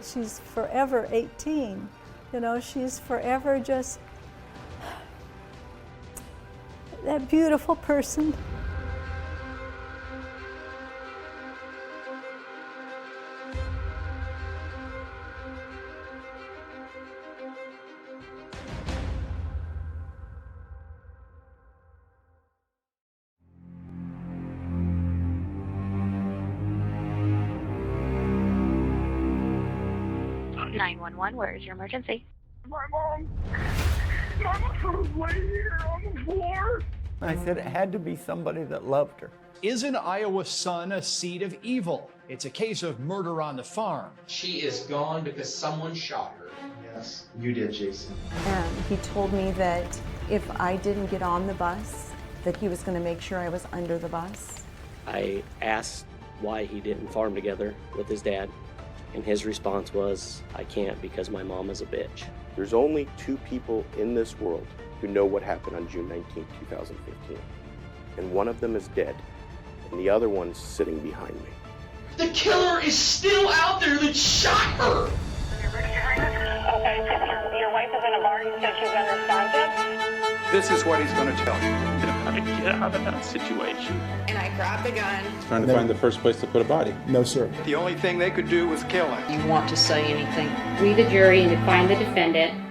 She's forever 18. You know, she's forever just that beautiful person. Where is your emergency? My mom was laying here on the floor. I said it had to be somebody that loved her. Is an Iowa son a seed of evil? It's a case of murder on the farm. She is gone because someone shot her. Yes, you did, Jason. He told me that if I didn't get on the bus, that he was going to make sure I was under the bus. I asked why he didn't farm together with his dad. And his response was, I can't because my mom is a bitch. There's only two people in this world who know what happened on June 19, 2015. And one of them is dead, and the other one's sitting behind me. The killer is still out there that shot her! Okay, your wife is in a bar, you said she's unresponsive? This is what he's going to tell you. How to get out of that situation. And I grabbed the gun. Trying to find the first place to put a body. No, sir. The only thing they could do was kill him. You want to say anything? We, the jury, and to find the defendant.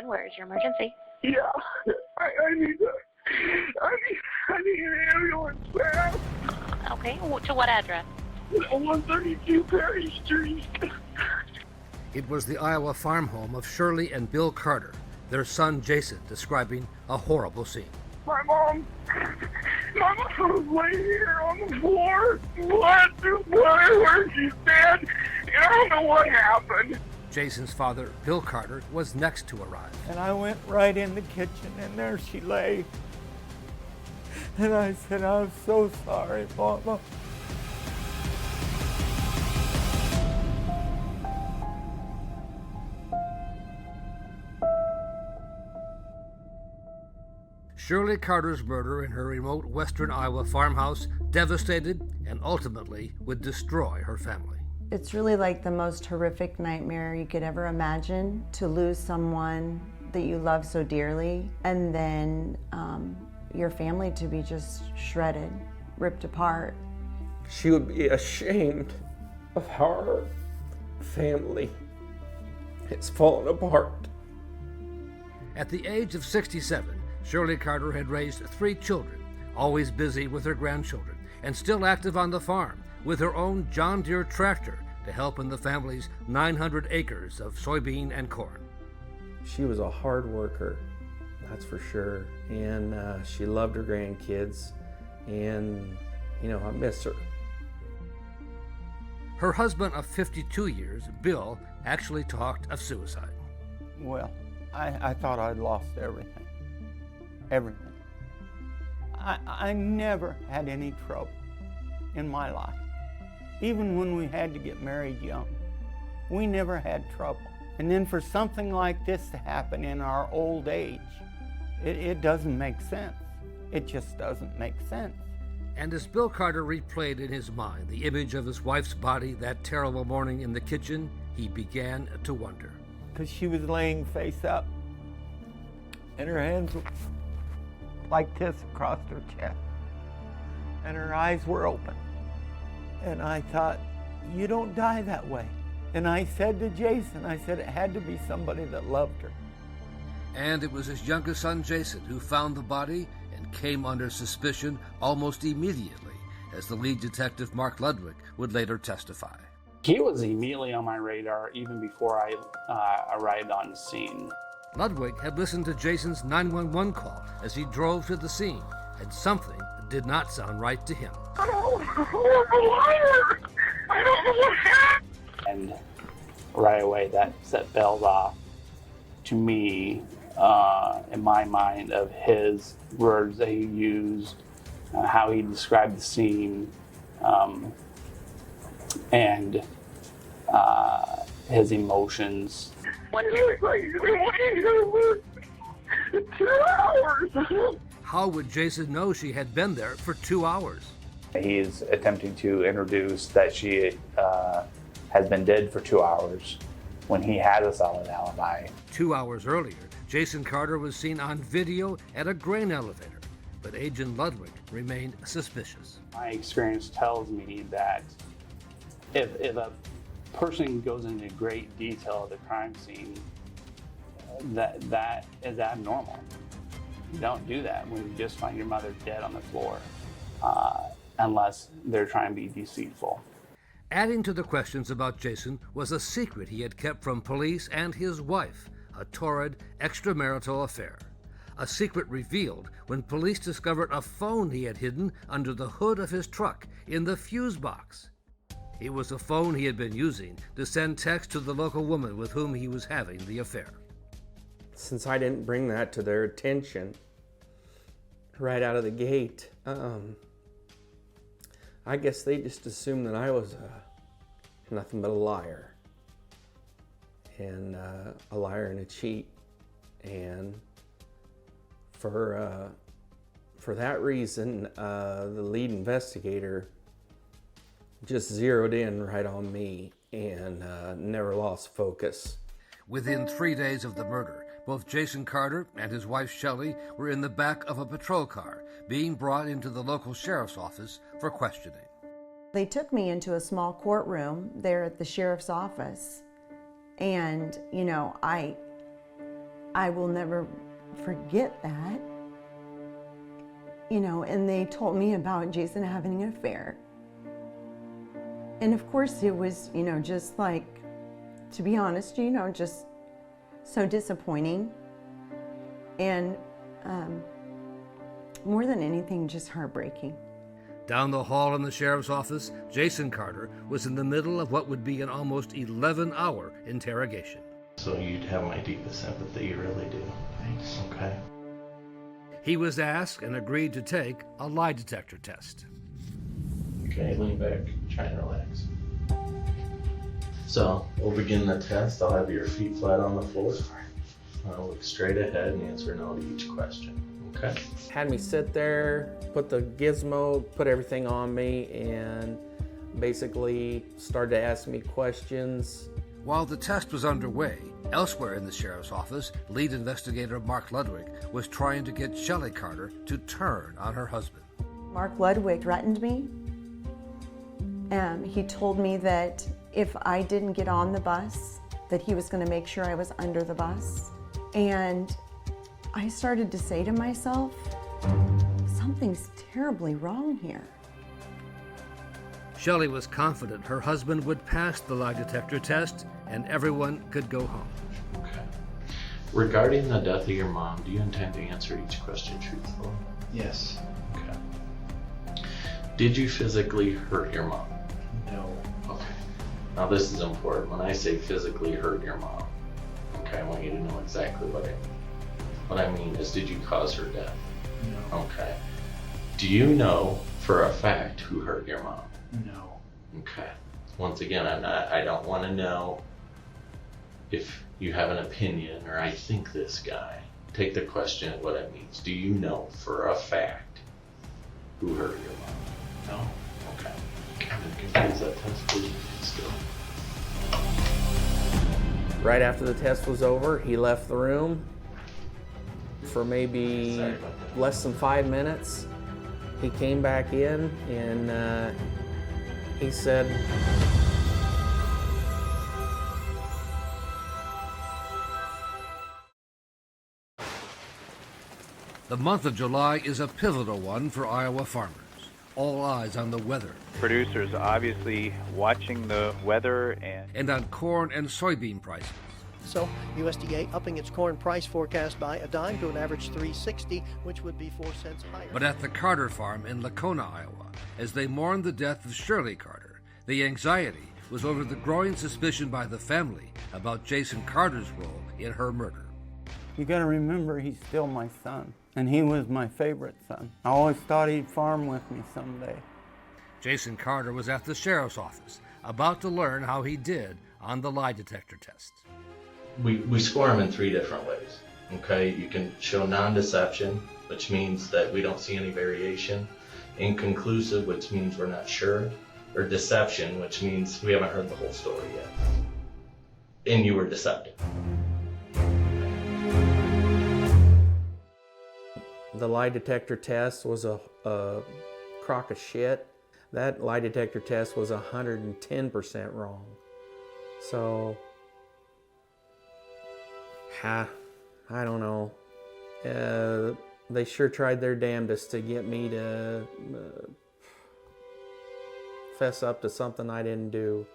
Where is your emergency? Yeah, I need an ambulance, man. Okay, to what address? 132 Perry Street. It was the Iowa farm home of Shirley and Bill Carter, their son Jason describing a horrible scene. My mom was laying here on the floor. Where she's dead. And I don't know what happened. Jason's father, Bill Carter, was next to arrive. And I went right in the kitchen, and there she lay. And I said, I'm so sorry, Mama. Shirley Carter's murder in her remote western Iowa farmhouse devastated and ultimately would destroy her family. It's really like the most horrific nightmare you could ever imagine, to lose someone that you love so dearly, and then your family to be just shredded, ripped apart. She would be ashamed of how her family has fallen apart. At the age of 67, Shirley Carter had raised 3 children, always busy with her grandchildren, and still active on the farm with her own John Deere tractor to help in the family's 900 acres of soybean and corn. She was a hard worker, that's for sure, and she loved her grandkids, and I miss her. Her husband of 52 years, Bill, actually talked of suicide. Well, I thought I'd lost everything. Everything. I never had any trouble in my life. Even when we had to get married young, we never had trouble. And then for something like this to happen in our old age, it doesn't make sense. It just doesn't make sense. And as Bill Carter replayed in his mind the image of his wife's body that terrible morning in the kitchen, he began to wonder. Because she was laying face up, and her hands were like this across her chest, and her eyes were open. And I thought, you don't die that way. And I said to Jason, I said it had to be somebody that loved her. And it was his youngest son, Jason, who found the body and came under suspicion almost immediately, as the lead detective, Mark Ludwig, would later testify. He was immediately on my radar even before I arrived on the scene. Ludwig had listened to Jason's 911 call as he drove to the scene, and something did not sound right to him. I don't know what happened. And right away that set bells off to me, in my mind, of his words that he used, how he described the scene, and his emotions. When he was like, we want you to 2 hours. How would Jason know she had been there for 2 hours? He's attempting to introduce that she has been dead for 2 hours when he has a solid alibi. 2 hours earlier, Jason Carter was seen on video at a grain elevator, but Agent Ludwig remained suspicious. My experience tells me that if a person goes into great detail of the crime scene, that is abnormal. You don't do that when you just find your mother dead on the floor, unless they're trying to be deceitful. Adding to the questions about Jason was a secret he had kept from police and his wife, a torrid extramarital affair. A secret revealed when police discovered a phone he had hidden under the hood of his truck in the fuse box. It was a phone he had been using to send texts to the local woman with whom he was having the affair. Since I didn't bring that to their attention right out of the gate, I guess they just assumed that I was nothing but a liar. And a liar and a cheat. And for that reason, the lead investigator just zeroed in right on me and never lost focus. Within 3 days of the murder, both Jason Carter and his wife Shelley were in the back of a patrol car, being brought into the local sheriff's office for questioning. They took me into a small courtroom there at the sheriff's office, and I will never forget that. And they told me about Jason having an affair. And of course it was, just like, to be honest, just so disappointing. And more than anything, just heartbreaking. Down the hall in the sheriff's office, Jason Carter was in the middle of what would be an almost 11-hour interrogation. So you'd have my deepest sympathy, you really do. Thanks. Okay. He was asked and agreed to take a lie detector test. Okay, lean back, try and relax. So, we'll begin the test. I'll have your feet flat on the floor. I'll look straight ahead and answer no to each question, okay? Had me sit there, put the gizmo, put everything on me, and basically started to ask me questions. While the test was underway, elsewhere in the sheriff's office, lead investigator Mark Ludwig was trying to get Shirley Carter to turn on her husband. Mark Ludwig threatened me. He told me that if I didn't get on the bus, that he was going to make sure I was under the bus. And I started to say to myself, something's terribly wrong here. Shirley was confident her husband would pass the lie detector test and everyone could go home. Okay. Regarding the death of your mom, do you intend to answer each question truthfully? Yes. Okay. Did you physically hurt your mom? No. Okay. Now this is important. When I say physically hurt your mom, okay, I want you to know exactly what I mean. What I mean is, did you cause her death? No. Okay. Do you know for a fact who hurt your mom? No. Okay. Once again, I don't want to know if you have an opinion or I think this guy. Take the question at what it means. Do you know for a fact who hurt your mom? No. Okay. Kevin, can you please that test, please? Still. Right after the test was over, he left the room for maybe less than 5 minutes. He came back in and he said, The month of July is a pivotal one for Iowa farmers. All eyes on the weather. Producers obviously watching the weather and on corn and soybean prices. So USDA upping its corn price forecast by a dime to an average $3.60, which would be 4 cents higher. But at the Carter farm in Lacona, Iowa, as they mourned the death of Shirley Carter, the anxiety was over the growing suspicion by the family about Jason Carter's role in her murder. You gotta remember, he's still my son, and he was my favorite son. I always thought he'd farm with me someday. Jason Carter was at the sheriff's office, about to learn how he did on the lie detector test. We score them in 3 different ways. Okay, you can show non-deception, which means that we don't see any variation. Inconclusive, which means we're not sure. Or deception, which means we haven't heard the whole story yet. And you were deceptive. The lie detector test was a crock of shit. That lie detector test was 110% wrong. So, I don't know. They sure tried their damnedest to get me to fess up to something I didn't do.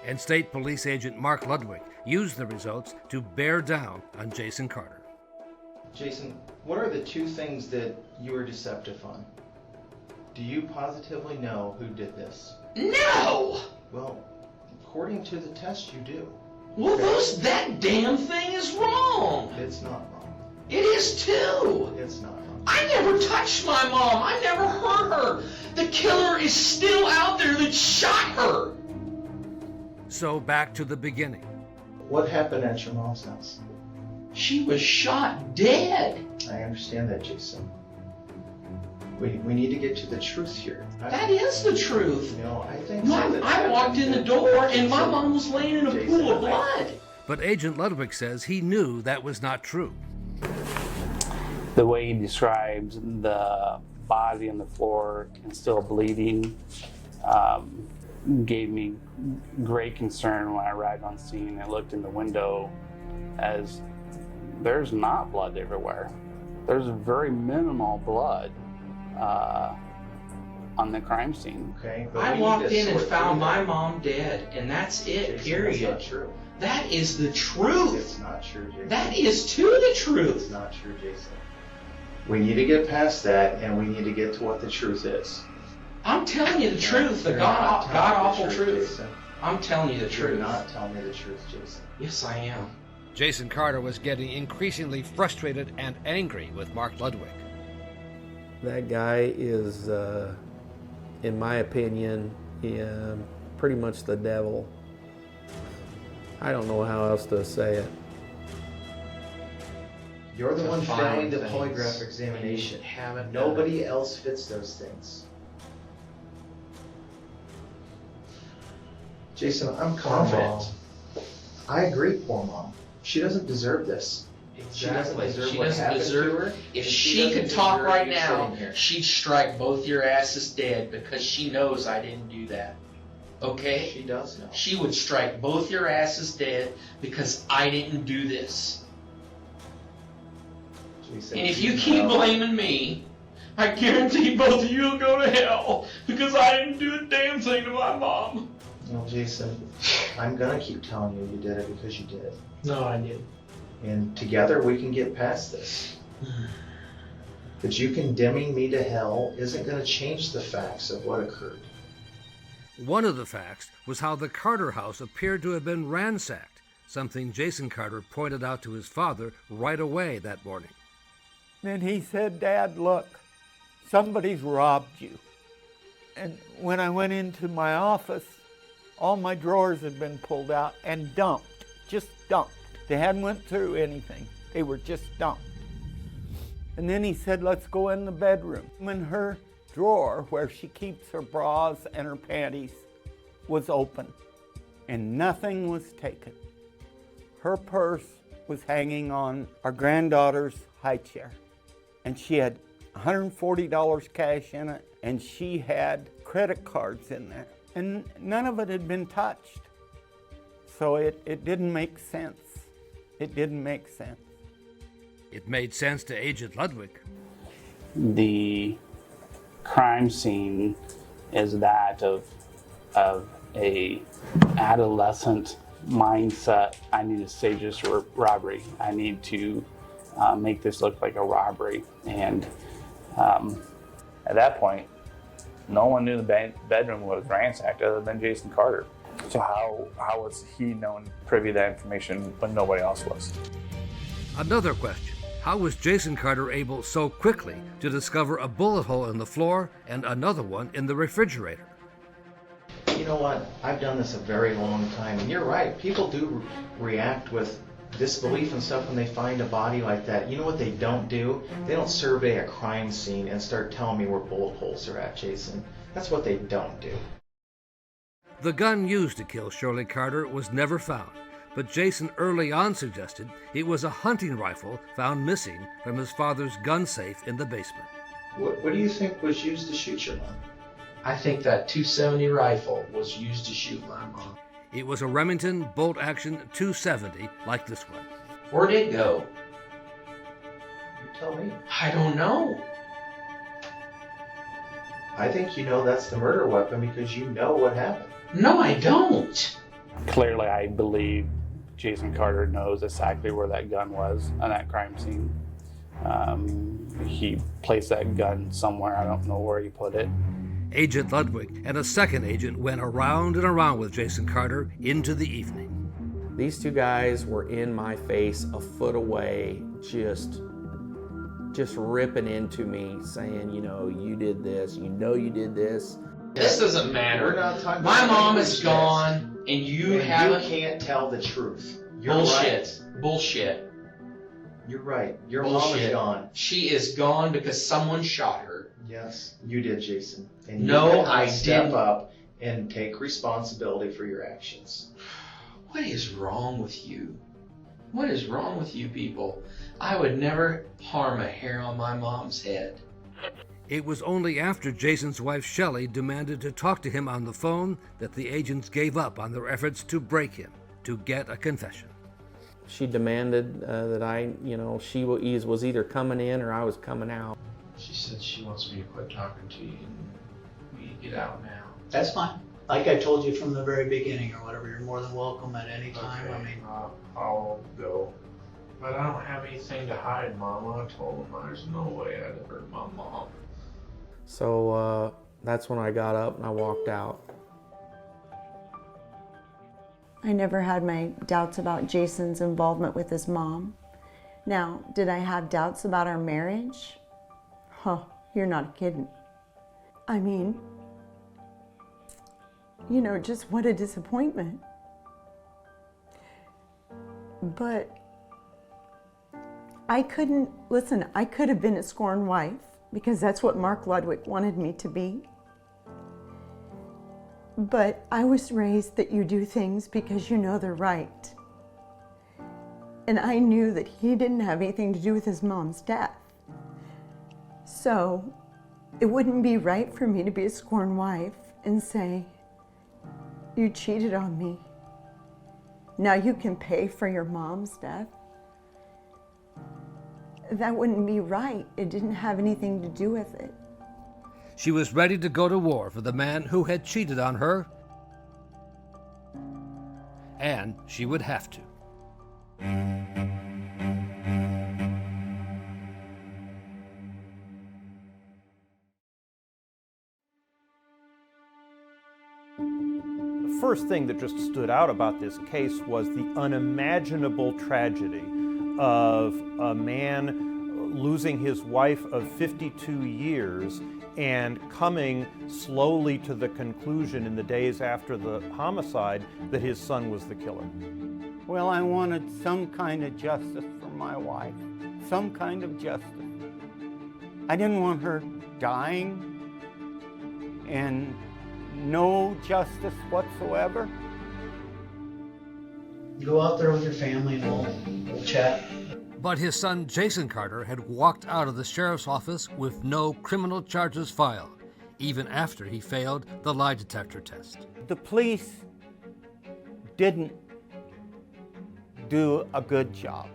And State Police Agent Mark Ludwig used the results to bear down on Jason Carter. Jason, what are the 2 things that you were deceptive on? Do you positively know who did this? No! Well, according to the test, you do. Well, that damn thing is wrong! It's not wrong. It is too! It's not wrong. I never touched my mom! I never hurt her! The killer is still out there that shot her! So back to the beginning. What happened at your mom's house? She was shot dead! I understand that, Jason. We need to get to the truth here. That is the truth. No, I think I walked in the door and my mom was laying in a pool of blood. But Agent Ludwig says he knew that was not true. The way he describes the body on the floor and still bleeding gave me great concern when I arrived on scene. I looked in the window as there's not blood everywhere. There's very minimal blood on the crime scene. Okay, I walked in and found my mom dead, and that's it, Jason, period. That's not true. That is the truth. It's not true, Jason. That is too the truth. It's not true, Jason. We need to get past that, and we need to get to what the truth is. I'm telling you the truth, the god-awful truth. Jason. I'm telling you the truth. You're not telling me the truth, Jason. Yes, I am. Jason Carter was getting increasingly frustrated and angry with Mark Ludwig. That guy is, in my opinion, pretty much the devil. I don't know how else to say it. You're the one failing the things. polygraph examination. You haven't Nobody else fits those things. Jason, I'm confident. I agree, poor mom. She doesn't deserve this. Exactly. She doesn't deserve She what doesn't happened deserve. to her. If and she doesn't could talk deserve right you now, sitting here. she'd strike both your asses dead because she knows I didn't do that. Okay? She does know. She would strike both your asses dead because I didn't do this. said And if she you keep know. blaming me, I guarantee both of you will go to hell because I didn't do a damn thing to my mom. Well, Jason, I'm gonna keep telling you did it because you did. No, I didn't. And together we can get past this. But you condemning me to hell isn't gonna change the facts of what occurred. One of the facts was how the Carter house appeared to have been ransacked, something Jason Carter pointed out to his father right away that morning. Then he said, Dad, look, somebody's robbed you. And when I went into my office, all my drawers had been pulled out and dumped, just dumped. They hadn't went through anything. They were just dumped. And then he said, let's go in the bedroom. And her drawer where she keeps her bras and her panties was open and nothing was taken. Her purse was hanging on our granddaughter's high chair and she had $140 cash in it and she had credit cards in there and none of it had been touched. So it didn't make sense. It didn't make sense. It made sense to Agent Ludwig. The crime scene is that of a adolescent mindset. I need to stage this robbery. I need to make this look like a robbery. And at that point, no one knew the bedroom was ransacked other than Jason Carter. So how was he known privy to that information when nobody else was? Another question. How was Jason Carter able so quickly to discover a bullet hole in the floor and another one in the refrigerator? You know what? I've done this a very long time, and you're right. People do react with disbelief and stuff when they find a body like that. You know what they don't do? They don't survey a crime scene and start telling me where bullet holes are at, Jason. That's what they don't do. The gun used to kill Shirley Carter was never found, but Jason early on suggested it was a hunting rifle found missing from his father's gun safe in the basement. What do you think was used to shoot your mom? I think that .270 rifle was used to shoot my mom. It was a Remington bolt-action .270 like this one. Where'd it go? You tell me. I don't know. I think you know that's the murder weapon because you know what happened. No, I don't. Clearly, I believe Jason Carter knows exactly where that gun was on that crime scene. He placed that gun somewhere. I don't know where he put it. Agent Ludwig and a second agent went around and around with Jason Carter into the evening. These two guys were in my face a foot away, just ripping into me, saying, you know, you did this, you know you did this. This doesn't matter. We're not talking my about mom is gone, and you haven't. You can't tell the truth. You're Bullshit. Right. Bullshit. You're right. Your Bullshit. mom is gone. She is gone because someone shot her. Yes, you did, Jason. And no, you I step didn't. up and take responsibility for your actions. What is wrong with you? What is wrong with you people? I would never harm a hair on my mom's head. It was only after Jason's wife Shelley demanded to talk to him on the phone that the agents gave up on their efforts to break him, to get a confession. She demanded that she was either coming in or I was coming out. She said she wants me to quit talking to you and we get out now. That's fine. Like I told you from the very beginning or whatever, you're more than welcome at any time. Okay, I mean, I'll go. But I don't have anything to hide, Mama. I told him there's no way I'd hurt my mom. So that's when I got up and I walked out. I never had my doubts about Jason's involvement with his mom. Now, did I have doubts about our marriage? Huh, you're not kidding. I mean, you know, just what a disappointment. But I could have been a scorned wife because that's what Mark Ludwig wanted me to be. But I was raised that you do things because you know they're right. And I knew that he didn't have anything to do with his mom's death. So it wouldn't be right for me to be a scorned wife and say, you cheated on me. Now you can pay for your mom's death. That wouldn't be right. It didn't have anything to do with it. She was ready to go to war for the man who had cheated on her, and she would have to. The first thing that just stood out about this case was the unimaginable tragedy of a man losing his wife of 52 years and coming slowly to the conclusion in the days after the homicide that his son was the killer. Well, I wanted some kind of justice for my wife, some kind of justice. I didn't want her dying and no justice whatsoever. Go out there with your family and we'll chat. But his son, Jason Carter, had walked out of the sheriff's office with no criminal charges filed, even after he failed the lie detector test. The police didn't do a good job.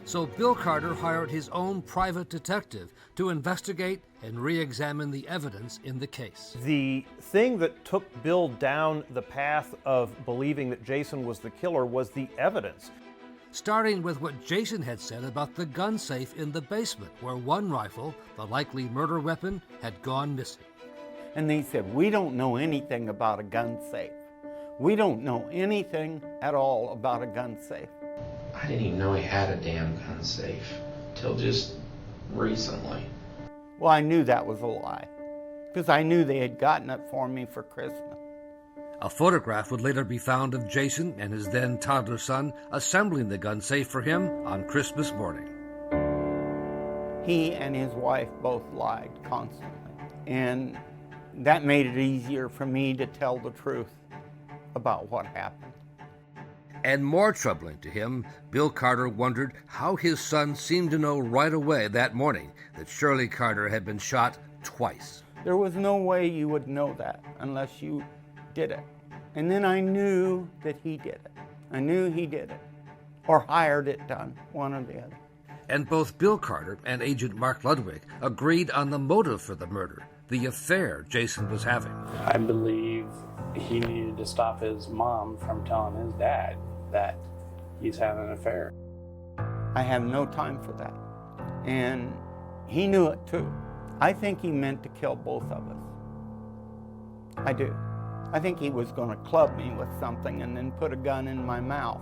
So Bill Carter hired his own private detective to investigate and re-examine the evidence in the case. The thing that took Bill down the path of believing that Jason was the killer was the evidence. Starting with what Jason had said about the gun safe in the basement, where one rifle, the likely murder weapon, had gone missing. And they said, we don't know anything about a gun safe. We don't know anything at all about a gun safe. I didn't even know he had a damn gun safe till just recently. Well, I knew that was a lie, because I knew they had gotten it for me for Christmas. A photograph would later be found of Jason and his then toddler son assembling the gun safe for him on Christmas morning. He and his wife both lied constantly, and that made it easier for me to tell the truth about what happened. And more troubling to him, Bill Carter wondered how his son seemed to know right away that morning that Shirley Carter had been shot twice. There was no way you would know that unless you did it. And then I knew that he did it. I knew he did it, or hired it done, one or the other. And both Bill Carter and Agent Mark Ludwig agreed on the motive for the murder, the affair Jason was having. I believe he needed to stop his mom from telling his dad that he's having an affair. I have no time for that. And he knew it too. I think he meant to kill both of us. I do. I think he was going to club me with something and then put a gun in my mouth.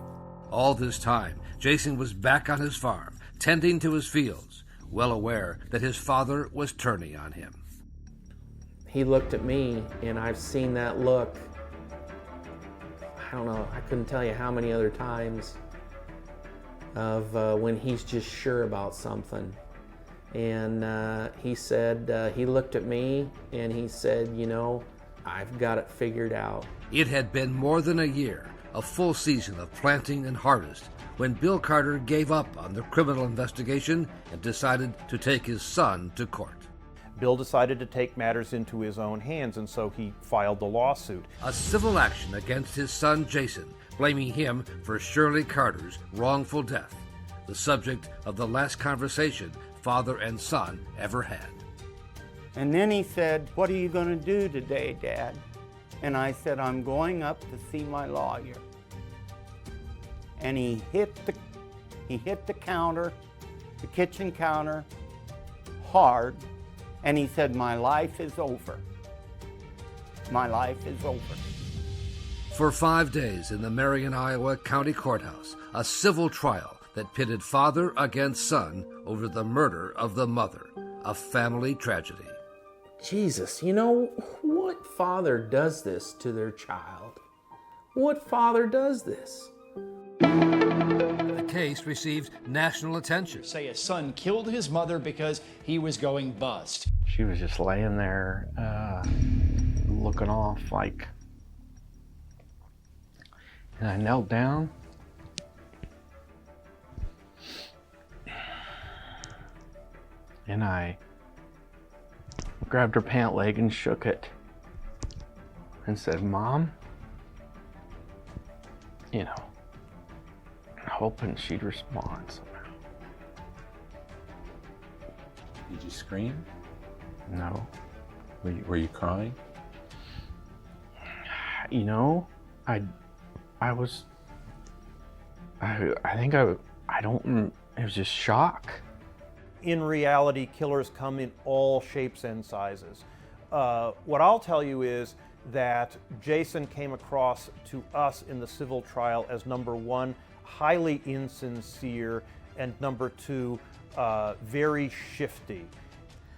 All this time, Jason was back on his farm, tending to his fields, well aware that his father was turning on him. He looked at me, and I've seen that look, I don't know, I couldn't tell you how many other times, of when he's just sure about something. And he said, he looked at me and he said, you know, I've got it figured out. It had been more than a year, a full season of planting and harvest, when Bill Carter gave up on the criminal investigation and decided to take his son to court. Bill decided to take matters into his own hands, and so he filed the lawsuit. A civil action against his son Jason, blaming him for Shirley Carter's wrongful death, the subject of the last conversation father and son ever had. And then he said, what are you going to do today, Dad? And I said, I'm going up to see my lawyer. And he hit the counter, the kitchen counter, hard, and he said, my life is over. My life is over. For 5 days in the Marion, Iowa County Courthouse, a civil trial that pitted father against son over the murder of the mother, a family tragedy. Jesus, you know, what father does this to their child? What father does this? The case received national attention. Say a son killed his mother because he was going bust. She was just laying there, looking off like And I knelt down. And I grabbed her pant leg and shook it and said, "Mom," you know, hoping she'd respond somehow. Did you scream? No. Were you crying? You know, I think I don't, it was just shock. In reality, killers come in all shapes and sizes. What I'll tell you is that Jason came across to us in the civil trial as, number one, highly insincere, and number two, very shifty.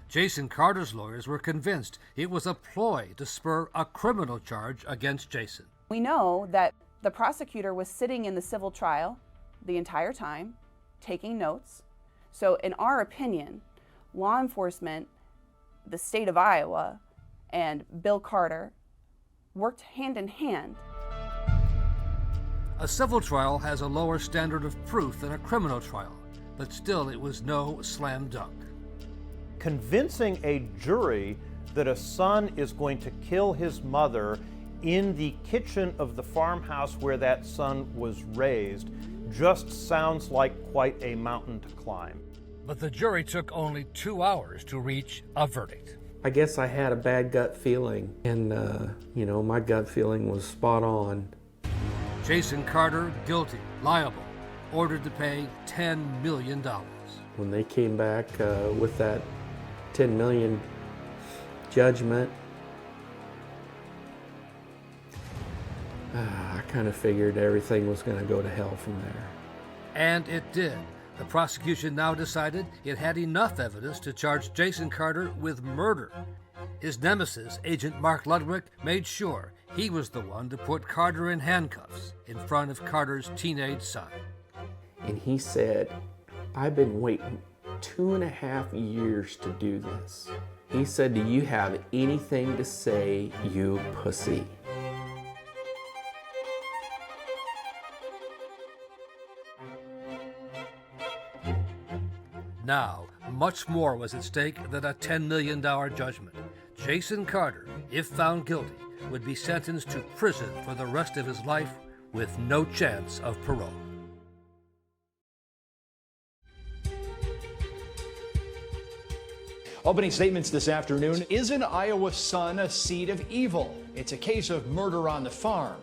Jason Carter's lawyers were convinced it was a ploy to spur a criminal charge against Jason. We know that the prosecutor was sitting in the civil trial the entire time, taking notes. So in our opinion, law enforcement, the state of Iowa, and Bill Carter worked hand in hand. A civil trial has a lower standard of proof than a criminal trial, but still it was no slam dunk. Convincing a jury that a son is going to kill his mother in the kitchen of the farmhouse where that son was raised just sounds like quite a mountain to climb. But the jury took only 2 hours to reach a verdict. I guess I had a bad gut feeling, and you know, my gut feeling was spot on. Jason Carter, guilty, liable, ordered to pay $10 million. When they came back with that $10 million judgment, I kind of figured everything was going to go to hell from there. And it did. The prosecution now decided it had enough evidence to charge Jason Carter with murder. His nemesis, Agent Mark Ludwig, made sure he was the one to put Carter in handcuffs in front of Carter's teenage son. And he said, "I've been waiting 2.5 years to do this." He said, "Do you have anything to say, you pussy?" Now, much more was at stake than a $10 million judgment. Jason Carter, if found guilty, would be sentenced to prison for the rest of his life with no chance of parole. Opening statements this afternoon. Is an Iowa son a seed of evil? It's a case of murder on the farm.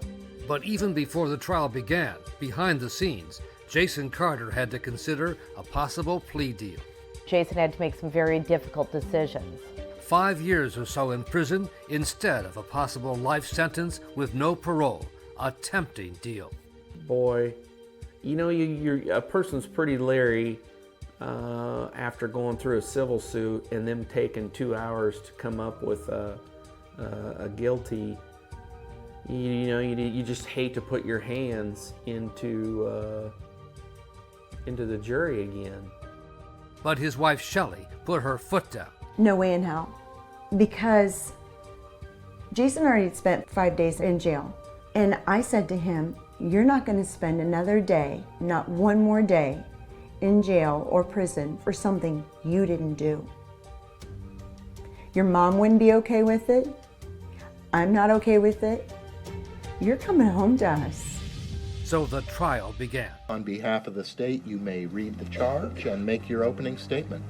But even before the trial began, behind the scenes, Jason Carter had to consider a possible plea deal. Jason had to make some very difficult decisions. 5 years or so in prison instead of a possible life sentence with no parole. A tempting deal. Boy, you know, a person's pretty leery after going through a civil suit and them taking 2 hours to come up with a guilty. You just hate to put your hands into the jury again. But his wife Shirley put her foot down. No way in hell. Because Jason already spent 5 days in jail. And I said to him, "You're not going to spend another day, not one more day, in jail or prison for something you didn't do. Your mom wouldn't be okay with it. I'm not okay with it. You're coming home to us." So the trial began. On behalf of the state, you may read the charge and make your opening statement.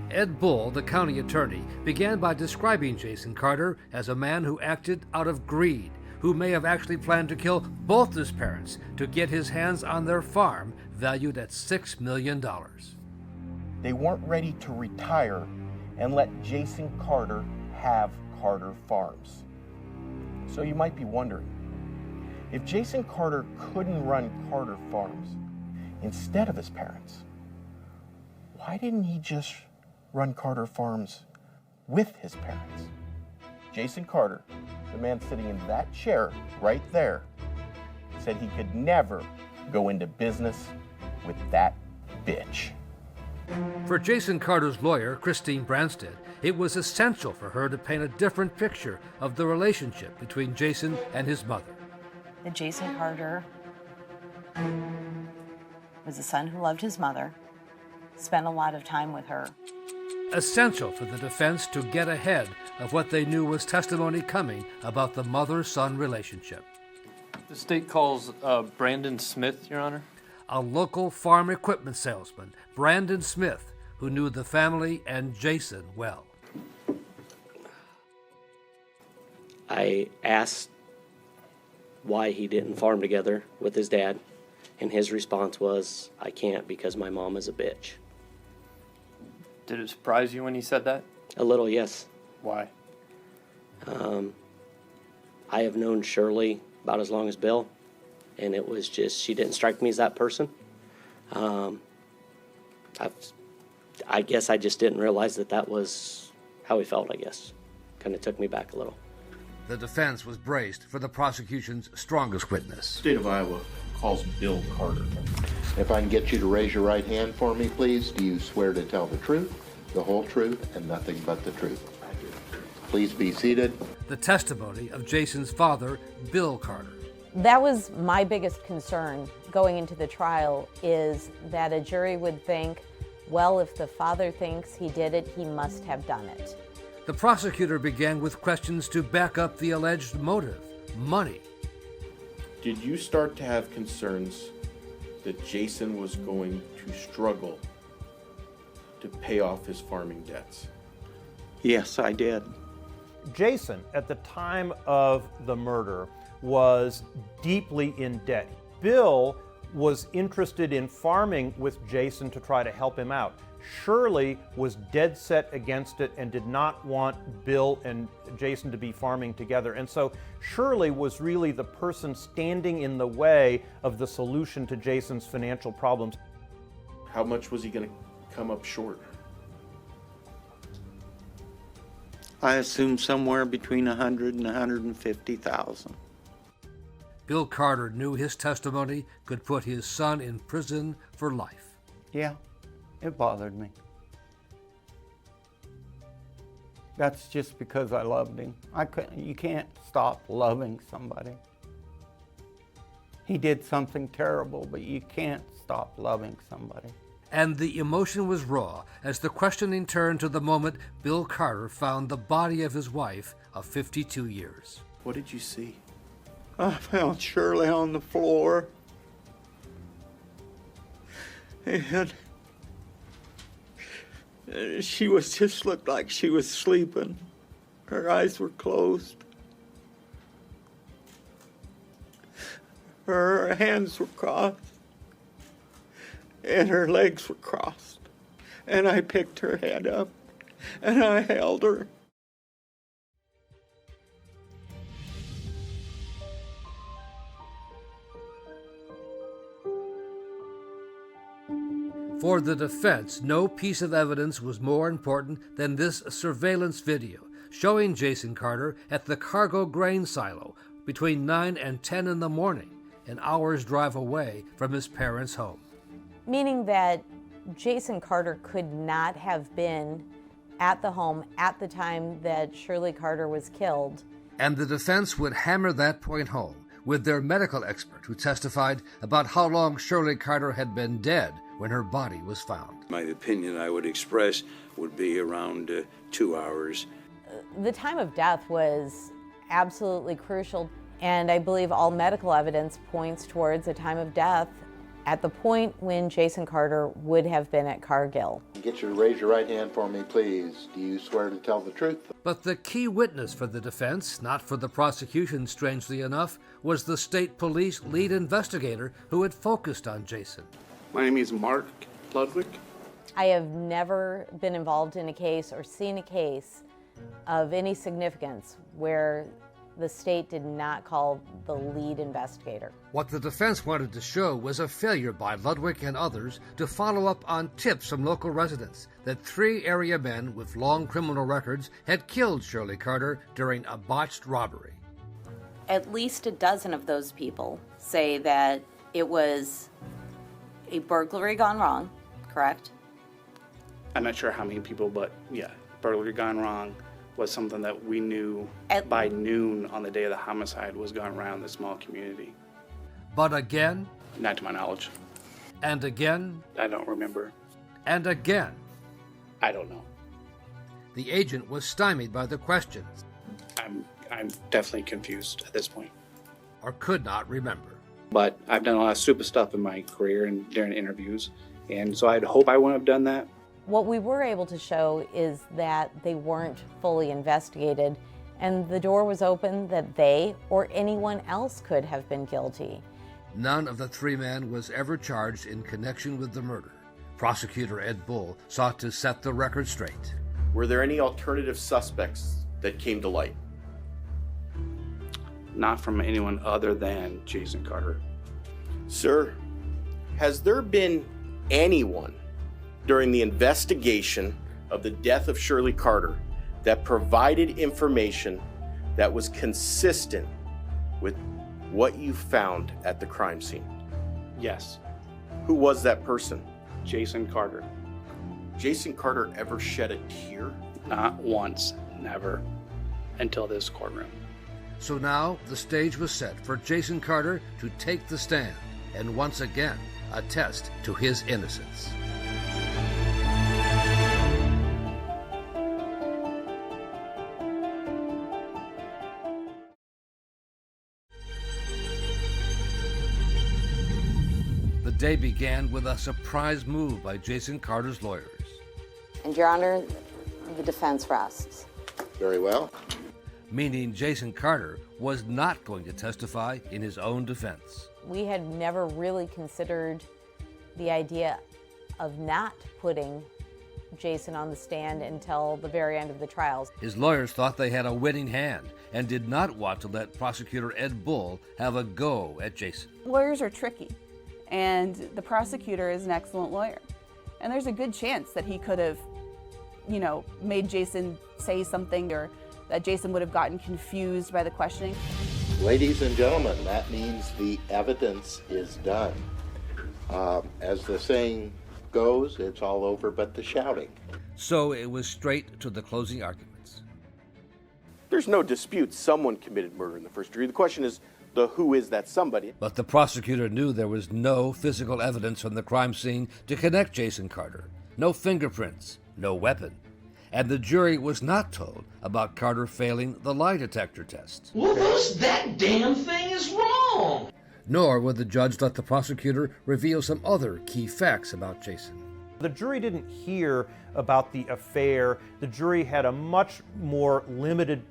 Ed Bull, the county attorney, began by describing Jason Carter as a man who acted out of greed, who may have actually planned to kill both his parents to get his hands on their farm, valued at $6 million. They weren't ready to retire and let Jason Carter have Carter Farms. So you might be wondering, if Jason Carter couldn't run Carter Farms instead of his parents, why didn't he just run Carter Farms with his parents? Jason Carter, the man sitting in that chair right there, said he could never go into business with that bitch. For Jason Carter's lawyer, Christine Branstad, it was essential for her to paint a different picture of the relationship between Jason and his mother. That Jason Carter Was a son who loved his mother, spent a lot of time with her. Essential for the defense to get ahead of what they knew was testimony coming about the mother-son relationship. The state calls Brandon Smith, Your Honor. A local farm equipment salesman, Brandon Smith, who knew the family and Jason well. I asked why he didn't farm together with his dad, and his response was, I can't because my mom is a bitch. Did it surprise you when he said that? A little, yes. Why? I have known Shirley about as long as Bill, and it was just, she didn't strike me as that person. I guess I just didn't realize that was how he felt, I guess. Kind of took me back a little. The defense was braced for the prosecution's strongest witness. State of Iowa calls Bill Carter. If I can get you to raise your right hand for me, please. Do you swear to tell the truth, the whole truth, and nothing but the truth? I do. Please be seated. The testimony of Jason's father, Bill Carter. That was my biggest concern going into the trial, is that a jury would think, well, if the father thinks he did it, he must have done it. The prosecutor began with questions to back up the alleged motive, money. Did you start to have concerns that Jason was going to struggle to pay off his farming debts? Yes, I did. Jason, at the time of the murder, was deeply in debt. Bill was interested in farming with Jason to try to help him out. Shirley was dead set against it and did not want Bill and Jason to be farming together. And so Shirley was really the person standing in the way of the solution to Jason's financial problems. How much was he going to come up short? I assume somewhere between $100,000 and $150,000. Bill Carter knew his testimony could put his son in prison for life. Yeah, it bothered me. That's just because I loved him. You can't stop loving somebody. He did something terrible, but you can't stop loving somebody. And the emotion was raw as the questioning turned to the moment Bill Carter found the body of his wife of 52 years. What did you see? I found Shirley on the floor. And she just looked like she was sleeping. Her eyes were closed. Her hands were crossed. And her legs were crossed. And I picked her head up and I held her. For the defense, no piece of evidence was more important than this surveillance video showing Jason Carter at the cargo grain silo between 9 and 10 in the morning, an hour's drive away from his parents' home. Meaning that Jason Carter could not have been at the home at the time that Shirley Carter was killed. And the defense would hammer that point home with their medical expert who testified about how long Shirley Carter had been dead when her body was found. My opinion I would express would be around 2 hours. The time of death was absolutely crucial, and I believe all medical evidence points towards a time of death at the point when Jason Carter would have been at Cargill. Get you to raise your right hand for me, please. Do you swear to tell the truth? But the key witness for the defense, not for the prosecution strangely enough, was the state police lead investigator who had focused on Jason. My name is Mark Ludwig. I have never been involved in a case or seen a case of any significance where the state did not call the lead investigator. What the defense wanted to show was a failure by Ludwig and others to follow up on tips from local residents that 3 area men with long criminal records had killed Shirley Carter during a botched robbery. At least a dozen of those people say that it was a burglary gone wrong, correct? I'm not sure how many people, but yeah, burglary gone wrong was something that we knew by noon on the day of the homicide was going around the small community. But again, Not to my knowledge. And again. I don't remember. And again. I don't know. The agent was stymied by the questions. I'm definitely confused at this point. Or could not remember. But I've done a lot of stupid stuff in my career and during interviews, and so I'd hope I wouldn't have done that. What we were able to show is that they weren't fully investigated, and the door was open that they or anyone else could have been guilty. None of the three men was ever charged in connection with the murder. Prosecutor Ed Bull sought to set the record straight. Were there any alternative suspects that came to light? Not from anyone other than Jason Carter. Sir, has there been anyone during the investigation of the death of Shirley Carter that provided information that was consistent with what you found at the crime scene? Yes. Who was that person? Jason Carter. Jason Carter ever shed a tear? Not once, never, until this courtroom. So now the stage was set for Jason Carter to take the stand and once again attest to his innocence. The day began with a surprise move by Jason Carter's lawyers. And Your Honor, the defense rests. Very well. Meaning Jason Carter was not going to testify in his own defense. We had never really considered the idea of not putting Jason on the stand until the very end of the trials. His lawyers thought they had a winning hand and did not want to let prosecutor Ed Bull have a go at Jason. Lawyers are tricky, and the prosecutor is an excellent lawyer. And there's a good chance that he could have, made Jason say something, or that Jason would have gotten confused by the questioning. Ladies and gentlemen, that means the evidence is done. As the saying goes, it's all over but the shouting. So it was straight to the closing arguments. There's no dispute someone committed murder in the first degree. The question is, who is that somebody? But the prosecutor knew there was no physical evidence from the crime scene to connect Jason Carter. No fingerprints, no weapon. And the jury was not told about Carter failing the lie detector test. Well, that damn thing is wrong! Nor would the judge let the prosecutor reveal some other key facts about Jason. The jury didn't hear about the affair. The jury had a much more limited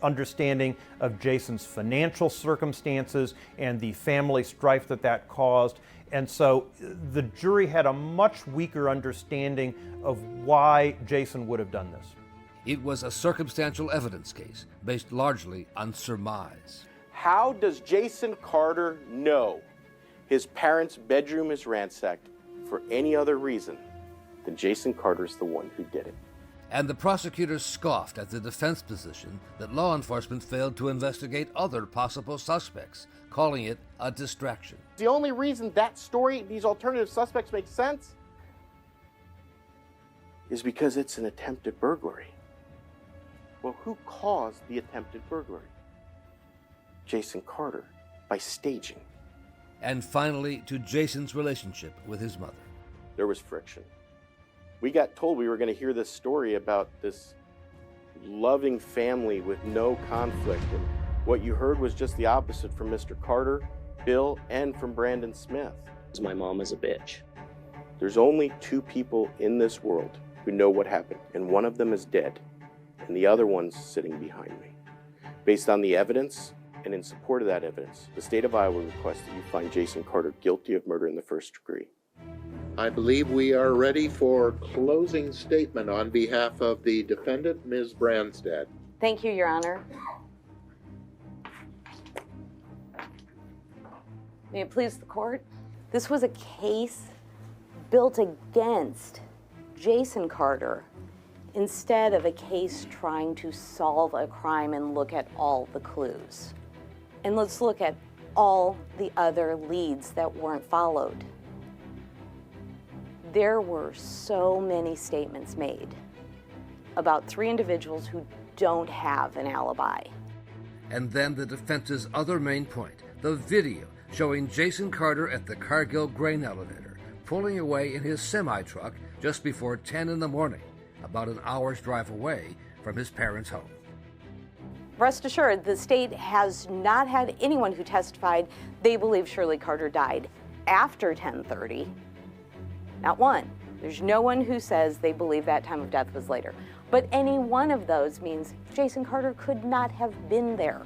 understanding of Jason's financial circumstances and the family strife that caused. And so the jury had a much weaker understanding of why Jason would have done this. It was a circumstantial evidence case based largely on surmise. How does Jason Carter know his parents' bedroom is ransacked for any other reason than Jason Carter's the one who did it? And the prosecutors scoffed at the defense position that law enforcement failed to investigate other possible suspects, calling it a distraction. The only reason that story, these alternative suspects, make sense is because it's an attempted burglary. Well, who caused the attempted burglary? Jason Carter, by staging. And finally, to Jason's relationship with his mother. There was friction. We got told we were going to hear this story about this loving family with no conflict, and what you heard was just the opposite from Mr. Carter, Bill, and from Brandon Smith. My mom is a bitch. There's only two people in this world who know what happened, and one of them is dead, and the other one's sitting behind me. Based on the evidence, and in support of that evidence, the state of Iowa requests that you find Jason Carter guilty of murder in the first degree. I believe we are ready for closing statement on behalf of the defendant, Ms. Branstad. Thank you, Your Honor. May it please the court? This was a case built against Jason Carter instead of a case trying to solve a crime and look at all the clues. And let's look at all the other leads that weren't followed. There were so many statements made about three individuals who don't have an alibi. And then the defense's other main point, the video showing Jason Carter at the Cargill grain elevator, pulling away in his semi-truck just before 10 in the morning, about an hour's drive away from his parents' home. Rest assured, the state has not had anyone who testified they believe Shirley Carter died after 10:30. Not one. There's no one who says they believe that time of death was later. But any one of those means Jason Carter could not have been there.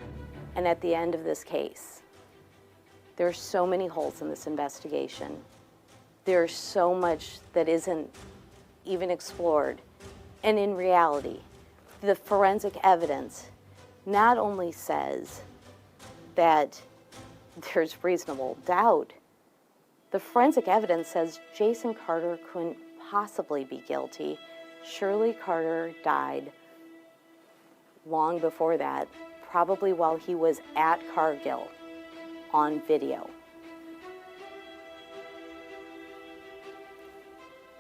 And at the end of this case, there's so many holes in this investigation. There's so much that isn't even explored. And in reality, the forensic evidence not only says that there's reasonable doubt, the forensic evidence says Jason Carter couldn't possibly be guilty. Shirley Carter died long before that, probably while he was at Cargill on video.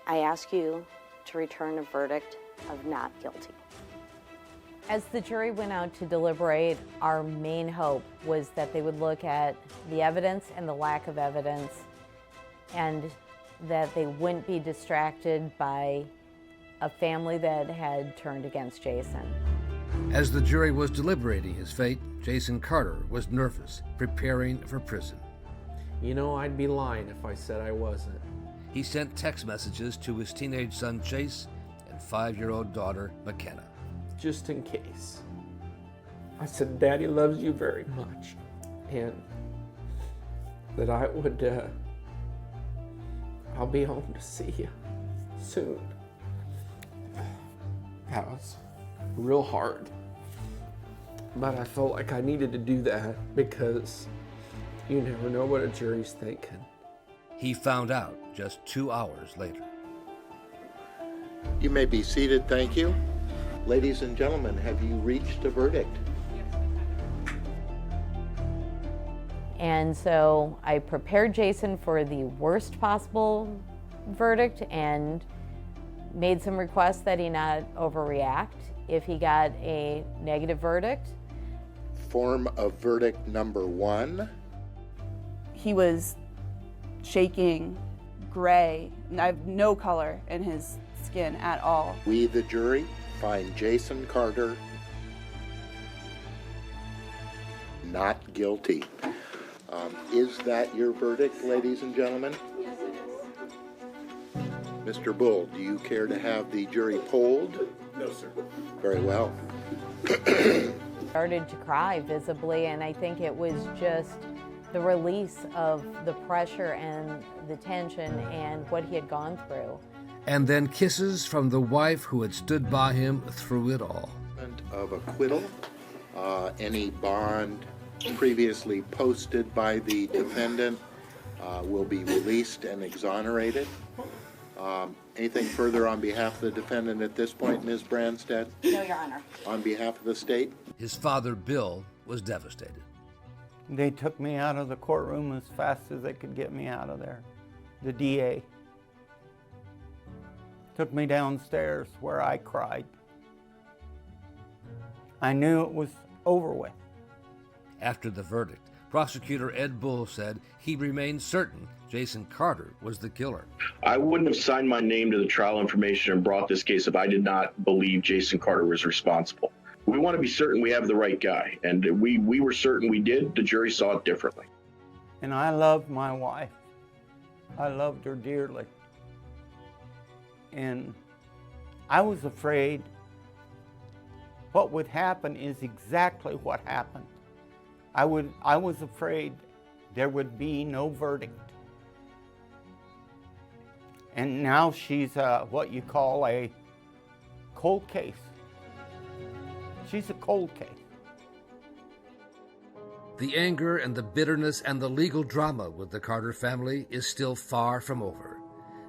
I ask you to return a verdict of not guilty. As the jury went out to deliberate, our main hope was that they would look at the evidence and the lack of evidence, and that they wouldn't be distracted by a family that had turned against Jason. As the jury was deliberating his fate, Jason Carter was nervous, preparing for prison. You know, I'd be lying if I said I wasn't. He sent text messages to his teenage son Chase and 5-year-old daughter McKenna. Just in case. I said, Daddy loves you very much, and that I would, I'll be home to see you soon. That was real hard, but I felt like I needed to do that because you never know what a jury's thinking. He found out just 2 hours later. You may be seated, thank you. Ladies and gentlemen, have you reached a verdict? And so I prepared Jason for the worst possible verdict and made some requests that he not overreact if he got a negative verdict. Form of verdict number 1. He was shaking, gray, and I have no color in his skin at all. We, the jury, find Jason Carter not guilty. Is that your verdict, ladies and gentlemen? Yes, it is. Mr. Bull, do you care to have the jury polled? No, sir. Very well. Started to cry visibly, and I think it was just the release of the pressure and the tension and what he had gone through. And then kisses from the wife who had stood by him through it all. Of acquittal, any bond previously posted by the defendant will be released and exonerated. Anything further on behalf of the defendant at this point, Ms. Branstad? No, Your Honor. On behalf of the state? His father, Bill, was devastated. They took me out of the courtroom as fast as they could get me out of there. The DA took me downstairs where I cried. I knew it was over with. After the verdict, prosecutor Ed Bull said he remained certain Jason Carter was the killer. I wouldn't have signed my name to the trial information and brought this case if I did not believe Jason Carter was responsible. We want to be certain we have the right guy, and we were certain we did. The jury saw it differently. And I loved my wife. I loved her dearly. And I was afraid what would happen is exactly what happened. I was afraid there would be no verdict. And now she's what you call a cold case. She's a cold case. The anger and the bitterness and the legal drama with the Carter family is still far from over.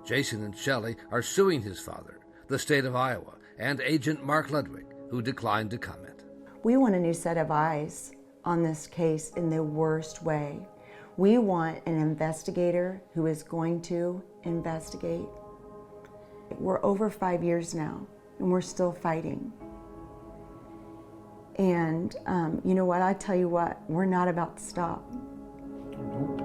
Jason and Shelley are suing his father, the state of Iowa, and Agent Mark Ludwig, who declined to comment. We want a new set of eyes on this case in the worst way. We want an investigator who is going to investigate. We're over 5 years now, and we're still fighting. And you know what, I tell you what, we're not about to stop. Nope.